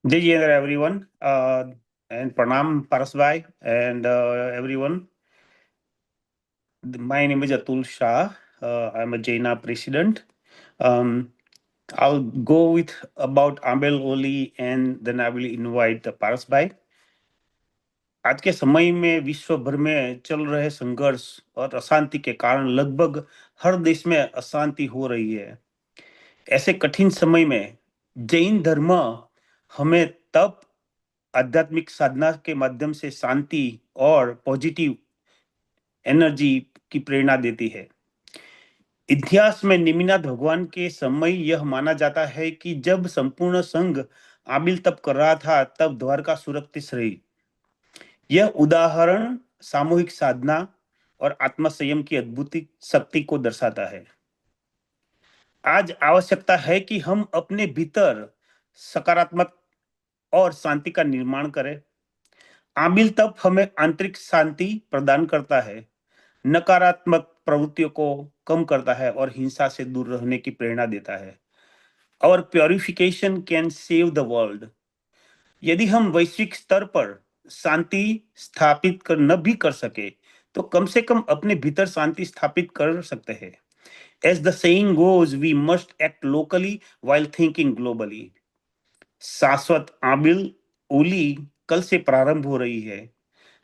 Jai Jitendra everyone, and Pranam Parasbhai and everyone. My name is Atul Shah. I'm a Jaina president. Um, I'll go with about Ambel Oli and then I will invite Parasbhai. आज के समय में विश्व भर में चल रहे संघर्ष और अशांति के कारण लगभग हर देश में अशांति हो रही है। ऐसे कठिन समय में जैन धर्म हमें तप आध्यात्मिक साधना के माध्यम से शांति और पॉजिटिव एनर्जी की प्रेरणा देती है। इतिहास में निमिनाथ भगवान के समय यह माना जाता है कि जब संपूर्ण संघ आबिल तप कर रहा था तब द्वारका सुरक्षित रही। यह उदाहरण सामूहिक साधना और आत्म संयम की अद्भुत शक्ति को दर्शाता है। आज आवश्यकता है कि हम अपने भीतर सकारात्मक और शांति का निर्माण करें। आबिल तप हमें आंतरिक शांति प्रदान करता है, नकारात्मक प्रवृत्तियों को कम करता है और हिंसा से दूर रहने की प्रेरणा देता है। और purification can save the world. यदि हम वैश्विक स्तर पर शांति स्थापित कर न भी कर सके तो कम से कम अपने भीतर शांति स्थापित कर सकते हैं। As the saying goes, we must act locally while thinking globally. शाश्वत आबिल ओली कल से प्रारंभ हो रही है।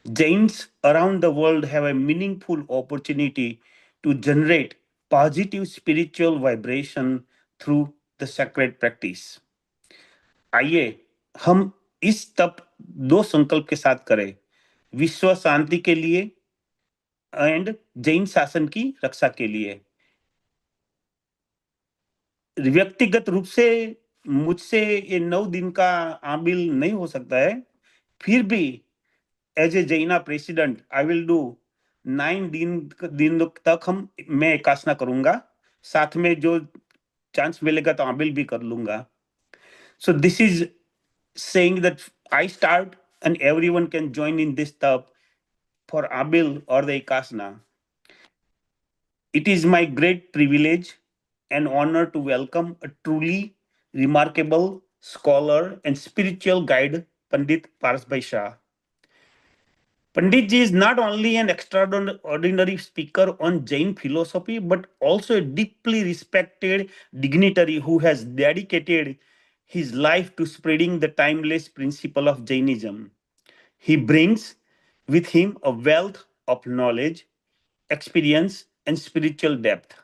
Jains around the world have a meaningful opportunity to generate positive spiritual vibration through the sacred practice. आइए हम इस तप दो संकल्प के साथ करें, विश्व शांति के लिए एंड जैन शासन की रक्षा के लिए। व्यक्तिगत रूप से मुझसे ये 9 दिन का आमिल नहीं हो सकता है, फिर भी एज ए जैना प्रेसिडेंट आई विल डू 9 दिन तक हम मैं एकासना करूंगा। साथ में जो चांस मिलेगा तो आबिल भी कर लूंगा। So this is saying that I start and everyone can join in this tub for Abil or the Ikasna. It is my great privilege and honor to welcome a truly remarkable scholar and spiritual guide, Pandit Parsbhai Shah. Pandit ji is not only an extraordinary speaker on Jain philosophy, but also a deeply respected dignitary who has dedicated his life to spreading the timeless principle of Jainism. He brings with him a wealth of knowledge, experience, and spiritual depth.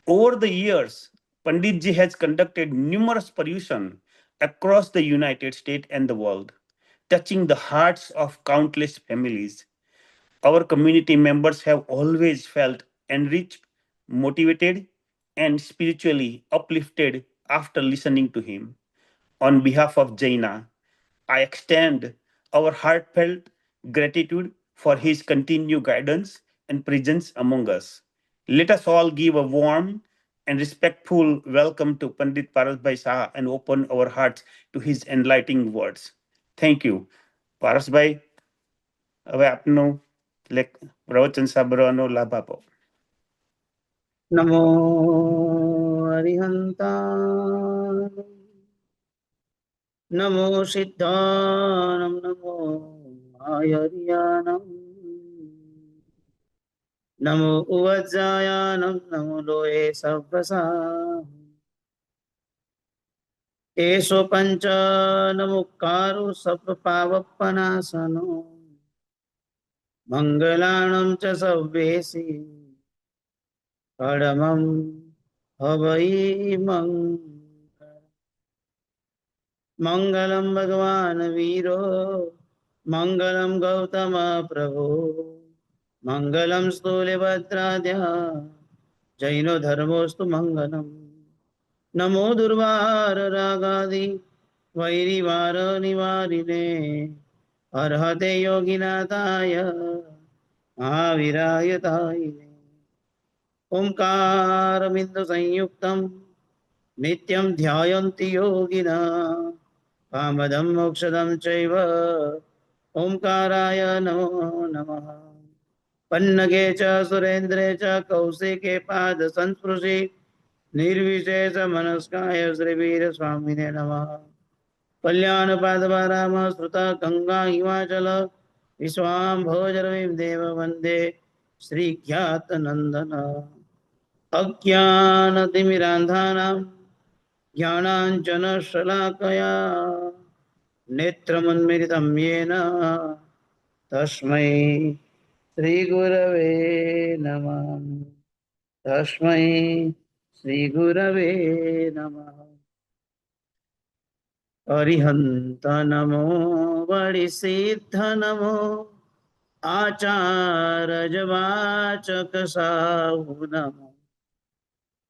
Over the years, Panditji has conducted numerous paryushan across the United States and the world, touching the hearts of countless families. Our community members have always felt enriched, motivated, and spiritually uplifted after listening to him. On behalf of Jaina, I extend our heartfelt gratitude for his continued guidance and presence among us. Let us all give a warm and respectful welcome to Pandit Parasbhai Saha and open our hearts to his enlightening words. Thank you. Parasbhai, હવે આપનું પ્રવચન સાંભળવાનો લાભ આપો. નમો હરિહંતા નમો સિદ્ધાનમ નમો આયર્યાનમ નમો ઉવજ્જાયાનમ નમો લોએ સવ્વસા એસો પંચ નમુકારો સપ્ત પાવપનાસનો મંગલાણમ ચ સવ્વેસી પડમમ હવૈ મંગલમ ભગવાન વીરો મંગલમ ગૌતમ પ્રભુ મંગલમ સ્થૂલભદ્રાદ્ય જૈનો ધર્મોસ્તુ મંગલમ નમો દુર્વાર રાગાદિ વૈરીવાર નિવારિને અર્હતે યોગિનાથાય મહાવીરાયતાય ઓમકારમિન્દ સંયુક્તમ નિત્યમ ધ્યાયન્તિ યોગિના કામદમ મોક્ષદમ ચૈવ ઓમકારાય નમો નમઃ પન્નગે ચ સુરેન્દ્રે ચ કૌશિકે પાદ સંસ્પૃશી નિર્વિશેષ મનસ્કાય શ્રી વીર સ્વામિને નમઃ કલ્યાણ પાદવારામ શ્રુતા ગંગા હિમાચલ વિશ્વાંભોજરવીમ દેવ વંદે શ્રી ખ્યાત નંદન અજ્ઞાનતિમિરાંધાનામ જ્ઞાનાંજન શલાકયા નેત્રમન્મિલિतं येन તસ્મૈ શ્રી ગુરવે નમઃ. તસ્મૈ શ્રી ગુરવે નમઃ. અરિહંત નમો વળી સિદ્ધ નમો આચાર્યવાચક સાહુ નમો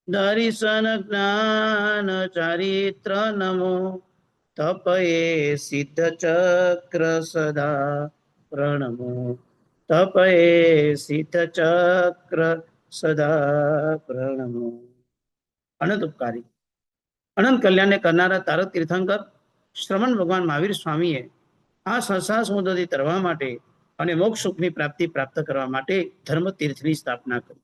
દર્શન જ્ઞાન ચારિત્ર નમો તપયે સિદ્ધ ચક્ર સદા પ્રણમો તપયે સિદ્ધ ચક્ર સદા પ્રણમો. અનંત ઉપકારી અનંત કલ્યાણને કરનારા તારક તીર્થંકર શ્રવણ ભગવાન મહાવીર સ્વામીએ આ સંસાર સમુદ્રથી તરવા માટે અને મોક્ષ સુખની પ્રાપ્તિ પ્રાપ્ત કરવા માટે ધર્મ તીર્થની સ્થાપના કરી.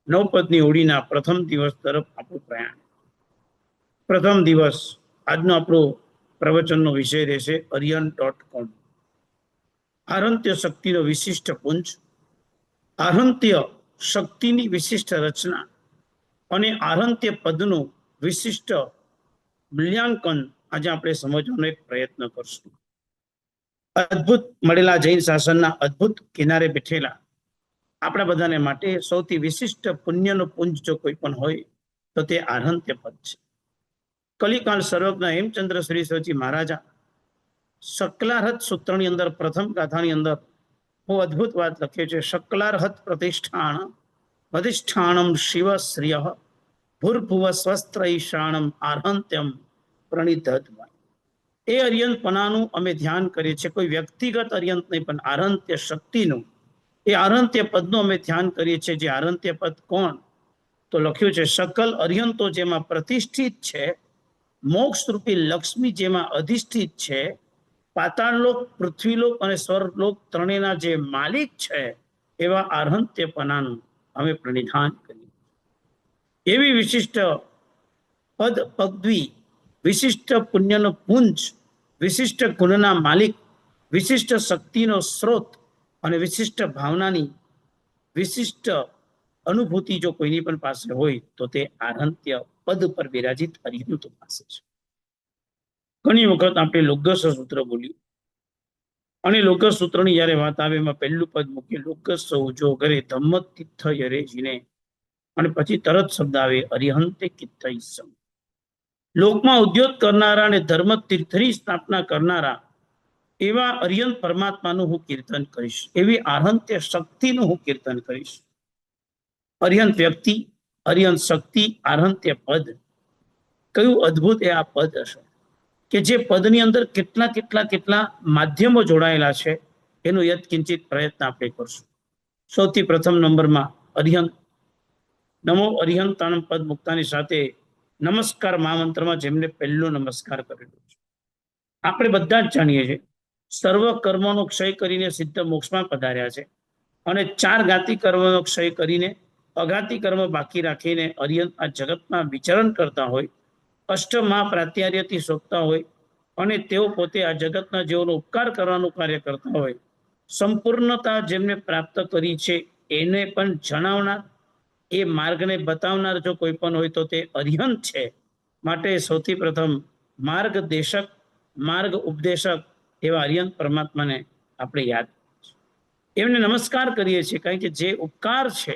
નવપદની હોળીના પ્રથમ દિવસ તરફ આપણું પ્રયાણ. પ્રથમ દિવસ આજનો આપણો પ્રવચનનો વિષય રહેશે aryan.com. આરંત્ય શક્તિનો વિશિષ્ટ પુંજ, આરંત્ય શક્તિની વિશિષ્ટ રચના અને આરંત્ય પદનું વિશિષ્ટ મૂલ્યાંકન આજે આપણે સમજવાનો એક પ્રયત્ન કરશું. અદ્ભુત મળેલા જૈન શાસનના અદ્ભુત કિનારે બેઠેલા આપણા બધાને માટે સૌથી વિશિષ્ટ પુણ્યનો પુંજ જો કોઈ પણ હોય તો તે આરંત્ય પદ છે. કલિકાલ સર્વજ્ઞ હેમચંદ્ર શ્રી મહારાજા શકલારહત સૂત્રની અંદર પ્રથમ ગાથાની અંદર બહુ અદ્ભુત વાત લખે છે. શકલારહત પ્રતિષ્ઠાણમ શિવ શ્રિય ભૂર્ભુવ સ્વસ્ત્રૈષાણમ આરહંત્યમ પ્રણિધત. એ અર્યંતપણાનું અમે ધ્યાન કરીએ છીએ. કોઈ વ્યક્તિગત અર્યંત નહીં, પણ આરંત્ય શક્તિનું, એ આરંત્ય પદનું અમે ધ્યાન કરીએ છીએ. જે આરંત્ય પદ કોણ? તો લખ્યું છે સકલ અર્યંતો જેમાં પ્રતિષ્ઠિત છે, મોક્ષરૂપી લક્ષ્મી જેમાં અધિષ્ઠિત છે, પાતાળલોક, પૃથ્વીલોક અને સ્વર્ગલોક ત્રણેયના જે માલિક છે, એવા આરંત્યપણાનું અમે પ્રણિધાન કરીએ. એવી વિશિષ્ટ પદ પદવી, વિશિષ્ટ પુણ્યનો પુંજ, વિશિષ્ટ ગુણના માલિક, વિશિષ્ટ શક્તિનો સ્ત્રોત અને વિશિષ્ટ ભાવનાની વિશિષ્ટ અનુભૂતિ જો કોઈની પણ પાસે હોય તો તે આરંત્ય પદ પર બિરાજિત અરિહંતો પાસે છે. ઘણી વખત આપણે લોગસ સૂત્ર બોલ્યું અને લોગસ સૂત્રની જયારે વાત આવે એમાં પહેલું પદ મૂકીએ લોગસ ઉજો કરે ધમ્મ તિથ્થ યરે જીને, અને પછી તરત શબ્દ આવે અરિહંતે કિત્થઈસમ. લોકમાં ઉદ્યોગ કરનારા અને ધર્મ તીર્થની સ્થાપના કરનારા એવા અરિહંત પરમાત્માનું હું કીર્તન કરીશ, એવી આરંત્ય શક્તિનું હું કીર્તન કરીશ. અરિહંત વ્યક્તિ, અરિહંત શક્તિ, આરંત્ય પદ, કયું અદ્ભુત એ આ પદ હશે કે જે પદની અંદર કેટલા કેટલા કેટલા માધ્યમો જોડાયેલા છે. એનો યત્કિંચિત પ્રયત્ન આપણે કરશું. સૌથી પ્રથમ નંબરમાં અરિહંત. નમો અરિહંતાણમ પદ મુક્તાની સાથે નમસ્કાર મહામંત્રમાં જેમને પહેલો નમસ્કાર કરેલો છે. આપણે બધા જ જાણીએ છીએ સર્વ કર્મનો ક્ષય કરીને સિદ્ધ મોક્ષમાં પધાર્યા છે, અને 4 ઘાતી કર્મનો ક્ષય કરીને અઘાતી કર્મ બાકી રાખીને અરિહંત આ જગતમાં વિચરણ કરતા હોય, અષ્ટમા પ્રાત્યાર્યથી શોધતા હોય, અને તેઓ પોતે આ જગતના જીવોનો ઉપકાર કરવાનું કાર્ય કરતા હોય. સંપૂર્ણતા જેમને પ્રાપ્ત કરી છે એને પણ જણાવનાર, એ માર્ગને બતાવનાર જો કોઈ પણ હોય તો તે અરિહંત છે. માટે સૌથી પ્રથમ માર્ગ દેશક, માર્ગ ઉપદેશક એવા અરિહંત પરમાત્માને આપણે યાદ એમને નમસ્કાર કરીએ છીએ. કારણ કે જે ઉપકાર છે,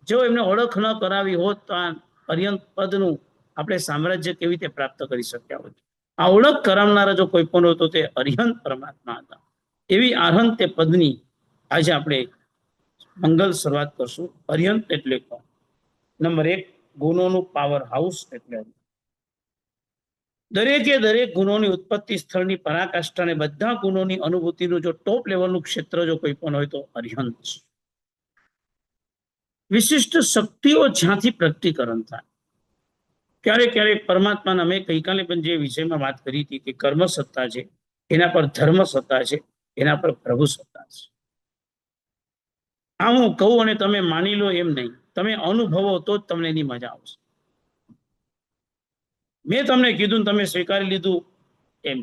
જો એમને ઓળખ ન કરાવી હોત તો આ અરિહંત પદનું આપણે સામ્રાજ્ય કેવી રીતે પ્રાપ્ત કરી શક્યા હોત. આ ઓળખ કરાવનારા જો કોઈ પણ હોય તો તે અરિહંત પરમાત્મા હતા. એવી આરંત્ય પદની આજે આપણે મંગલ શરૂઆત કરશું. અરિહંત એટલે કોણ? નંબર 1, ગુણોનું પાવર હાઉસ એટલે દરેકે દરેક ગુણોની ઉત્પત્તિ સ્થળની પરાકાષ્ઠા અને બધા ગુણોની અનુભૂતિનું જો ટોપ લેવલનું ક્ષેત્ર જો કોઈ પણ હોય તો અરિહંત છે. વિશિષ્ટ શક્તિઓ જ્યાંથી પ્રગટીકરણ થાય. ક્યારેક ક્યારેક પરમાત્માના મેં ગઈકાલે પણ જે વિષયમાં વાત કરી હતી કે કર્મ સત્તા છે, એના પર ધર્મ સત્તા છે, એના પર પ્રભુ સત્તા છે. આ હું કહું અને તમે માની લો એમ નહીં, તમે અનુભવો તો જ તમને એની મજા આવશે. મેં તમને કીધું તમે સ્વીકારી લીધું એમ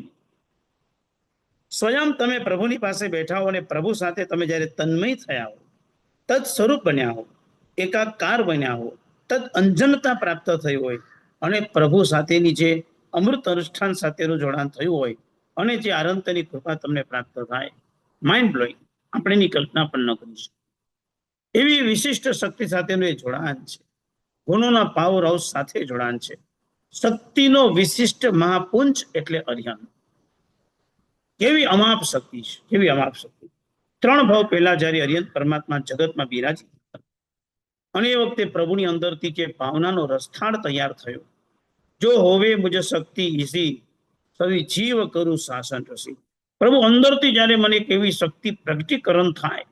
સ્વયં તમે પ્રભુની પાસે બેઠા હો અને પ્રભુ સાથે તમે જ્યારે તન્મય થયા હો, તદ સ્વરૂપ બન્યા હો, એકાકાર બન્યા હો, તદ અંજનતા પ્રાપ્ત થઈ હોય અને પ્રભુ સાથેની જે અમૃત અનુષ્ઠાન સાથેનું જોડાણ થયું હોય અને જે આનંદની કૃપા તમને પ્રાપ્ત થાય, માઇન્ડ બ્લોઈંગ, આપણે એની કલ્પના પણ ન કરી શકીએ એવી વિશિષ્ટ શક્તિ સાથેનું એ જોડાણ છે. ગુણોના પાવર હાઉસ સાથે જોડાણ છે. શક્તિનો વિશિષ્ટ મહાપુંજ એટલે અરિહંત. કેવી અમાપ શક્તિ છે, કેવી અમાપ શક્તિ. 3 ભાવ પહેલા જયારે અરિહંત પરમાત્મા જગતમાં બિરાજી અને એ વખતે પ્રભુની અંદરથી જે ભાવનાનો રસથાળ તૈયાર થયો, જો હોવે મુજ શક્તિ ઈસી સવી જીવ કરું શાસન રસી. પ્રભુ અંદરથી જયારે મને કેવી શક્તિ પ્રગટીકરણ થાય,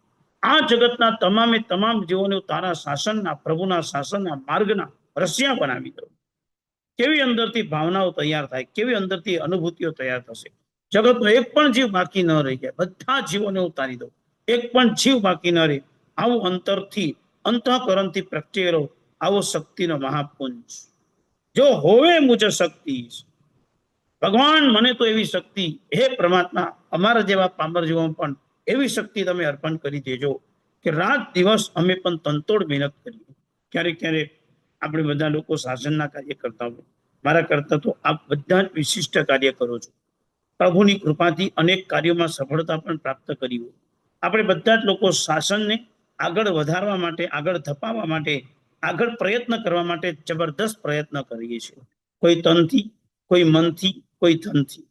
આ જગતના તમામે તમામ જીવોને તારા શાસનના, પ્રભુના શાસનના માર્ગના રસિયા બનાવી દઉં. કેવી અંદરથી ભાવનાઓ તૈયાર થાય, કેવી અંદરથી અનુભૂતિઓ તૈયાર થશે. જગતનો એક પણ જીવ બાકી ન રહી જાય, બધા જીવોને ઉતારી દઉં, એક પણ જીવ બાકી ન રહે. આવું અંતરથી, અંતઃકરણથી પ્રગટેલો આવો શક્તિનો મહાપુંજ. જો હોવે મુજ શક્તિ, ભગવાન મને તો એવી શક્તિ, હે પરમાત્મા અમારા જેવા પામર જીવો પણ એવી શક્તિ તમે અર્પણ કરી દેજો કે રાત દિવસ અમે પણ તનતોડ મહેનત કરીએ. ક્યારેક ક્યારેક આપણે બધા લોકો શાસનના કાર્ય કરતા હોય, મારા કરતા તો આપ બધા જ વિશિષ્ટ કાર્ય કરો છો. પ્રભુની કૃપાથી અનેક કાર્યોમાં સફળતા પણ પ્રાપ્ત કરી હોય. આપણે બધા જ લોકો શાસનને આગળ વધારવા માટે, આગળ ધપાવવા માટે, આગળ પ્રયત્ન કરવા માટે જબરદસ્ત પ્રયત્ન કરીએ છીએ. કોઈ તનથી, કોઈ મનથી, કોઈ ધનથી,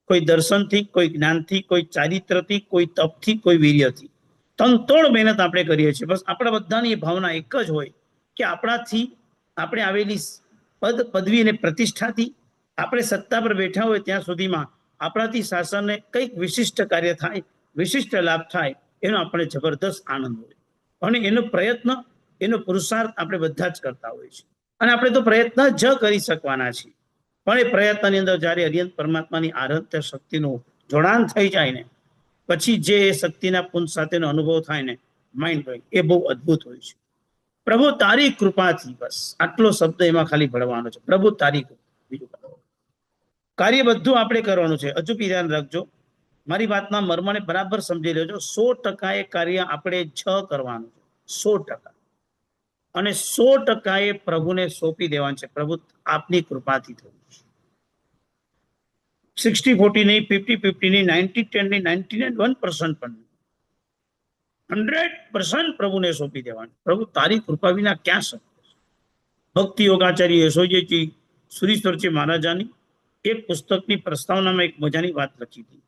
કોઈ દર્શનથી, કોઈ જ્ઞાનથી, કોઈ ચારિત્રથી, કોઈ તપથી, કોઈ વીર્યથી તનતોડ મહેનત આપણે કરીએ છીએ. બસ આપણા બધાની ભાવના એક જ હોય કે આપણાથી, આપણે આવેલી પદ, પદવી અને પ્રતિષ્ઠાથી, આપણે સત્તા પર બેઠા હોય ત્યાં સુધીમાં આપણાથી શાસનને કંઈક વિશિષ્ટ કાર્ય થાય, વિશિષ્ટ લાભ થાય, એનો આપણે જબરદસ્ત આનંદ હોય અને એનો પ્રયત્ન, એનો પુરુષાર્થ આપણે બધા જ કરતા હોય છે. અને આપણે તો પ્રયત્ન જ કરી શકવાના છીએ. પણ એ પ્રયત્નની અંદર જયારે અરિહંત પરમાત્માની આરાધ્ય શક્તિનું જોડાણ થઈ જાય ને, પછી જે શક્તિના પુંજ સાથેનો અનુભવ થાય ને, માઇન્ડ બ્લોઈંગ, એ બહુ અદ્ભુત હોય છે. પ્રભુ તારી કૃપાથી, બસ આટલો શબ્દ એમાં ખાલી ભળવાનો છે. પ્રભુ તારી કૃપા, બીજું કાર્ય બધું આપણે કરવાનું છે. હજુ બી ધ્યાન રાખજો, મારી વાતના મર્મને બરાબર સમજી લેજો. 100% એ કાર્ય આપણે જ કરવાનું છે, 100%. અને 100% એ પ્રભુને સોંપી દેવાનું છે. પ્રભુ આપની કૃપાથી થયું છે. 60-40 નહીં, 50-50 નહીં, 90-10 નહીં, 99% પણ 100% પ્રભુને સોંપી દેવાનું. પ્રભુ તારી કૃપા વિના ક્યાં શક્ય છે. ભક્તિ યોગાચાર્ય યશોજીજી સુરીશ્વરજી મહારાજાની એક પુસ્તકની પ્રસ્તાવનામાં એક મજાની વાત લખી હતી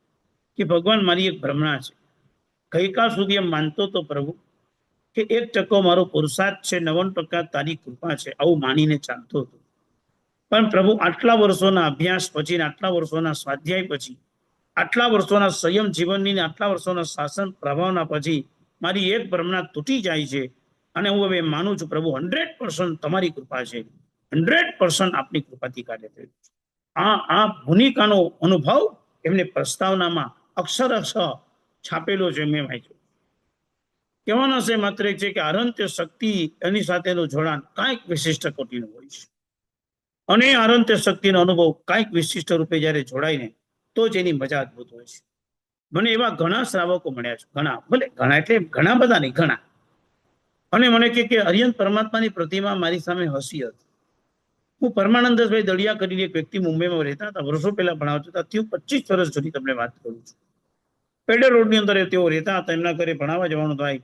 કે ભગવાન મારી એક ભ્રમણા છે. ગઈકાલ સુધી એમ માનતો તો પ્રભુ કે 1% મારો પુરુષાર્થ છે, 99% તારી કૃપા છે, આવું માનીને ચાલતો હતો. પણ પ્રભુ આટલા વર્ષોના અભ્યાસ પછી, આટલા વર્ષોના સ્વાધ્યાય પછી, આટલા વર્ષોના સંયમ જીવનની, આટલા વર્ષોના શાસન પ્રભાવના પછી મારી એક ભ્રમણા તૂટી જાય છે અને હું હવે માનું છું પ્રભુ 100% તમારી કૃપા છે, 100% આપની કૃપાથી કાર્ય થયું છે. આ ભૂમિકાનો અનુભવ એમને પ્રસ્તાવનામાં અક્ષરશઃ છાપેલો છે. મેં વાંચ્યો. કહેવાનો છે માત્ર એક છે કે આરાધ્ય શક્તિ, એની સાથેનું જોડાણ કાંઈક વિશિષ્ટ કોટીનું હોય છે અને આરાધ્ય શક્તિનો અનુભવ કાંઈક વિશિષ્ટ રૂપે જયારે જોડાય ને, તો જ એની મજા અદભુત હોય છે. મને એવા ઘણા શ્રાવકો મળ્યા છે, ઘણા, ભલે ઘણા એટલે ઘણા બધા નહીં, ઘણા. અને મને કે અરિહંત પરમાત્માની પ્રતિમા મારી સામે હસી હતી. હું પરમાનંદભાઈ દળિયા કરીને એક વ્યક્તિ મુંબઈમાં રહેતા હતા, વર્ષો પહેલા ભણાવતા હતા. તેઓ 25 વર્ષ સુધી તમને વાત કરું છું. પેડર રોડની અંદર તેઓ રહેતા હતા. એમના ઘરે ભણાવવા જવાનું થાય,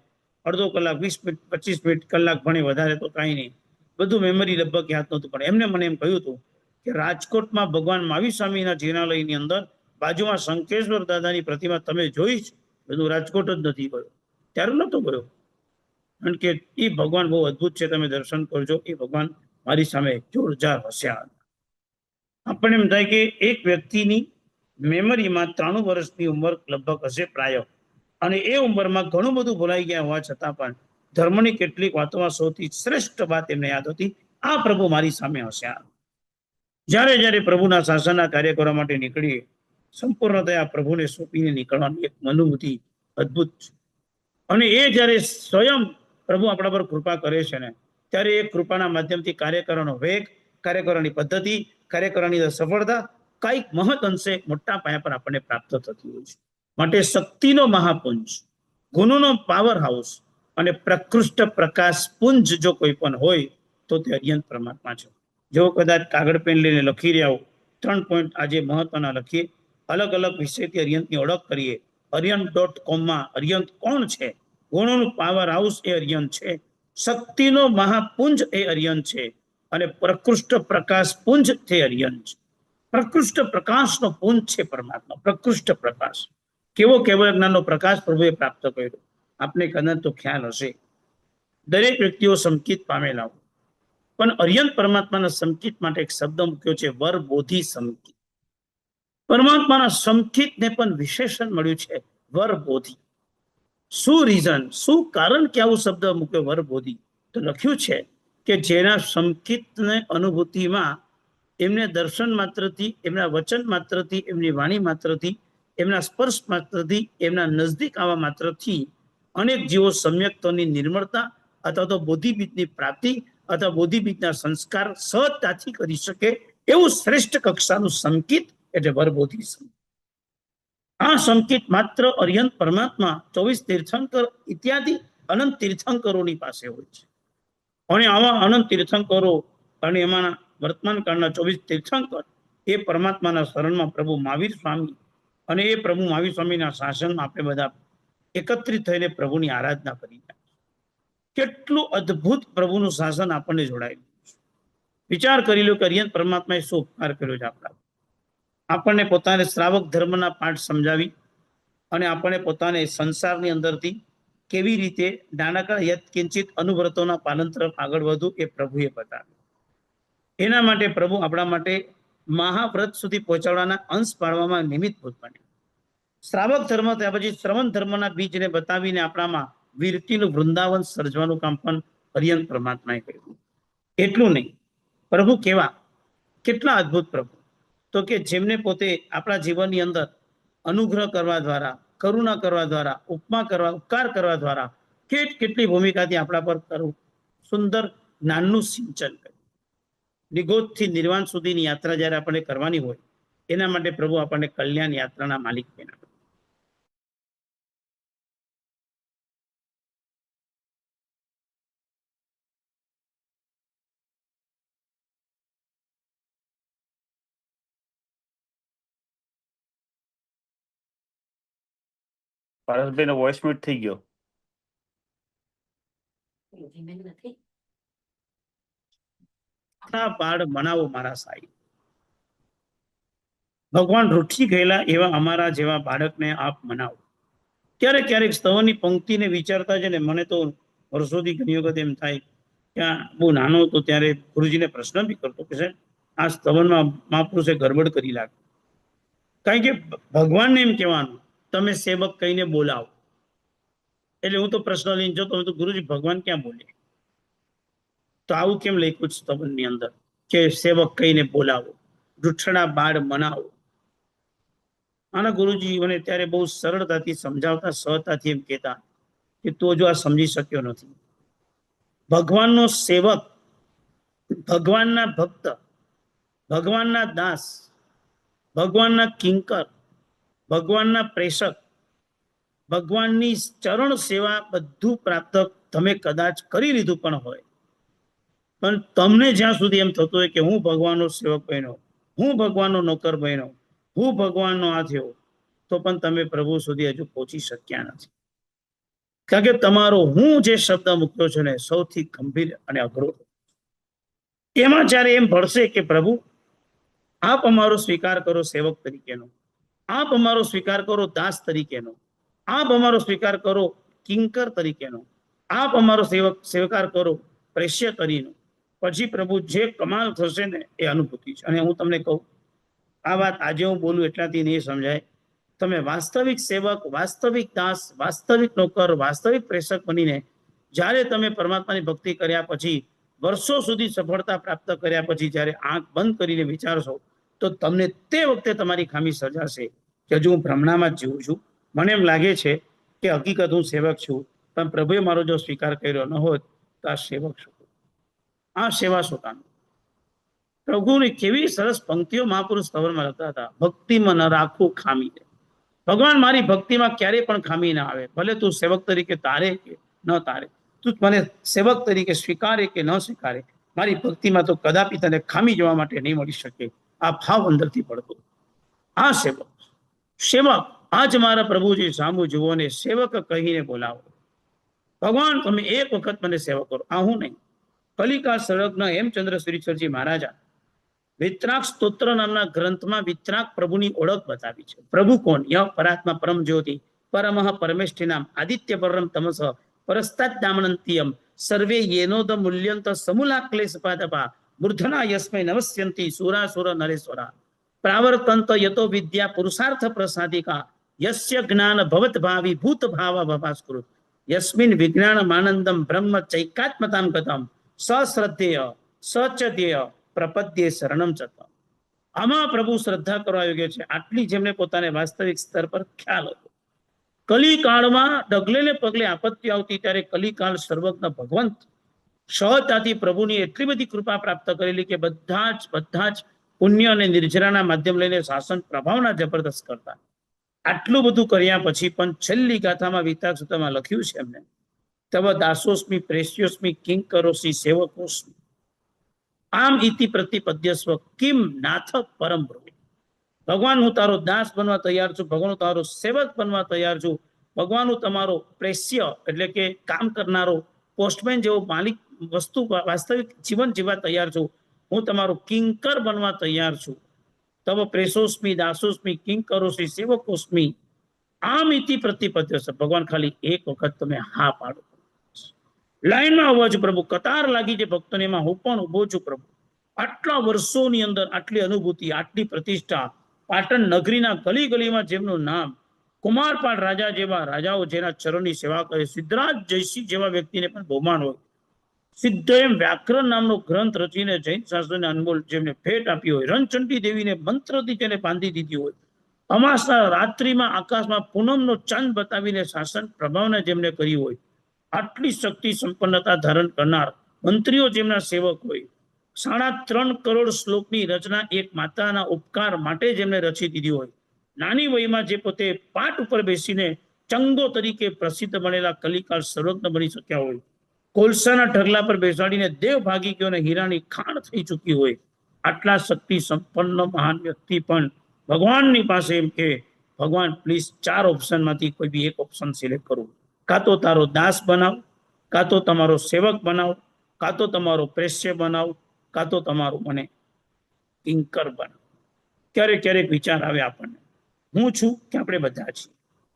અડધો કલાક, 20 મિનિટ, 25 મિનિટ, કલાક ભણે, વધારે તો કાંઈ નહીં. બધું મેમરી લગભગ યાદ નહોતું. પણ એમને મને એમ કહ્યું હતું કે રાજકોટમાં ભગવાન મહાવીર સ્વામીના જીર્ણાલયની અંદર બાજુમાં શંકેશ્વર દાદાની પ્રતિમા તમે જોઈ છે? બધું રાજકોટ જ નથી ગયો, ત્યારે નહોતો ગયો. કારણ કે એ ભગવાન બહુ અદભુત છે, તમે દર્શન કરજો. એ ભગવાન મારી સામે જોરદાર હસ્યા. આપણને એમ થાય કે એક વ્યક્તિની મેમરીમાં 93 વર્ષની ઉંમર લગભગ હશે પ્રાય, અને એ ઉંમરમાં ઘણું બધું ભૂલાઈ ગયા હોવા છતાં પણ ધર્મની કેટલીક વાતોમાં સૌથી શ્રેષ્ઠ વાત એમને યાદ હતી. આ પ્રભુ મારી સામે હસ્યા. જ્યારે જ્યારે પ્રભુના શાસનના કાર્ય કરવા માટે નીકળીએ, સંપૂર્ણતયા પ્રભુને સોંપીને નીકળવાની એક અનુભૂતિ અદભુત છે. અને એ જ્યારે સ્વયં પ્રભુ આપણા પર કૃપા કરે છે ને, ત્યારે એ કૃપાના માધ્યમથી કાર્ય કરવાનો વેગ, કાર્ય કરવાની પદ્ધતિ, કાર્ય કરવાની સફળતા કઈક મહદ અંશે મોટા પાયા પર આપણને પ્રાપ્ત થતી હોય છે. માટે શક્તિનો મહાપુંજ, ગુણોનો પાવર હાઉસ અને પ્રકૃષ્ટ પ્રકાશ પુંજ જો કોઈ પણ હોય તો તે અર્યંત પરમાત્મા છે. જો કદાચ કાગળ પેન લઈને લખી રહ્યા હો, 3 પોઈન્ટ આજે મહત્વના લખીએ, અલગ અલગ વિષયથી અર્યંતની ઓળખ કરીએ. અર્યંત.com અર્યંત કોણ છે? ગુણોનું પાવર હાઉસ એ અર્યંત છે, શક્તિનો મહાપુંજ એ અર્યંત છે, અને પ્રકૃષ્ટ પ્રકાશ પુંજ તે અર્યંત છે. પ્રકૃષ્ટ પ્રકાશનો પુંજ છે પરમાત્મા. પ્રકૃષ્ટ પ્રકાશ કેવો જ્ઞાનનો પ્રકાશ પ્રભુએ પ્રાપ્ત કર્યો આપને કદાચ તો ખ્યાલ હશે. દરેક વ્યક્તિઓ સંકિત પામેલા હોય, પણ અર્યંત પરમાત્માના સંકિત માટે એક શબ્દ મૂક્યો છે, વર બોધિ સંકિત. પરમાત્માના સંકિતને પણ વિશેષણ મળ્યું છે વર બોધિ. શું રીઝન, શું કારણ કે આવું શબ્દ મૂક્યો વર બોધિ? તો લખ્યું છે કે જેના સંકિતને અનુભૂતિમાં એમને દર્શન માત્રથી, એમના વચન માત્રથી, એમની વાણી માત્રથી, એમના સ્પર્શ માત્રથી, એમના નજદીક આવવા માત્રથી અનેક જીવો સમ્યક્તોની નિર્મળતા અથવા તો બોધિબીજની પ્રાપ્તિ અથવા બોધિબીજના સંસ્કાર સહજતાથી કરી શકે એવું શ્રેષ્ઠ કક્ષાનું સંકિત એટલે વરબોધિ સંકિત. આ સંકિત માત્ર અર્યંત પરમાત્મા 24 તીર્થંકર ઇત્યાદિ અનંત તીર્થંકરોની પાસે હોય છે. અને આવા અનંત તીર્થંકરો અને એમાંના વર્તમાન કાળના 24 તીર્થંકર એ પરમાત્માના શરણમાં પ્રભુ મહાવીર સ્વામી અને એ પ્રભુ મહાવીર સ્વામીના શાસનમાં આપણે બધા એકત્રિત થઈને પ્રભુની આરાધના કરી. કેટલું અદ્ભુત પ્રભુનું શાસન આપણને જોડાયેલું છે. વિચાર કરી લો કે અર્યંત પરમાત્માએ શું ઉપકાર કર્યો છે આપણા. આપણને પોતાને શ્રાવક ધર્મના પાઠ સમજાવી અને આપણને પોતાને સંસારની અંદરથી કેવી રીતે નાનકડા યત્કિંચિત અનુવ્રતોના પાલન તરફ આગળ વધવું એ પ્રભુએ બતાવ્યું. એના માટે પ્રભુ આપણા માટે મહાવ્રત સુધી પહોંચાડવાના અંશ પાડવામાં નિમિત્તભૂત બન્યા. શ્રાવક ધર્મ થયા પછી શ્રવણ ધર્મના બીજને બતાવીને આપણામાં વીરતીનું વૃંદાવન સર્જવાનું કામ પણ અર્યંત પરમાત્માએ કર્યું. એટલું નહીં, પ્રભુ કેવા, કેટલા અદ્ભુત પ્રભુ, તો કે જેમને પોતે આપણા જીવનની અંદર અનુગ્રહ કરવા દ્વારા, કરુણા કરવા દ્વારા, ઉપકાર કરવા દ્વારા કેટલી ભૂમિકાથી આપણા પર સુંદર જ્ઞાનનું સિંચન કર્યું. નિગોદથી નિર્વાણ સુધીની યાત્રા જ્યારે આપણે કરવાની હોય એના માટે પ્રભુ આપણને કલ્યાણ યાત્રાના માલિક બનાવે. પારસભાઈનો વોઇસ મ્યુટ થઈ ગયો. પાડ બનાવો મારા સાઈ. ભગવાન રૂઠી ગયેલા એવા અમારા જેવા બાળકને આપ મનાવો. ક્યારેક સ્તવનની પંક્તિને વિચારતા છે ને મને તો વર્ષોથી ઘણી વખત એમ થાય કે બહુ નાનો હતો ત્યારે ગુરુજીને પ્રશ્ન બી કરતો કે છે આ સ્તવનમાં મહાપુરુષે ગરબડ કરી લાગે. કારણ કે ભગવાનને એમ કહેવાનું તમે સેવક કહીને બોલાવો. એટલે હું તો પ્રશ્ન લઈને જતો તો ગુરુજી ભગવાન ક્યાં બોલે? તો આવું કેમ લખ્યું છે સ્તવનની અંદર કે સેવક કહીને બોલાવો, રૂઠડા બાળ મનાવો. આના ગુરુજી મને ત્યારે બહુ સરળતાથી સમજાવતા, સહજતાથી એમ કહેતા કે તું જો આ સમજી શક્યો નથી. ભગવાનનો સેવક, ભગવાનના ભક્ત, ભગવાનના દાસ, ભગવાનના કિંકર, ભગવાનના પ્રેષક, ભગવાનની ચરણ સેવા બધું પ્રાપ્ત તમે કદાચ કરી લીધું પણ હોય, પણ તમને જ્યાં સુધી એમ થતું હોય કે હું ભગવાનનો સેવક બન્યો, હું ભગવાનનો નોકર બન્યો, હું ભગવાનનો આ થયો, તો પણ તમે પ્રભુ સુધી હજુ પહોંચી શક્યા નથી. કારણ કે તમારો હું જે શબ્દ મૂક્યો છે ને સૌથી ગંભીર અને અઘરો. એમાં જ્યારે એમ ભળશે કે પ્રભુ આપ અમારો સ્વીકાર કરો સેવક તરીકેનો, આપ અમારો સ્વીકાર કરો દાસ તરીકેનો, આપ અમારો સ્વીકાર કરો કિંકર તરીકેનો, આપ અમારો સ્વીકાર કરો પ્રેષ્ય કરીને, પછી પ્રભુ જે કમાલ થશે ને એ અનુભૂતિ છે. અને હું તમને કહું, આ વાત આજે હું બોલું એટલાથી નહીં સમજાય. તમે વાસ્તવિક સેવક, વાસ્તવિક દાસ, વાસ્તવિક નોકર, વાસ્તવિક પ્રેષક બનીને જ્યારે તમે પરમાત્માની ભક્તિ કર્યા પછી વર્ષો સુધી સફળતા પ્રાપ્ત કર્યા પછી જ્યારે આંખ બંધ કરીને વિચારશો તો તમને તે વખતે તમારી ખામી સર્જાશે કે હજુ હું ભ્રમણામાં જ જીવું છું. મને એમ લાગે છે કે હકીકત હું સેવક છું, પણ પ્રભુએ મારો જો સ્વીકાર કર્યો ન હોત તો આ સેવક શું, આ સેવા શું કામ? પ્રભુની કેવી સરસ પંક્તિઓ મહાપુરુષ સ્તવરમાં લખતા હતા. ભક્તિમાં ન રાખું ખામી. ભગવાન મારી ભક્તિમાં ક્યારેય પણ ખામી ના આવે. ભલે તું સેવક તરીકે તારે કે ન તારે, તું મને સેવક તરીકે સ્વીકારે કે ન સ્વીકારે, મારી ભક્તિમાં તો કદાપી તને ખામી જોવા માટે નહીં મળી શકે. આ ભાવ અંદરથી પડતો. આ સેવક આજ મારા પ્રભુજી સામુ જુઓ ને સેવક કહીને બોલાવો. ભગવાન તમે એક વખત મને સેવા કરો. આ હું નહીં. કલિકા સળગના હેમચંદ્ર શ્રીચરજી મહારાજા વિતરાગ સ્તોત્ર નામના ગ્રંથમાં વિતરાગ પ્રભુની ઓળખ બતાવી છે. પ્રભુ કોણ? યહ પરાત્મા પરમ જ્યોતિ પરમઃ પરમેષ્ઠિ નામ આદિત્ય પરમ તમસ પરસ્તાદ દામનંતિયમ સર્વે યેનોદ મૂલ્યંત સમૂલા ક્લેશ પાદપા મૂર્ધના યસ્મૈ નમસ્યંતી સુરાસુર નરેશ્વરા પ્રાવર્તંત યતો વિદ્યા પુરુષાર્થ પ્રસાદિકા યસ્ય જ્ઞાન ભવત ભાવિ ભૂત ભાવ ભભાસ્કૃત યસ્મિન વિજ્ઞાન માનંદમ બ્રહ્મ ચૈકાત્મતામ ગતમ સશ્રદ્ધેય સચદેય પ્રપદ્યે શરણમ ચતમ. આમાં પ્રભુ શ્રદ્ધા કરવા યોગ્ય છે. આટલી જેમને પોતાને વાસ્તવિક સ્તર પર ખ્યાલ હતો. કલિકાળમાં ડગલે ને પગલે આપત્તિ આવતી ત્યારે કલિકાળ સર્વજ્ઞ ભગવંત સહજતાથી પ્રભુની એટલી બધી કૃપા પ્રાપ્ત કરેલી કે બધા જ પુણ્ય અને નિર્જરાના માધ્યમ લઈને શાસન પ્રભાવના જબરદસ્ત કરતા. આટલું બધું કર્યા પછી પણ છેલ્લી ગાથામાં વિતરાગ સૂત્રમાં લખ્યું છે એમને, તવ દાસોસ્મી પ્રેસ્યોસ્મી કિંકરોસી સેવકોસ્મી આમ ઇતિ પ્રતિપદ્યસ્વ કિમ નાથ પરમ પ્રભુ. ભગવાન હું તારો દાસ બનવા તૈયાર છું. ભગવાન હું તારો સેવક બનવા તૈયાર છું. ભગવાન હું તમારો પ્રેસ્ય એટલે કે કામ કરનારો પોસ્ટમેન જેવો માલિક વસ્તુ વાસ્તવિક જીવન જીવવા તૈયાર છું. હું તમારો કિંકર બનવા તૈયાર છું. તવ પ્રેસોસ્મી દાસોસ્મી કિંકરોસ્મી સેવકોસ્મી આમ ઇતિ પ્રતિપદ્યસ્વ. ભગવાન ખાલી એક વખત તમે હા પાડો. લાઈનમાં આવવા છું પ્રભુ. કતાર લાગી છે ભક્તોને, એમાં હું પણ ઉભો છું પ્રભુ. આટલા વર્ષોની અંદર આટલી અનુભૂતિ, આટલી પ્રતિષ્ઠા, પાટણ નગરીના ગલી ગલીમાં જેમનું નામ, કુમારપાળ રાજા જેવા રાજાઓ જેના ચરણની સેવા કરે, સિદ્ધરાજ જયસિંહ જેવા વ્યક્તિને પણ બહુમાન હોય. સિદ્ધ એમ વ્યાકરણ નામનો ગ્રંથ રચીને જૈન શાસ્ત્રને અનમોલ જેમને ભેટ આપી હોય, રણચંડી દેવીને મંત્રથી જેને બાંધી દીધી હોય, અમાસના રાત્રિમાં આકાશમાં પૂનમનો ચાંદ બતાવીને શાસન પ્રભાવને જેમને કરી હોય, આટલી શક્તિ સંપન્નતા ધારણ કરનાર મંત્રીઓ જેમના સેવક હોય, 3.5 કરોડ શ્લોકની રચના એક માતાના ઉપકાર માટે જેમને રચી દીધી હોય, નાની વયમાં જે પોતે પાટ ઉપર બેસીને ચંગો તરીકે પ્રસિદ્ધ બનેલા કલિકાળ સર્વજ્ઞ બની શક્યા હોય, કોલસાના ઢગલા પર બેસાડીને દેવ ભાગી ગયો અને હીરાની ખાણ થઈ ચૂકી હોય, આટલા શક્તિ સંપન્ન મહાન વ્યક્તિ પણ ભગવાનની પાસે એમ કે ભગવાન પ્લીઝ 4 ઓપ્શનમાંથી કોઈ બી એક ઓપ્શન સિલેક્ટ કરું. કાં તો તારો દાસ બનાવ, કાં તો તમારો સેવક બનાવ, કાં તો તમારો પ્રેસ્ય બનાવ, કાં તો તમારું મને કિંકર બનાવ. ક્યારેક ક્યારેક વિચાર આવે આપણને, હું છું કે આપણે બધા છીએ.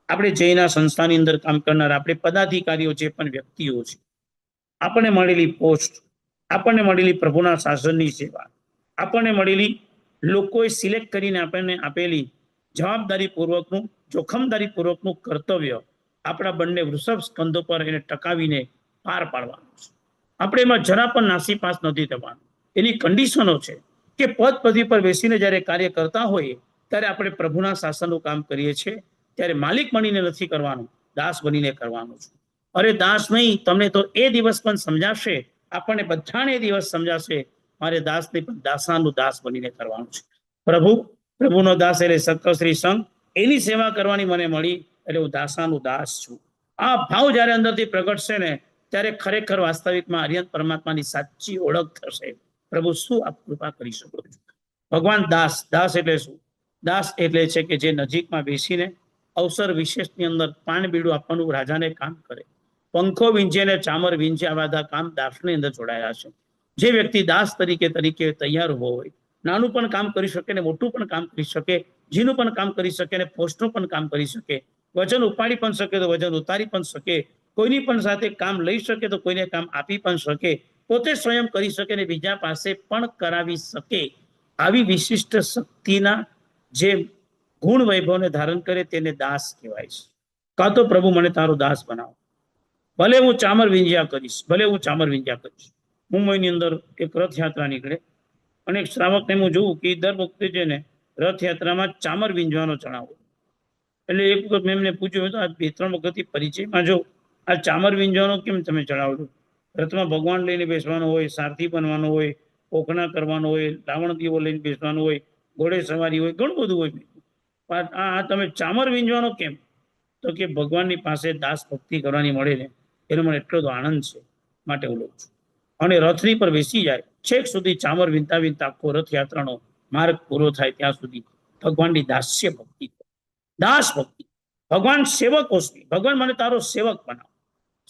આપણે જૈના સંસ્થાની અંદર કામ કરનાર આપણે પદાધિકારીઓ જે પણ વ્યક્તિઓ છે, આપણને મળેલી પોસ્ટ, આપણને મળેલી પ્રભુના શાસનની સેવા, આપણને મળેલી લોકોએ સિલેક્ટ કરીને આપણને આપેલી જવાબદારીપૂર્વકનું જોખમદારીપૂર્વકનું કર્તવ્ય આપણા બંને વૃષભ સ્કંદો પર એને ટકાવીને પાર પાડવાનું છે. આપણે એમાં જરા પણ નાસીપાસ નથી થવાનું. એની કન્ડિશનો છે કે પદ પદવી પર બેસીને જ્યારે કાર્ય કરતા હોઈએ ત્યારે આપણે પ્રભુના શાસનનું કામ કરીએ છીએ, ત્યારે માલિક બનીને નથી કરવાનું, દાસ બનીને કરવાનું છે. અરે દાસ નહીં, તમને તો એ દિવસ પણ સમજાશે, આપણને બધાને એ દિવસ સમજાશે, મારે દાસ નહીં પણ દાસાનું દાસ બનીને કરવાનું છે. પ્રભુનો દાસ એટલે સત્કશ્રી સંઘ, એની સેવા કરવાની મને મળી એટલે હું દાસાનું દાસ છું. આ ભાવ જ્યારે અંદરથી પ્રગટશે ને ત્યારે ખરેખર વાસ્તવિકમાં અરિહંત પરમાત્માની સાચી ઓળખ થશે. પ્રભુ શું આપ કૃપા કરી શકો છો. ભગવાન દાસ, દાસ એટલે શું? દાસ એટલે છે કે જે નજીકમાં બેસીને અવસર વિશેષની અંદર પાન બીડું આપવાનું રાજાને કામ કરે, પંખો વીંજે ને ચામર વીંજે, આવા બધા કામ દાસની અંદર જોડાયા છે. જે વ્યક્તિ દાસ તરીકે તૈયાર ઉભો હોય, નાનું પણ કામ કરી શકે ને મોટું પણ કામ કરી શકે, જીનું પણ કામ કરી શકે ને પોસ્ટનું પણ કામ કરી શકે, વજન ઉપાડી પણ શકે તો વજન ઉતારી પણ શકે, કોઈની પણ સાથે કામ લઈ શકે તો કોઈને કામ આપી પણ શકે, પોતે સ્વયં કરી શકે ને બીજા પાસે પણ કરાવી શકે, આવી વિશિષ્ટ શક્તિના જે ગુણ વૈભવને ધારણ કરે તેને દાસ કહેવાય છે. કાં તો પ્રભુ મને તારો દાસ બનાવો, ભલે હું ચામર વિંજ્યા કરીશ, ભલે હું ચામર વિંજ્યા કરીશ. મુંબઈની અંદર એક રથયાત્રા નીકળે અને એક શ્રાવકને હું જોઉં કે દર વખતે છે ને રથયાત્રામાં ચામર વિંજવાનો ચડાવો. એટલે એક વખત મેં એમને પૂછ્યું, આ 2-3 વખતથી પરિચયમાં જો આ ચામર વિંજવાનો કેમ તમે ચડાવો છો? રથમાં ભગવાન લઈને બેસવાનો હોય, સારથી બનવાનો હોય, પોખણા કરવાનો હોય, રાવણ દીવો લઈને બેસવાનું હોય, ઘોડે સવારી હોય, ઘણું બધું હોય. આ તમે ચામર વીંજવાનો કેમ? તો કે ભગવાનની પાસે દાસ ભક્તિ કરવાની મળે ને એનો મને એટલો તો આનંદ છે, માટે હું લઉં છું. અને રથની પર બેસી જાય, છેક સુધી ચામર વીંતા વીંતા આખો રથયાત્રાનો માર્ગ પૂરો થાય ત્યાં સુધી ભગવાનની દાસ્ય ભક્તિ, દાસ ભક્તિ. ભગવાન સેવકો, ભગવાન મને તારો સેવક બનાવ.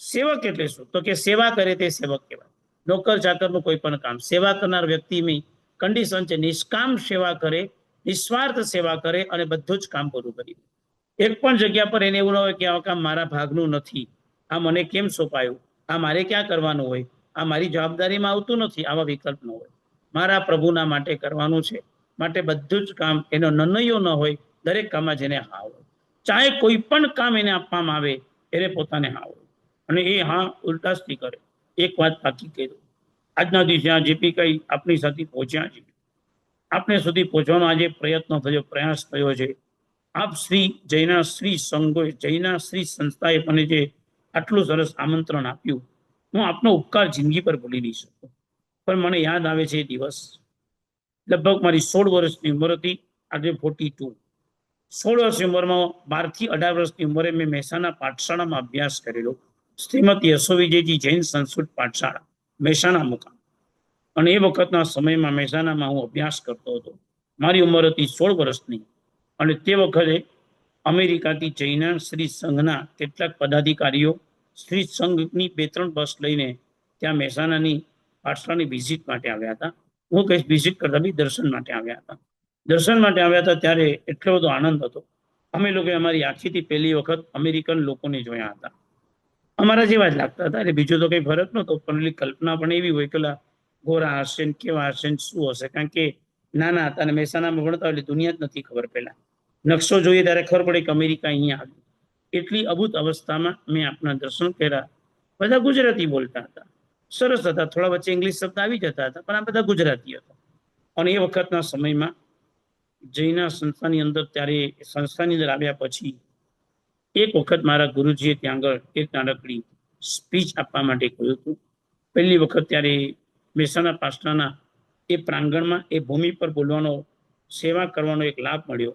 સેવક એટલે શું? તો કે સેવા કરે તે સેવક કહેવાય. નોકર ચાકરનું કોઈ પણ કામ સેવા કરનાર વ્યક્તિની કન્ડિશન છે નિષ્કામ સેવા કરે, નિસ્વાર્થ સેવા કરે અને બધું જ કામ પૂરું કરી દે. એક પણ જગ્યા પર એને એવું ન હોય કે આ કામ મારા ભાગનું નથી, આ મને કેમ સોંપાયું, આ મારે ક્યાં કરવાનું હોય, આ મારી જવાબદારીમાં આવતું નથી, આવા વિકલ્પ ન હોય. મારા પ્રભુના માટે કરવાનું છે, માટે બધું જ કામ એનો નિર્ણયો ન હોય, દરેક કામમાં જેને હા હોય, ચાહે કોઈ પણ કામ એને આપવામાં આવે એને પોતાને હા હોય, અને એ હા ઉલટાસથી કરે. એક વાત પાકી કહી દઉં, આજના દિવસે આ જેપી કઈ આપણી સાથે પહોંચ્યા છે, આપણે સુધી પહોંચવાનો આજે પ્રયત્ન થયો, પ્રયાસ થયો છે. આપ શ્રી જૈનાશ્રી સંઘોએ, જૈનાશ્રી સંસ્થાએ મને જે આટલું સરસ આમંત્રણ આપ્યું, હું આપનો ઉપકાર જિંદગી પર ભૂલી નહીં શકું. પણ મને યાદ આવે છે એ દિવસ, લગભગ મારી 16 વર્ષની ઉંમર હતી, આજે 42. 16 વર્ષની ઉંમરમાં 12 થી 18 વર્ષની ઉંમરે મેં મહેસાણા પાઠશાળામાં અભ્યાસ કરેલો, શ્રીમતી યશો વિજયજી જૈન સંસ્કૃત પાઠશાળા, મહેસાણા મુકામ. અને એ વખતના સમયમાં મહેસાણામાં હું અભ્યાસ કરતો હતો. મારી ઉંમર હતી 16 વર્ષની, અને તે વખતે અમેરિકાથી જૈના શ્રી સંઘના કેટલાક પદાધિકારીઓ શ્રી સંઘની 2-3 બસ લઈને ત્યાં મહેસાણાની પાઠશાળાની વિઝિટ માટે આવ્યા હતા. હું કઈ વિઝિટ કરતા બી દર્શન માટે આવ્યા હતા. દર્શન માટે આવ્યા હતા ત્યારે એટલો બધો આનંદ હતો. અમે લોકોએ અમારી આખીથી પહેલી વખત અમેરિકન લોકોને જોયા હતા. અમારા જેવા જ લાગતા હતા, એટલે બીજો તો કઈ ફરક નહોતો, પણ એની કલ્પના પણ એવી હોય કે ગોરા હશે ને કેવા હશે ને શું હશે, કારણ કે નાના હતા અને મહેસાણામાં ભણતા એટલે દુનિયા જ નથી ખબર. પહેલા નકશો જોઈએ ત્યારે ખબર પડે કે અમેરિકા અહીંયા આવ્યું. એટલી અભૂત અવસ્થામાં મેં આપના દર્શન કર્યા. બધા ગુજરાતી બોલતા હતા, સરસ હતા, થોડા વચ્ચે ઇંગ્લિશ શબ્દ આવી જતા હતા, પણ આ બધા ગુજરાતી હતા. અને એ વખતના સમયમાં જૈના સંસ્થાની અંદર, ત્યારે સંસ્થાની અંદર આવ્યા પછી એક વખત મારા ગુરુજીએ ત્યાં આગળ એક નાનકડી સ્પીચ આપવા માટે કહ્યું હતું. પહેલી વખત ત્યારે મહેસાણા પાઠશાળાના એ પ્રાંગણમાં એ ભૂમિ પર બોલવાનો, સેવા કરવાનો એક લાભ મળ્યો.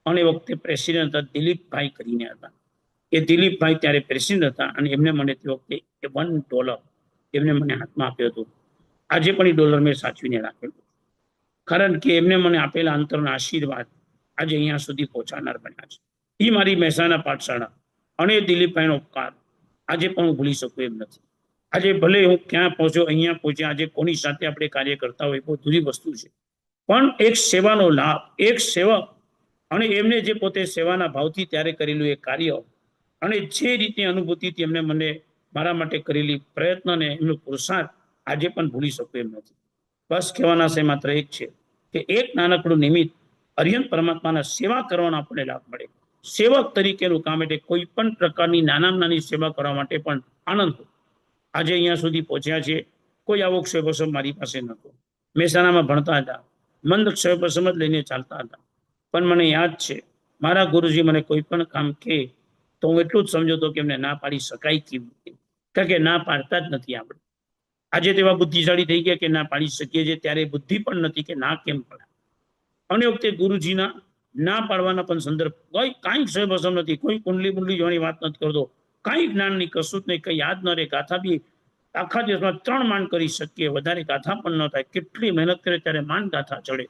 અને એ વખતે પ્રેસિડેન્ટ હતા દિલીપભાઈ કરીને હતા. એ દિલીપભાઈ ત્યારે પ્રેસિડેન્ટ હતા, અને એમને મને તે વખતે $1 એમને મને હાથમાં આપ્યો હતો. આજે પણ એ ડોલર મેં સાચવીને રાખેલું, કારણ કે એમને મને આપેલા અંતરના આશીર્વાદ આજે અહીંયા સુધી પહોંચાડનાર બન્યા છે. એ મારી મહેસાણા પાઠશાળા અને દિલીપભાઈનો ઉપકાર આજે પણ હું ભૂલી શકું એમ નથી. આજે ભલે હું ક્યાં પહોંચ્યો, અહીંયા પહોંચ્યા, આજે કોની સાથે આપણે કાર્ય કરતા હોય બહુ જુદી વસ્તુ છે, પણ એક સેવાનો લાભ, એક સેવક, અને એમને જે પોતે સેવાના ભાવથી ત્યારે કરેલું એ કાર્ય, અને જે રીતની અનુભૂતિથી એમને મને મારા માટે કરેલી પ્રયત્ન અને એમનો પુરુષાર્થ આજે પણ ભૂલી શકું એમ નથી. બસ કહેવાના છે માત્ર એક છે કે એક નાનકડું નિમિત્ત અરિહંત પરમાત્માના સેવા કરવાનો આપણને લાભ મળે. સેવક તરીકેનું કામ એટલે કોઈ પણ પ્રકારની નાનામાં નાની સેવા કરવા માટે પણ આનંદ. આજે અહીંયા સુધી પહોંચ્યા છે. કોઈ આવો ક્ષયપ્રસમ મારી પાસે નહોતો. મહેસાણામાં ભણતા હતા, મંદ ક્ષયપ્રસમ જ લઈને ચાલતા હતા. પણ મને યાદ છે, મારા ગુરુજી મને કોઈ પણ કામ કહે તો હું એટલું જ સમજતો કે એમને ના પાડી શકાય કેવી રીતે, કારણ કે ના પાડતા જ નથી આપણે. આજે તેવા બુદ્ધિશાળી થઈ ગયા કે ના પાડી શકીએ છીએ, ત્યારે બુદ્ધિ પણ નથી કે ના કેમ પડે. અને વખતે ગુરુજીના ના પાડવાના પણ સંદર્ભ, કાંઈ ક્ષયપ્રસમ નથી, કોઈ કુંડલી મુંડલી જોવાની વાત નથી કરતો, કાંઈ જ્ઞાન નહીં, કશું જ નહીં, કઈ યાદ ન રહે. ગાથા બી આખા દિવસમાં 3 માંડ કરી શકીએ, વધારે ગાથા પણ ન થાય. કેટલી મહેનત કરે ત્યારે માંડ ગાથા ચડે.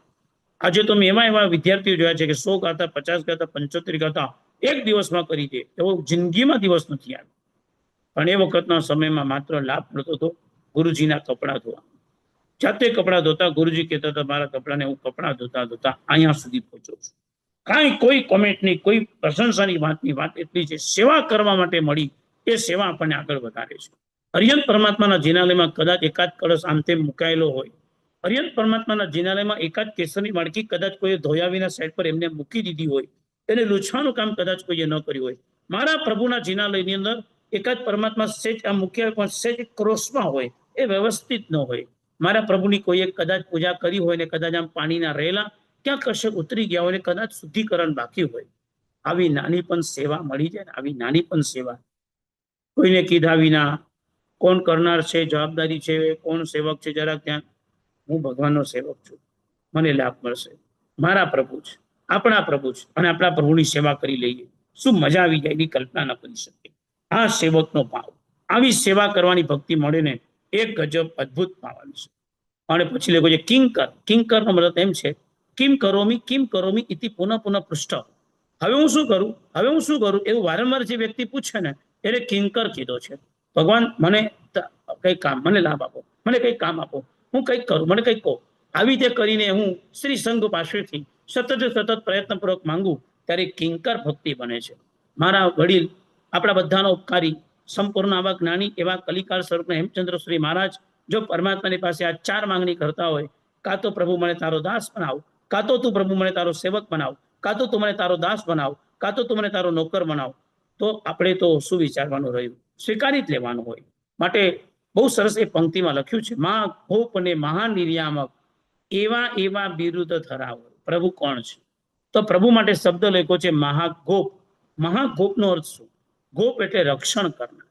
આજે તો મેં એવા વિદ્યાર્થીઓ જોયા છે કે 100 ગાથા, 50 ગાથા, 75 ગાથા એક દિવસમાં કરી દે, એવો જિંદગીમાં દિવસ નથી આવ્યો. પણ એ વખતના સમયમાં માત્ર લાભ મળતો હતો ગુરુજીના કપડા ધોવા. જાતે કપડા ધોતા, ગુરુજી કહેતા હતા મારા કપડાને હું કપડા ધોતા ધોતા અહીંયા સુધી પહોંચ્યો છું. કાંઈ કોઈ કોમેન્ટ નહીં, કોઈ પ્રશંસાની વાતની વાત એટલી છે, સેવા કરવા માટે મળી એ સેવા આપણને આગળ વધારે છે. અરિહંત પરમાત્માના જિનાલયમાં કદાચ એકાદ કળશ આમ તેમ મુકાયેલો હોય, અરિહંત પરમાત્માના જિનાલયમાં એકાદ કેસરની વાડકી કદાચ કોઈ ધોયા વિના સાઈડ પર એમને મૂકી દીધી હોય, એને લૂછવાનું કામ કદાચ કોઈએ ન કર્યું હોય. મારા પ્રભુના જિનાલયની અંદર એકાદ પરમાત્મા સેજ આ મૂક્યા પણ સેજ ક્રોસમાં હોય, એ વ્યવસ્થિત ન હોય. મારા પ્રભુની કોઈએ કદાચ પૂજા કરી હોય ને કદાચ આમ પાણીના રહેલા ક્યાં કશે ઉતરી ગયા હોય ને કદાચ શુદ્ધિકરણ બાકી હોય. આવી નાની પણ સેવા મળી જાય ને, આવી નાની પણ સેવા કોઈને કીધા વિના, કોણ કરનાર છે, જવાબદારી છે, કોણ સેવક છે, જરાક ત્યાં હું ભગવાનનો સેવક છું, મને લાભ મળશે, મારા પ્રભુ છે, આપણા પ્રભુ છે, અને આપણા પ્રભુની સેવા કરી લઈએ, શું મજા આવી જાય એની કલ્પના ન કરી શકીએ. આ સેવકનો ભાવ, આવી સેવા કરવાની ભક્તિ મળે ને, એક ગજબ અદ્ભુત પાવાની છે. અને પછી લોકો છે કિંકર. કિંકરનો મતલબ એમ છે, કિમ કરોમી ઇતિ પુનઃ પુનઃ પૃષ્ઠ. હવે હું શું કરું, હવે હું શું કરું, એવું વારંવાર જે વ્યક્તિ પૂછે ને એને કિંકર કીધો છે. ભગવાન મને કઈ કામ, મને લાભ આપો, મને કઈ કામ આપો, હું કઈક કરું, મને કઈક કહો. આવી રીતે કરીને હું શ્રી સંઘ પાસેથી સતત પ્રયત્નપૂર્વક માંગુ ત્યારે કિંકર ભક્તિ બને છે. મારા વડીલ, આપણા બધાનો ઉપકારી, સંપૂર્ણ આવા જ્ઞાની એવા કલિકાળ સ્વરૂપના હેમચંદ્ર શ્રી મહારાજ જો પરમાત્માની પાસે આ 4 માંગણી કરતા હોય, કાં તો પ્રભુ મને તારો દાસ બનાવ, કાં તો તું પ્રભુ મને તારો સેવક બનાવ, કાં તો તું મને તારો દાસ બનાવ, કાં તો તું મને તારો નોકર બનાવ, તો આપણે તો શું વિચારવાનું રહ્યું, સ્વીકારી જ લેવાનું હોય. માટે બહુ સરસ એ પંક્તિમાં લખ્યું છે, મા ગોપ ને મહાનિર્યામક એવા એવા બિરુદ ધરાવ. પ્રભુ કોણ છે? તો પ્રભુ માટે શબ્દ લખ્યો છે મહાગોપ. મહાગોપનો અર્થ શું? ગોપ એટલે રક્ષણ કરનાર,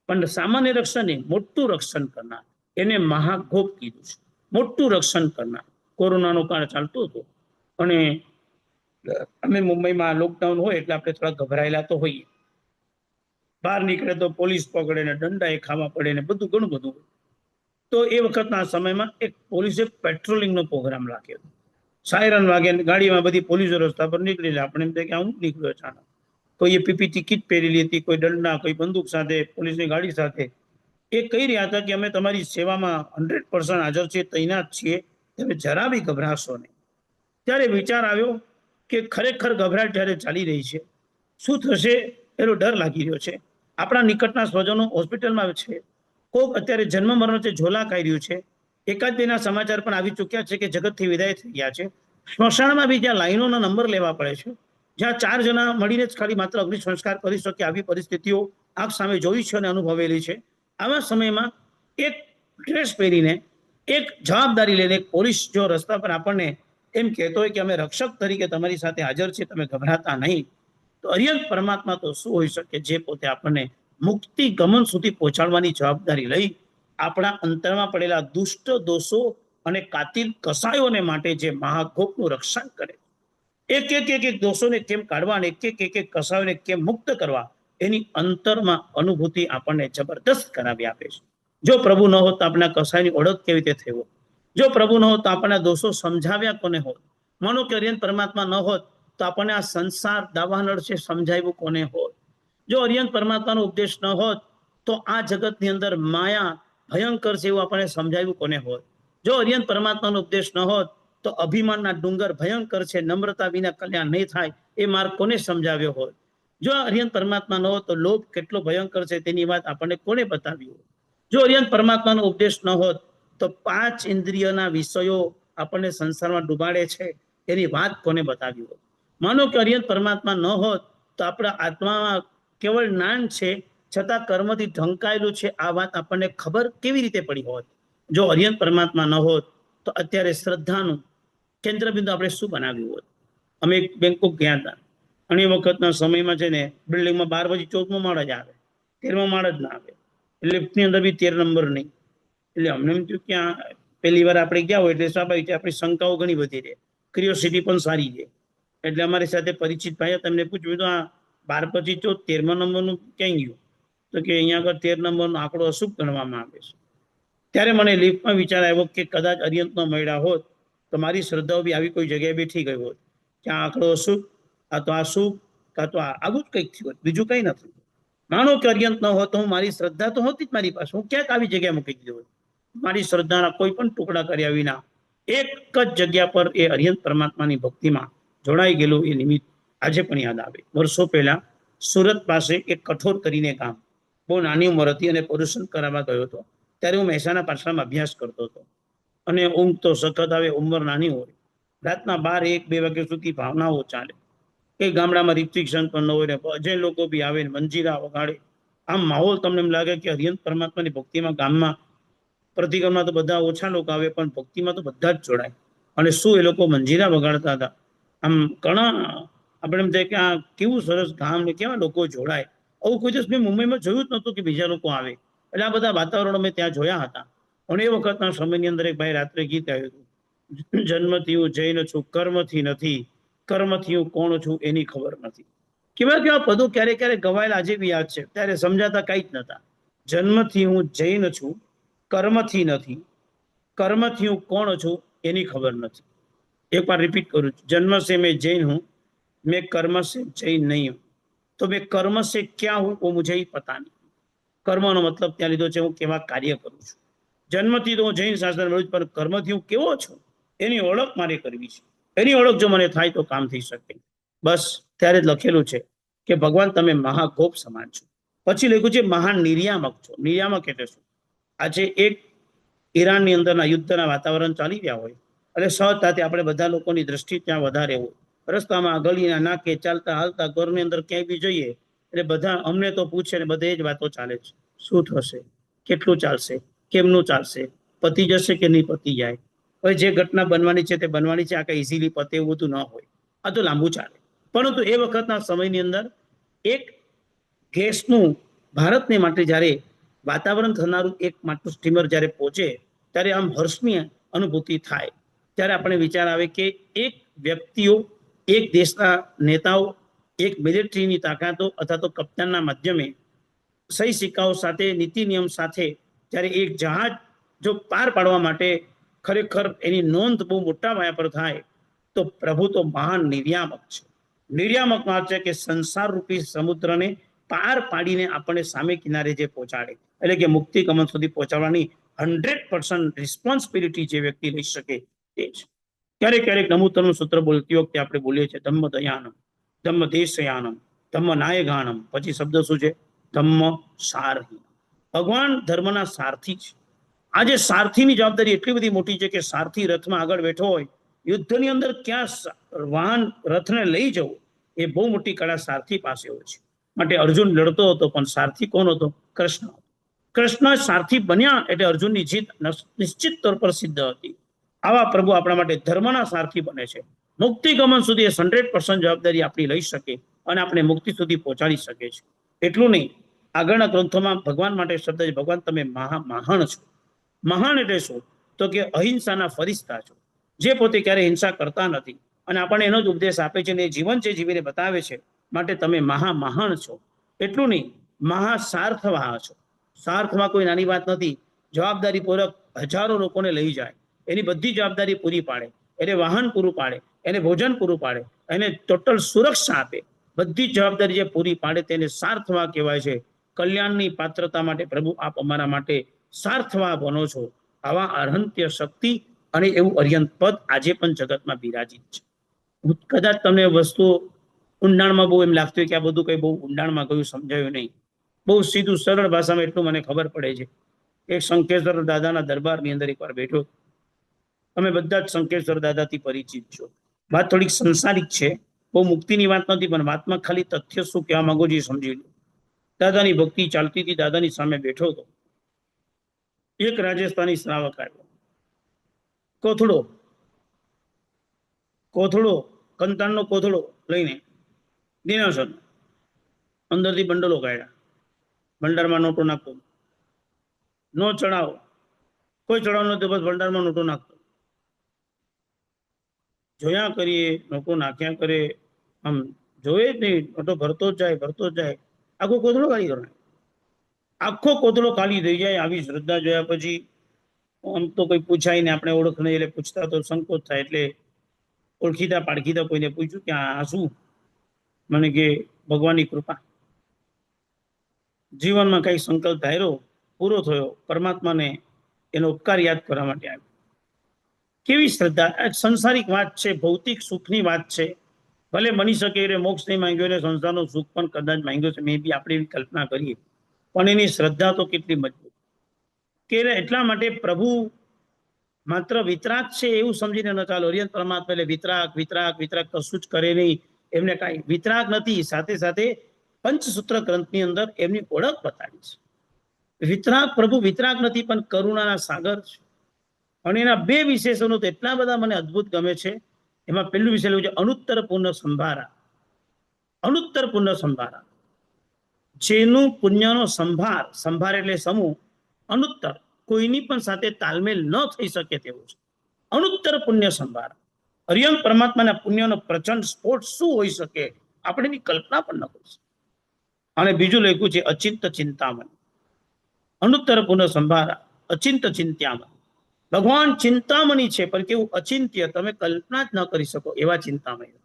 પણ સામાન્ય રક્ષણ નહીં, મોટું રક્ષણ કરનાર, એને મહાગોપ કીધું છે. મોટું રક્ષણ કરનાર. કોરોનાનો કાળ ચાલતો હતો અને અમે મુંબઈમાં લોકડાઉન હોય એટલે આપણે થોડા ગભરાયેલા તો હોઈએ. બહાર નીકળે તો પોલીસ પકડે ને દંડા એ ખાવા પડે ને બધું ઘણું બધું. તો એ વખતના સમયમાં એક પોલીસે પેટ્રોલિંગનો પ્રોગ્રામ રાખ્યો. સાયરન વાગે, ગાડીમાં બધી પોલીસો રસ્તા પર નીકળેલી. આપણે એમ થાય કે હું નીકળ્યો અચાનક. કોઈએ પીપીટી કિટ પહેરેલી હતી, કોઈ દંડા, કોઈ બંદૂક સાથે, પોલીસની ગાડી સાથે. એ કહી રહ્યા હતા કે અમે તમારી સેવામાં 100% હાજર છીએ, તૈનાત છીએ, તમે જરા બી ગભરાશો નહીં. ત્યારે વિચાર આવ્યો કે ખરેખર ગભરાટ જ્યારે ચાલી રહી છે, શું થશે એનો ડર લાગી રહ્યો છે. આપણા નિકટના સ્વજનો હોસ્પિટલમાં છે, કોક અત્યારે જન્મ મરણ વચ્ચે ઝોલા ખાઈ રહ્યું છે. એકાદ બેના સમાચાર પણ આવી ચૂક્યા છે કે જગતથી વિદાય થઈ ગયા છે. સ્મશાનમાં બી જ્યાં લાઈનોના નંબર લેવા પડે છે, જ્યાં 4 જણા મળીને જ ખાલી માત્ર અગ્નિ સંસ્કાર કરી શકે, આવી પરિસ્થિતિઓ આપ સામે જોઈ છે અને અનુભવેલી છે. આવા સમયમાં એક ડ્રેસ પહેરીને, એક જવાબદારી લઈને એક પોલીસ જો રસ્તા પર આપણને એમ કહેતો હોય કે અમે રક્ષક તરીકે તમારી સાથે હાજર છીએ, તમે ગભરાતા નહીં, તો અરિયંત પરમાત્મા તો શું હોઈ શકે, જે પોતે આપણને મુક્તિ ગમન સુધી પહોંચાડવાની જવાબદારી લઈ આપણા અંતરમાં પડેલા દુષ્ટ દોષો અને કાતિલ કસાયોને માટે જે મહાગોપનું રક્ષણ કરે, એક દોષોને કેમ કાઢવા અને એક કસાયોને કેમ મુક્ત કરવા, એની અંતરમાં અનુભૂતિ આપણને જબરદસ્ત કરાવી આપે છે. જો પ્રભુ ન હોત તો આપણા કસાયની ઓળખ કેવી રીતે થઈ હોત? જો પ્રભુ ન હોત તો આપણા દોષો સમજાવ્યા કોને હોત? માનો કે અરિયંત પરમાત્મા ન હોત તો આપણને આ સંસાર દાવાનળ છે સમજાવ્યું કોને હોત? જો અરિયંત પરમાત્માનો ઉપદેશ ન હોત તો આ જગતની અંદર માયા ભયંકર છે એવું આપણને સમજાવ્યું કોને હોત? જો અરિયંત પરમાત્માનો ઉપદેશ ન હોત તો અભિમાનના ડુંગર ભયંકર છે, નમ્રતા વિના કલ્યાણ નહીં થાય, એ માર્ગ કોને સમજાવ્યો હોત? જો અરિયંત પરમાત્મા ન હોત તો લોભ કેટલો ભયંકર છે તેની વાત આપણને કોને બતાવી હોત? જો અરિયંત પરમાત્માનો ઉપદેશ ન હોત તો 5 ઇન્દ્રિયના વિષયો આપણને સંસારમાં ડૂબાડે છે, એની વાત કોને બતાવી હોત? માનો કે અરિયંત પરમાત્મા ન હોત તો આપણા આત્મામાં કેવળ જ્ઞાન છે છતાં કર્મથી ઢંકાયેલું છે, આ વાત આપણને ખબર કેવી રીતે પડી હોત? જો અરિયંત પરમાત્મા ન હોત તો અત્યારે શ્રદ્ધાનું કેન્દ્રબિંદુ આપણે શું બનાવ્યું હોત? અમે એક બેંકોક ગયા હતા અને એ વખતના સમયમાં છે ને બિલ્ડિંગમાં 12 પછી 14મો માળ જ આવે, 13મો માળ જ ના આવે, લિફ્ટની અંદર બી 13 નંબર નહીં. એટલે અમને એમ થયું કે પહેલી વાર આપણે ગયા હોય એટલે સ્વાભાવિક છે આપણી શંકાઓ ઘણી બધી રહે, ક્રિયોસિટી પણ સારી છે. એટલે અમારી સાથે પરિચિત ભાઈએ તમને પૂછ્યું તો આ 12 પછી 13મા નંબરનું ક્યાં ગયું? તો કે અહીંયા આગળ 13 નંબરનો આંકડો અશુભ ગણવામાં આવે છે. ત્યારે મને લિફ્ટમાં વિચાર આવ્યો કે કદાચ અરિયંતનો મળ્યા હોત તો મારી શ્રદ્ધાઓ બી આવી કોઈ જગ્યાએ બેઠી ગઈ હોત કે આ આંકડો અશુભ, આ તો અશુભ, કાં તો આવું જ કંઈક થયું હોત, બીજું કંઈ નથી. માનો કે અરિયંત ન હોત તો હું, મારી શ્રદ્ધા તો હોતી જ મારી પાસે, હું ક્યાંક આવી જગ્યાએ મૂકી દીધી હોત. મારી શ્રદ્ધાના કોઈ પણ ટુકડા કર્યા વિના એક જ જગ્યા પર એ અરિયંત પરમાત્માની ભક્તિમાં જોડાઈ ગયેલું એ નિમિત્ત આજે પણ યાદ આવે. વર્ષો પહેલા સુરત પાસે એક કઠોર કરીને ગામ, બહુ નાની ઉંમર હતી અને પરુષણ કરાવવા ગયો હતો. ત્યારે હું મહેસાણા પાઠશાળામાં અભ્યાસ કરતો હતો અને ઊંઘ તો સખત આવે, ઉંમર નાની હોય, રાતના 12, 1, 2 વાગ્યા સુધી ભાવનાઓ ચાલે. કઈ ગામડામાં રિસ્ટ્રિક્શન પણ ન હોય ને અજય લોકો બી આવે ને મંજીરા વગાડે. આમ માહોલ તમને એમ લાગે કે અરિયંત પરમાત્માની ભક્તિમાં ગામમાં પ્રતિક્રમમાં તો બધા ઓછા લોકો આવે પણ ભક્તિમાં તો બધા જ જોડાય. અને શું એ લોકો મંજીરા વગાડતા હતા, આમ ઘણા આપણે એમ થાય કે આ કેવું સરસ ગામ ને કેવા લોકો જોડાય. આવું કોઈ દિવસ મેં મુંબઈમાં જોયું જ નહોતું કે બીજા લોકો આવે. એટલે આ બધા વાતાવરણ મેં ત્યાં જોયા હતા અને એ વખતના સમયની અંદર એક ભાઈ રાત્રે ગીત આવ્યું હતું, જન્મથી હું જૈન છું, કર્મથી નથી, કર્મથી હું કોણ છું એની ખબર નથી. કેવા કેવા પદો ક્યારેક ક્યારેક ગવાયેલા આજે બી યાદ છે, ત્યારે સમજાતા કઈ જ નતા. જન્મથી હું જૈન છું, કર્મથી નથી, કર્मથી હું કોણ છું એની ખબર નથી. एक बार रिपीट करूँ, जन्म से मैं जैन हूं, मैं कर्म से जैन नहीं हूं, तो मैं कर्म से क्या हूं वो मुझे ही पता नहीं. કર્મનો મતલબ ત્યાં લીધો છે હું કેવા કાર્ય કરું છું. જન્મથી તો હું જૈન શાસ્ત્ર મળ્યું, પણ કર્મથી હું કેવો છું એની ઓળખ મારે કરવી છે. એની ઓળખ જો મને થાય તો કામ થઈ શકે. બસ ત્યારે જ લખેલું છે કે ભગવાન તમે મહાગોપ સમાન છો. પછી લખ્યું છે મહાન નિર્યામક છો. નિર્યામક એટલે શું? આજે એક ઈરાનની અંદરના યુદ્ધના વાતાવરણ ચાલી રહ્યા હોય એટલે સહજતાથી આપણે બધા લોકોની દ્રષ્ટિ ત્યાં વધારે હોય. રસ્તામાં ગલીના નાકે ચાલતા હાલતા ઘરની અંદર ક્યાંય બી જઈએ એટલે બધા અમને તો પૂછે ને બધે જ વાતો ચાલે છે, શું થશે, કેટલું ચાલશે, કેમનું ચાલશે, પતી જશે કે નહીં પતી જાય. હવે જે ઘટના બનવાની છે તે બનવાની છે, આ કઈ ઇઝીલી પતે એવું બધું ન હોય, આ તો લાંબુ ચાલે. પરંતુ એ વખતના સમયની અંદર એક ગેસનું ભારતને માટે જ્યારે વાતાવરણ થનારું એક માટલું સ્ટીમર જ્યારે પહોંચે ત્યારે આમ હર્ષની અનુભૂતિ થાય. ત્યારે આપણે વિચાર આવે કે એક વ્યક્તિઓ, એક દેશના નેતાઓ, એક મિલિટરીની તાકાતો અથવા તો કપ્તાનના માધ્યમે સહી સિક્કાઓ સાથે, નીતિ નિયમ સાથે જ્યારે એક જહાજ જો પાર પાડવા માટે ખરેખર એની નોંધ બહુ મોટા પાયા પર થાય તો પ્રભુ તો મહાન નિર્યામક છે. નિર્યામક નો અર્થ છે કે સંસાર રૂપી સમુદ્રને પાર પાડીને આપણને સામે કિનારે જે પહોંચાડે, એટલે કે મુક્તિ ગમન સુધી પહોંચાડવાની 100% રિસ્પોન્સિબિલિટી જે વ્યક્તિ લઈ શકે તે છે. ક્યારેક ક્યારેક નમૂતરનું સૂત્ર બોલતી વખતે આપણે બોલીએ છીએ ધમ્મ દયાનમ, ધમ્મ દેશયાનમ, ધમ્મ નાયગાનમ. પછી શબ્દ શું છે? ધમ્મ સારહી. ભગવાન ધર્મના સારથી છે. આજે સારથીની જવાબદારી એટલી બધી મોટી છે કે સારથી રથમાં આગળ બેઠો હોય, યુદ્ધની અંદર ક્યાં વાહન રથને લઈ જવું એ બહુ મોટી કળા સારથી પાસે હોય છે. માટે અર્જુન લડતો હતો પણ સારથી કોણ હતો? કૃષ્ણ. કૃષ્ણ સારથી બન્યા એટલે અર્જુનની જીત નિશ્ચિત તौर પર સિદ્ધ હતી. આવા પ્રભુ આપણા માટે ધર્મના સારથી બને છે. મુક્તિ ગમન સુધી 100% જવાબદારી આપણી લઈ શકે અને આપણે મુક્તિ સુધી પહોંચાડી શકે છે. એટલું નહીં, આગળના ગ્રંથોમાં ભગવાન માટે શબ્દ છે, ભગવાન તમે મહાન છો. મહાન એટલે શું? તો કે અહિંસાના ફરિશ્તા છો, જે પોતે ક્યારે હિંસા કરતા નથી અને આપણને એનો જ ઉપદેશ આપે છે અને જીવન છે જીવીને બતાવે છે. માટે તમે મહાન છો. એટલું નહીં, મહાસાર્થવાહ છો. સાર્થમાં કોઈ નાની વાત નથી. જવાબદારી પૂર્વક હજારો લોકોને લઈ જાય, એની બધી જવાબદારી પૂરી પાડે, એને વાહન પૂરું પાડે, એને ભોજન પૂરું પાડે, એને ટોટલ સુરક્ષા આપે, બધી જવાબદારી જે પૂરી પાડે તેને સાર્થવા કહેવાય છે. કલ્યાણની પાત્રતા માટે પ્રભુ આપ અમારા માટે સાર્થવા બનો છો. આવા અર્હંત્ય શક્તિ અને એવું અર્યંત પદ આજે પણ જગતમાં બિરાજિત છે. કદાચ તમને વસ્તુ ઊંડાણમાં બહુ એમ લાગતું હોય કે આ બધું કઈ બહુ ઊંડાણમાં કયું સમજાયું નહીં. બહુ સીધું સરળ ભાષામાં એટલું મને ખબર પડે છે. એક શંકેશ્વર દાદાના દરબારની અંદર એકવાર બેઠો. તમે બધા જ શંકેશ્વર દાદાથી પરિચિત છો. વાત થોડીક સંસારિક છે, બહુ મુક્તિની વાત નથી, પણ વાતમાં ખાલી તથ્ય શું કહેવા માંગુ છું સમજી લો. દાદાની ભક્તિ ચાલતી હતી, દાદાની સામે બેઠો હતો. એક રાજસ્થાની શ્રાવક આવ્યો, કોથળો કંતાણનો કોથળો લઈને દિનાસન અંદરથી બંડલો કાઢ્યા, ભંડારમાં નોટો નાખતો, નો ચડાવો, કોઈ ચડાવ નતો, બસ ભંડારમાં નોટો નાખતો. જોયા કરીએ, નોટો નાખ્યા કરે, આમ જોયે જ નહીં, નોટો ભરતો જ જાય. આખો કોથળો ખાલી કરો, આખો કોથળો ખાલી થઈ જાય. આવી શ્રદ્ધા જોયા પછી આમ તો કોઈ પૂછાય ને, આપણે ઓળખ નહીં એટલે પૂછતા તો સંકોચ થાય, એટલે ઓળખીતા પાડખીતા કોઈને પૂછ્યું કે આ શું? મને કે ભગવાનની કૃપા, જીવનમાં કઈ સંકલ્પ ધાર્યો પૂરો થયો, પરમાત્માને એનો ઉપકાર યાદ કરવા માટે આવ્યો. કેવી શ્રદ્ધા! સંસારિક વાત છે, ભૌતિક સુખની વાત છે. ભલે બની શકે એટલે મોક્ષ નહીં માંગ્યો એટલે સંસારનો સુખ પણ કદાચ માંગ્યો છે, મે બી આપણે એવી કલ્પના કરીએ, પણ એની શ્રદ્ધા તો કેટલી મજબૂત કે એટલા માટે પ્રભુ માત્ર વિતરાગ છે એવું સમજીને ન ચાલો. અરિયંત પરમાત્મા એટલે વિતરાગ કશું જ કરે નહીં, એમને કાંઈ વિતરાગ નથી. સાથે સાથે પંચસૂત્ર ગ્રંથની અંદર એમની ઓળખ બતાવી છે. પ્રભુ વિતરાગ નથી પણ કરુણાના સાગર છે. અને એના બે વિશેષણો તો એટલા બધા મને અદ્ભુત ગમે છે. એમાં પહેલું વિષય લેવું છે અનુત્તર પુણ્ય સંભારા. અનુત્તર પુણ્ય સંભારા, જેનું પુણ્યનો સંભાર એટલે સમૂહ, અનુત્તર કોઈની પણ સાથે તાલમેલ ન થઈ શકે તેવું છે. અણુત્તર પુણ્ય સંભાર, અરિહંત પરમાત્માના પુણ્યનો પ્રચંડ સ્ફોટ શું હોઈ શકે, આપણે એની કલ્પના પણ ન કરી શકીએ. અને બીજું લખ્યું છે અચિંત ચિંતામણ, અણુત્તર પુણ્ય સંભાર અચિંત ચિંત્યામણ. ભગવાન ચિંતામણી છે, પણ કેવું અચિંત્ય, તમે કલ્પના જ ન કરી શકો એવા ચિંતામણી.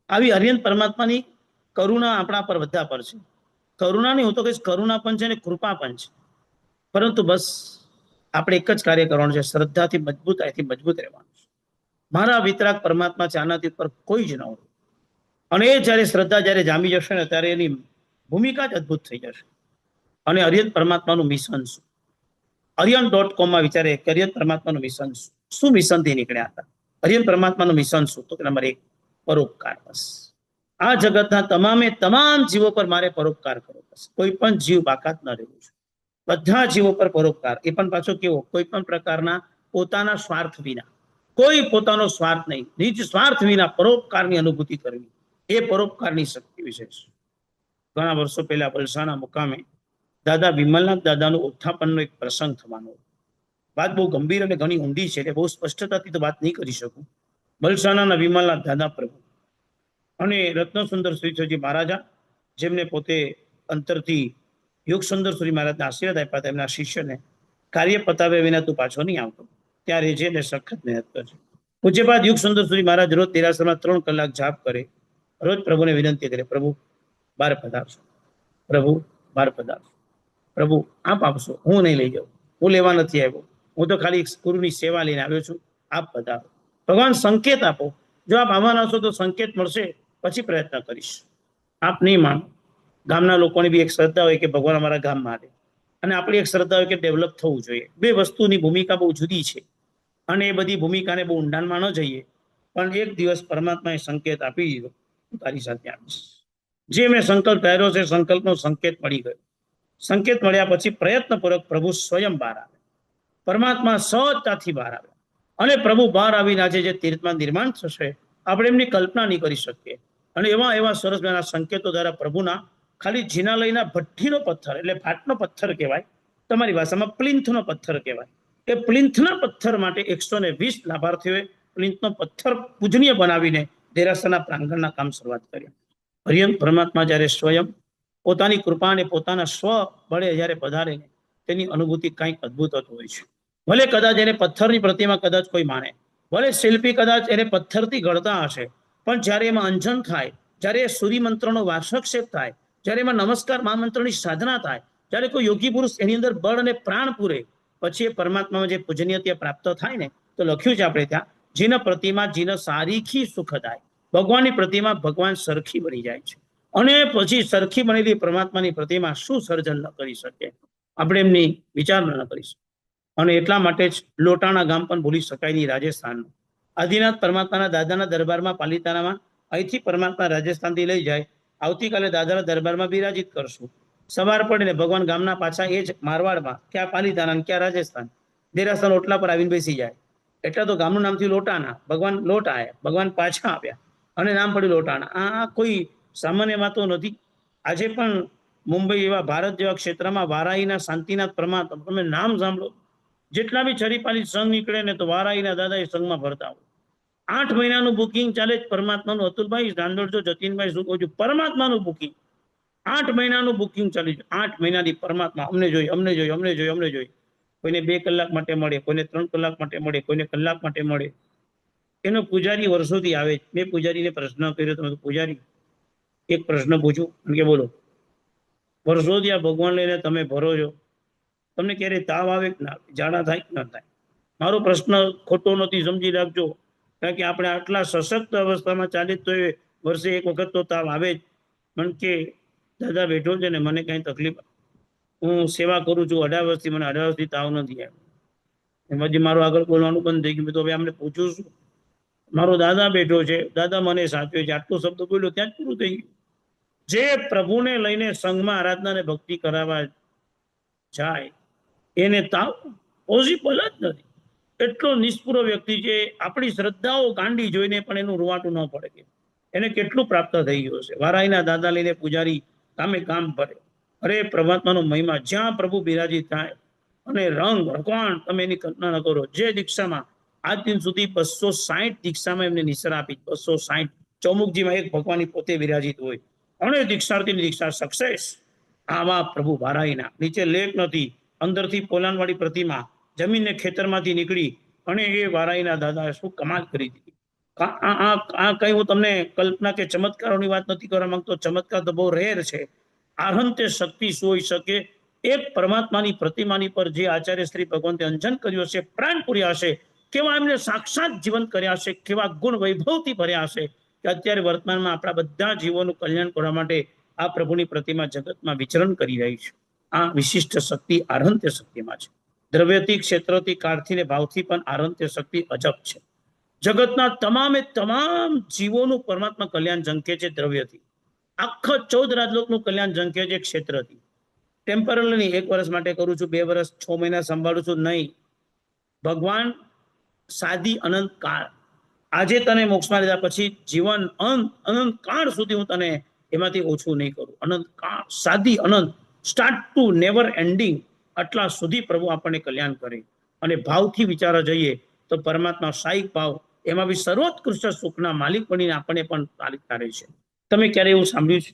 આવી અરિહંત પરમાત્માની કરુણા આપણા પર બધા પર છે. કરુણા નહીં, હું તો કહીશ કરુણા પણ છે ને કૃપા પણ છે. પરંતુ બસ આપણે એક જ કાર્ય કરવાનું છે, શ્રદ્ધાથી મજબૂતાઈથી મજબૂત રહેવાનું છે. મારા વિતરાગ પરમાત્મા છે, આનાથી ઉપર કોઈ જ ન હોય. અને એ જ્યારે શ્રદ્ધા જ્યારે જામી જશે ને, ત્યારે એની ભૂમિકા જ અદભુત થઈ જશે. અને અરિહંત પરમાત્માનું મિશન શું, arihan.com માં વિચારે કે અરિહંત પરમાત્માનું મિશન શું મિશનથી નીકળ્યા હતા. અરિહંત પરમાત્માનું મિશન શું, તો નંબર 1 પરોપકાર. બસ આ જગતના તમામ જીવો પર મારે પરોપકાર કરવો પડશે. કોઈ પણ જીવ બાકાત ન રહેવું છે. બધા જીવો પર પરોપકાર, એ પણ પાછો કેવો, કોઈ પણ પ્રકારના પોતાના સ્વાર્થ વિના, કોઈ પોતાનો સ્વાર્થ નહીં, નિજ સ્વાર્થ વિના પરોપકારની અનુભૂતિ કરવી, એ પરોપકારની શક્તિ વિશેષ. ઘણા વર્ષો પહેલા વલસાડના મુકામે દાદા વિમલનાથ દાદાનો ઉત્થાપનનો એક પ્રસંગ થવાનો. વાત બહુ ગંભીર અને ઘણી ઊંડી છે, એટલે બહુ સ્પષ્ટતાથી તો વાત નહીં કરી શકું. વલસાડના વિમલનાથ દાદા પ્રભુ અને રત્ન સુંદર શ્રીજી મહારાજા, જેમને પોતે અંતરથી યોગ સુંદર શ્રી મહારાજના આશીર્વાદ આપ્યા હતા, એમના શિષ્યને કાર્ય પતાવ્યા વિના તું પાછો નહીં આવતો, ત્યાં રહેજે ને સખત મહેનત કરજે. પૂજ્યપાદ યુગ સુંદર શ્રી મહારાજ રોજ દેરાસરમાં 3 કલાક જાપ કરે, રોજ પ્રભુને વિનંતી કરે, પ્રભુ બહાર પધારશો, પ્રભુ બહાર પધારશો, પ્રભુ આપ આપશો, હું નહીં લઈ જાઉં, હું લેવા નથી આવ્યો, હું તો ખાલી ગુરુની સેવા લઈને આવ્યો છું, આપ પધારો. ભગવાન સંકેત આપો, જો આપ આવવાના છો તો સંકેત મળશે, પછી પ્રયત્ન કરીશ. આપ નહીં માનો. ગામના લોકોની બી એક શ્રદ્ધા હોય કે ભગવાન અમારા ગામમાં આવે, અને આપણી એક શ્રદ્ધા હોય કે ડેવલપ થવું જોઈએ. બે વસ્તુની ભૂમિકા બહુ જુદી છે, અને એ બધી ભૂમિકાને બહુ ઊંડાણમાં ન જઈએ. પણ એક દિવસ પરમાત્માએ સંકેત આપી દીધો, તારી સાથે આવીશ. જે મેં સંકલ્પ કર્યો છે, સંકલ્પનો સંકેત મળી ગયો. સંકેત મળ્યા પછી પ્રયત્નપૂર્વક પ્રભુ સ્વયં બહાર આવે, પરમાત્મા સહજતાથી બહાર આવે. અને પ્રભુ બહાર આવીને આજે જે તીર્થમાં નિર્માણ થશે, આપણે એમની કલ્પના નહીં કરી શકીએ. અને એવા સરસ મજાના સંકેતો દ્વારા પ્રભુના ખાલી જિનાલયના ભઠ્ઠીનો પથ્થર, એટલે ભાટનો પથ્થર કહેવાય, તમારી ભાષામાં પ્લિન્થનો પથ્થર કહેવાય. એ પ્લિન્થના પથ્થર માટે 120 લાભાર્થીઓએ પ્લિન્થનો પથ્થર પૂજનીય બનાવીને દેરાસરના પ્રાંગણના કામ શરૂઆત કર્યા. અરિહંત પરમાત્મા જ્યારે સ્વયં પોતાની કૃપા અને પોતાના સ્વ બળે જ્યારે પધારે, તેની અનુભૂતિ કંઈક અદભુત હોય છે. ભલે કદાચ એને પથ્થરની પ્રતિમા કદાચ કોઈ માને, ભલે શિલ્પી કદાચ એને પથ્થરથી ઘડતા હશે, પણ જ્યારે એમાં અંજન થાય, જ્યારે સૂર્ય મંત્રનો વાર્ષક્ષેપ થાય, જ્યારે એમાં નમસ્કાર મહામંત્રની સાધના થાય, જ્યારે કોઈ યોગી પુરુષ એની અંદર બળ અને પ્રાણ પૂરે, પછી એ પરમાત્મામાં જે પૂજનીયતા પ્રાપ્ત થાય ને, તો લખ્યું છે આપણે ત્યાં, જીન પ્રતિમા જીન સારીખી સુખદાય, ભગવાનની પ્રતિમા ભગવાન સરખી બની જાય છે. અને પછી સરખી બનેલી પરમાત્માની પ્રતિમા શું સર્જન ન કરી શકે, આપણે એમની વિચારણા ન કરી શકીએ. અને એટલા માટે જ લોટાણા ગામ પણ ભૂલી શકાય નહીં, રાજસ્થાનનું. આદિનાથ પરમાત્માના દાદાના દરબારમાં પાલિતાણામાં અહીંથી પરમાત્મા રાજસ્થાનથી લઈ જાય, આવતીકાલે દાદાના દરબારમાં બિરાજિત કરશું. સવાર પડે ને ભગવાન ગામના પાછા એ જ મારવાડમાં, ક્યાં પાલિતાણા ક્યાં રાજસ્થાન, દેરાસર ઓટલા પર આવીને બેસી જાય. એટલે તો ગામનું નામથી લોટાણા, ભગવાન લોટ આવ્યા, ભગવાન પાછા આવ્યા અને નામ પડ્યું લોટાણા. આ કોઈ સામાન્ય વાતો નથી. આજે પણ મુંબઈ એવા ભારત જેવા ક્ષેત્રમાં વારાઈના શાંતિનાથ પરમાત્મા, તમે નામ સાંભળો, જેટલા બી છરીપાલી સંઘ નીકળે ને તો વારાઈના દાદા એ સંઘમાં ભરતા હોય. 8 મહિનાનું બુકિંગ ચાલે જ પરમાત્માનું. અતુલભાઈ રાંદોડજો, જતીનભાઈ શું કહું છું, પરમાત્માનું બુકિંગ 8 મહિનાનું બુકિંગ ચાલી છે. 8 મહિનાની પરમાત્મા અમને જોઈ, અમને જોઈ, અમને જોઈ, અમને જોઈ. કોઈને 2 કલાક માટે મળે, કોઈને 3 કલાક માટે મળે, કોઈને કલાક માટે મળે. એનો પૂજારી વર્ષોથી આવે. મેં પૂજારીને પ્રશ્ન કર્યો, તમે પૂજારી એક પ્રશ્ન પૂછું કે બોલો, વર્ષોથી આ ભગવાન લઈને તમે ભરો છો, તમને ક્યારે તાવ આવે કે ના ઝાડા થાય કે ના થાય? મારો પ્રશ્ન ખોટો નથી, સમજી રાખજો. કારણ કે આપણે આટલા સશક્ત અવસ્થામાં ચાલીએ તો વર્ષે એક વખત તો તાવ આવે જ. મને કે દાદા બેઠો છે ને, મને કઈ તકલીફ, હું સેવા કરું છું 18 વર્ષથી, મને 18 વર્ષથી તાવ નથી આવ્યો. એમાંથી મારું આગળ બોલવાનું બંધ થઈ ગયું. તો હવે અમને પૂછું છું, મારો દાદા બેઠો છે, દાદા મને સાચવે છે, આટલો શબ્દ બોલ્યો ત્યાં જ પૂરું થઈ ગયું. જે પ્રભુને લઈને સંઘમાં આરાધના અને ભક્તિ કરાવવા જાય એને તાવ પોસિબલ જ નથી. એટલો નિષ્પુરો વ્યક્તિ છે. આપણી શ્રદ્ધાઓ ગાંડી જોઈને પણ એનું રૂવાટું ન પડે કે એને કેટલું પ્રાપ્ત થઈ ગયું છે. વારાઈના દાદા લઈને પૂજારી કામે કામ ભરે. અરે પરમાત્માનો મહિમા, જ્યાં પ્રભુ બિરાજી થાય અને રંગ ભગવાન તમે એની કલ્પના ન કરો. જે દીક્ષામાં આજ દિન સુધી 260 દીક્ષામાં એમને નિશ્રા આપી, 260. ચૌમુખજીમાં એક ભગવાનની પોતે વિરાજિત હોય અને દીક્ષાર્થીની દીક્ષા સક્સેસ. આવા પ્રભુ વારાઈના નીચે લેખ નથી, અંદરથી પોલાણવાળી પ્રતિમા જમીનને ખેતરમાંથી નીકળી અને એ વારાઈના દાદા શું કમાલ કરી દીધી. આ કઈ હું તમને કલ્પના કે ચમત્કારોની વાત નથી કરવા માંગતો, ચમત્કાર તો બહુ રેર છે. આહંત્ય શક્તિ શું હોઈ શકે? એક પરમાત્માની પ્રતિમાની પર જે આચાર્ય શ્રી ભગવંતે અંજન કર્યું હશે, પ્રાણ પૂર્યા હશે, કેવા એમને સાક્ષાત જીવન કર્યા હશે, કેવા ગુણ વૈભવથી ભર્યા હશે કે અત્યારે વર્તમાનમાં આપણા બધા જીવોનું કલ્યાણ કરવા માટે આ પ્રભુની પ્રતિમા જગતમાં વિચરણ કરી રહી છે. આ વિશિષ્ટ શક્તિ આહંત્ય શક્તિમાં છે. દ્રવ્યથી, ક્ષેત્રથી, કાળથી ને ભાવથી પણ આહંત્ય શક્તિ અજબ છે. જગતના તમામે તમામ જીવોનું પરમાત્મા કલ્યાણ ઝંખે છે દ્રવ્યથી. આખા 14 રાજલોકનું કલ્યાણ ઝંખે છે ક્ષેત્રથી. ટેમ્પરરી 1 વર્ષ માટે કરું છું, 2 વર્ષ 6 મહિના સંભાળું છું, નહીં. ભગવાન સાદી અનંત કાળ, આજે તને મોક્ષમાં લીધા પછી જીવન અનંત કાળ સુધી હું તને એમાંથી ઓછું નહીં કરું. અનંત કાળ, સાદી અનંત, સ્ટાર્ટ ટુ નેવર એન્ડિંગ, આટલા સુધી પ્રભુ આપણને કલ્યાણ કરે. અને ભાવથી વિચારવા જઈએ તો પરમાત્મા સાઈક ભાવ, એમાં બી સર્વોત્કૃષ્ટ સુખના માલિક બનીને આપણને પણ માલિક કરે છે. તમે ક્યારે એવું સાંભળ્યું છે?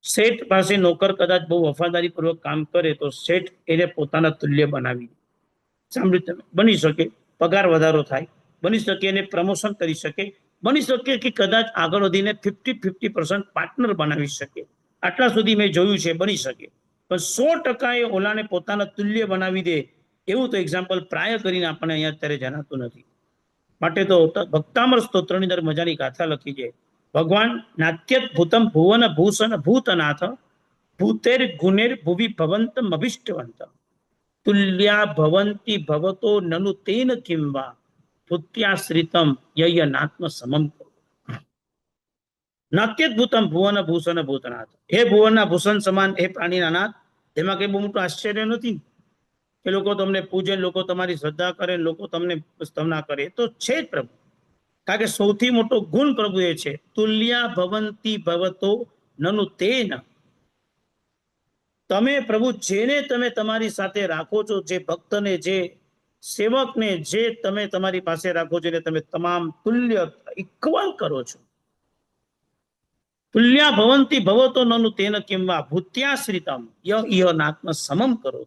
શેઠ પાસે નોકર કદાચ બહુ વફાદારી પૂર્વક કામ કરે તો શેઠ એને પોતાના તુલ્ય બનાવી. સાંભળ્યું તમે? બની શકે પગાર વધારો થાય, બની શકે એને પ્રમોશન કરી શકે, બની શકે કે કદાચ આગળ વધીને 50% પાર્ટનર બનાવી શકે. આટલા સુધી મેં જોયું છે, બની શકે. પણ 100% એ ઓલાને પોતાના તુલ્ય બનાવી દે એવું તો એક્ઝામ્પલ પ્રાય કરીને આપણને અહીંયા અત્યારે જણાતું નથી. માટે તો ભક્તામર સ્તોત્રની અંદર મજાની ગાથા લખી છે. ભગવાન નાત્યત ભૂતમ ભુવન ભૂષણ ભૂતનાથ ભૂતેર ગુણેર ભુવિ ભવંતમ અભિષ્ટવંત તુલ્યા ભવંતી ભવતો નનુ તેન કિંવા ભૂત્યાશ્રિતમ યયનાત્મ સમમ. નાત્યદ્ભુતમ ભુવન ભૂષણ ભૂતનાથ, હે ભુવનના ભૂષણ સમાન, હે પ્રાણીના નાથ. એમાં કઈ બહુ મોટું આશ્ચર્ય નથી કે લોકો તમને પૂજે, લોકો તમારી શ્રદ્ધા કરે, લોકો તમને સ્તવના કરે. તો છે જ પ્રભુ. કારણ કે સૌથી મોટો ગુણ પ્રભુ એ છે, તુલ્યા ભવંતી ભવતો નનુ તેન. તમે પ્રભુ જેને તમે તમારી સાથે રાખો છો, જે ભક્તને, જે સેવકને, જે તમે તમારી પાસે રાખો છો, એને તમે તમામ તુલ્ય ઇક્વલ કરો છો. તુલ્યા ભવંતી ભવતો નનુ તેન કિંવા ભૂત્યાશ્રિતમ યયનાત્મ સમમ કરો.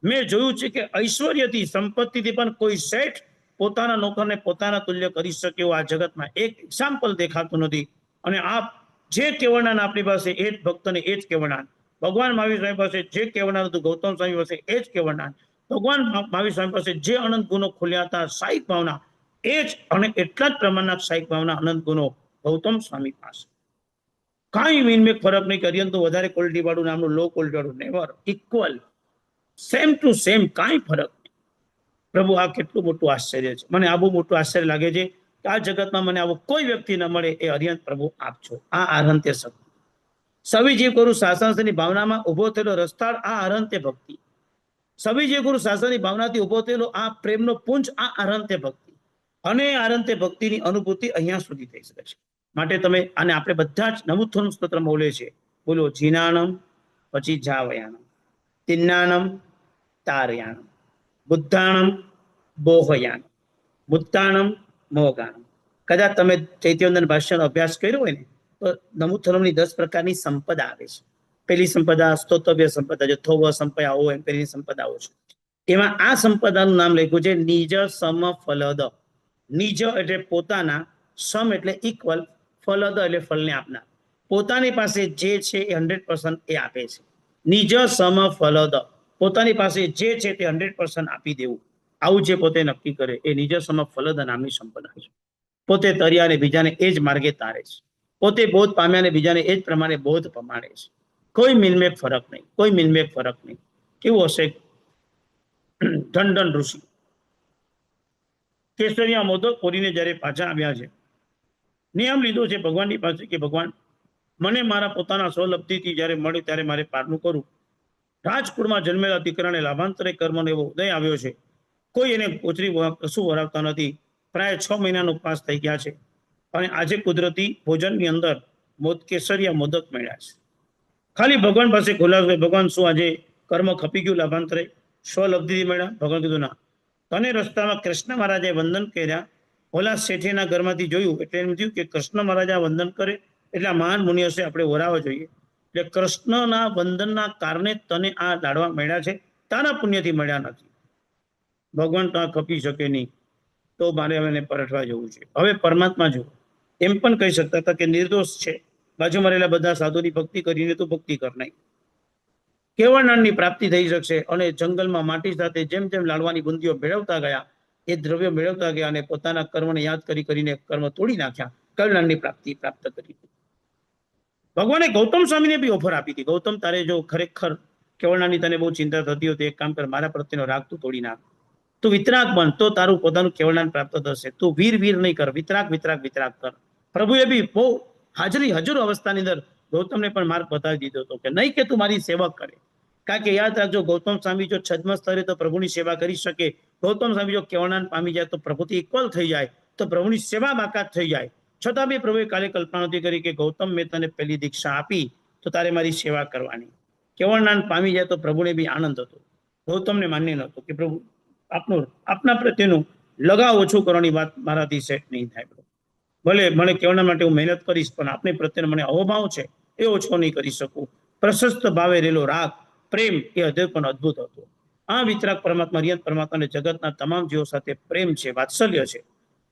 મેં જોયું છે કે ઐશ્વર્યથી, સંપત્તિથી પણ કોઈ શેઠ પોતાના નોકરને પોતાના તુલ્ય કરી શકે એવું આ જગતમાં એક એક્ઝામ્પલ દેખાતું નથી. અને આપ જે કેવળનાન આપણી પાસે એ જ ભક્તને એ જ કેવળનાન. ભગવાન મહાવીર સ્વામી પાસે જે કેવળનાન હતું, ગૌતમ સ્વામી પાસે એ જ કેવળનાન. ભગવાન મહાવીર સ્વામી પાસે જે અનંત ગુણો ખુલ્યા હતા સાઈક ભાવના, એ જ અને એટલા જ પ્રમાણના સાઈક ભાવના અનંત ગુણો ગૌતમ સ્વામી પાસે. કાંઈ મીનમેક ફરક નહીં. કર્યંતુ વધારે ક્વોલિટી વાળું નામનું લો ક્વોલિટી વાળું, never, equal, same to same, કાંઈ ફરક નહીં. પ્રભુ આ કેટલું મોટું આશ્ચર્ય છે. મને આ બહુ મોટું આશ્ચર્ય લાગે છે કે આ જગતમાં મને આવો કોઈ વ્યક્તિ ન મળે, એ અરિહંત પ્રભુ આપ છો. આ આહંત્ય શક્તિ. સવિજીવ ગુરુ શાસનની ભાવનામાં ઉભો થયેલો રસ્તાળ, આ આહંત્ય ભક્તિ. સવિજીવ ગુરુ શાસનની ભાવનાથી ઉભો થયેલો આ પ્રેમનો પુંજ, આ આહંત્ય ભક્તિ. અને આહંત્ય ભક્તિની અનુભૂતિ અહીંયા સુધી થઈ શકે છે. માટે તમે આને આપણે બધા જ નમુત્થનું સ્તોત્ર બોલે છે. બોલો જીનાનમ, પછી જાવયાનમ, તિન્નાનમ, તારયાનમ, બુદ્ધાણમ, બોહયાનમ, બુદ્ધાણમ, મોગાણમ. કદાચ તમે ચૈત્યવંદન ભાષ્યનો અભ્યાસ કર્યો હોય ને તો નમુત્થનમની 10 પ્રકારની સંપદા આવે છે. પેલી સંપદા સ્તોતવ્ય સંપદા, જે થોવ સંપયા હોય એમ પેલી સંપદાઓ છે. એમાં આ સંપદાનું નામ લખ્યું છે નિજ સમ ફલદ. નિજ એટલે પોતાના, સમ એટલે ઇક્વલ, ફલદ એટલે ફલને આપનાર. પોતાની પાસે જે છે એ 100% એ આપે છે. નિજ સમ ફલદ, પોતાની પાસે જે છે તે 100% આપી દેવું, આવું જે પોતે નક્કી કરે એ નિજ સમ ફલદ નામની સંપદા છે. પોતે તર્યા અને બીજાને એ જ માર્ગે તારે છે. પોતે બોધ પામ્યા અને બીજાને એ જ પ્રમાણે બોધ પમાડે છે. કોઈ મિલમેક ફરક નહીં, કોઈ મિલમેક ફરક નહીં. કેવું હશે ઠંડન ઋષિ કેસરિયા મોદક કોરીને જયારે પાછા આવ્યા છે, નિયમ લીધો છે ભગવાનની પાસે કે ભગવાન મને મારા પોતાના સ્વલબ્ધિથી જયારે મળે ત્યારે મારે પારનું કરું. રાજકુળમાં જન્મેલા દીકરાને લાભાંતરે કર્મનો એવો ઉદય આવ્યો છે. કોઈ એને કોચરી કશું વરાવતા નથી. પ્રાય 6 મહિનાનો ઉપવાસ થઈ ગયા છે. અને આજે કુદરતી ભોજનની અંદર કેસરિયા મોદક મળ્યા છે. ખાલી ભગવાન પાસે ખુલાસો, ભગવાન શું આજે કર્મ ખપી ગયું લાભાંતરે? સ્વલબ્ધિથી મળ્યા? ભગવાન કીધું ના. તને રસ્તામાં કૃષ્ણ મહારાજે વંદન કર્યા. ઓલા શેઠીના ઘરમાંથી જોયું એટલે એમ થયું કે કૃષ્ણ મહારાજા વંદન કરે એટલે મહાન મુનિઓ છે, આપણે ઓરાવા જોઈએ. એટલે કૃષ્ણના વંદનના કારણે તને આ લાડવા મળ્યા છે, તારા પુણ્યથી મળ્યા નથી. ભગવાન તો આ કપી શકે નહીં, તો મારે હવે એને પરઠવા જવું છે. હવે પરમાત્મા જુઓ, એમ પણ કહી શકતા હતા કે નિર્દોષ છે, બાજુમાં રહેલા બધા સાધુની ભક્તિ કરીને તું ભક્તિ કર નહીં. કેવળનાની પ્રાપ્તિ થઈ શકશે. અને જંગલમાં માટી સાથે જેમ જેમ લાડવાની બુંદીઓ મેળવતા ગયા, એ દ્રવ્ય મેળવતા ગયા અને પોતાના કર્મને યાદ કરીને કર્મ તોડી નાખ્યા, કેવળનાની પ્રાપ્તિ પ્રાપ્ત કરી. ભગવાને ગૌતમ સ્વામીને બી ઓફર આપી હતી, ગૌતમ તારે જો ખરેખર કેવળનાની તને બહુ ચિંતા થતી હોય તો એક કામ કર, મારા પ્રત્યેનો રાગ તું તોડી નાખ, તું વિતરાગ બન, તો તારું પોતાનું કેવળનાન પ્રાપ્ત થશે. તું વીર નહીં કર, વિતરાગ કર. પ્રભુએ બી બહુ હજુર અવસ્થાની અંદર ગૌતમને પણ માર્ગ બતાવી દીધો હતો કે નહીં કે તું મારી સેવા કરે. કારણ કે યાદ રાખજો, ગૌતમ સ્વામી જો છદ્મ સ્તરે તો પ્રભુની સેવા કરી શકે, ગૌતમ સ્વામી જો કેવળનાન પામી જાય તો પ્રભુથી ઇક્વલ થઈ જાય, તો પ્રભુની સેવા બાકાત થઈ જાય. છતાં બી પ્રભુએ કાલે કલ્પના નથી કરી કે ગૌતમ મેં તને પહેલી દીક્ષા આપી તો તારે મારી સેવા કરવાની. કેવળનાન પામી જાય તો પ્રભુને બી આનંદ હતો, ગૌતમને માન્ય નહોતો કે પ્રભુ આપના પ્રત્યેનું લગાવ ઓછું કરવાની વાત મારાથી સેટ નહીં થાય. ભલે મને કેવળના માટે હું મહેનત કરીશ, પણ આપને પ્રત્યેનો મને અહોભાવ છે એ ઓછો નહીં કરી શકું. પ્રશસ્ત ભાવે રહેલો રાગ પ્રેમ એ હૃદય પણ અદભુત હતો. આ વિતરાગ પરમાત્મા રિયત પરમાત્માને જગતના તમામ જીવો સાથે પ્રેમ છે, વાત્સલ્ય છે.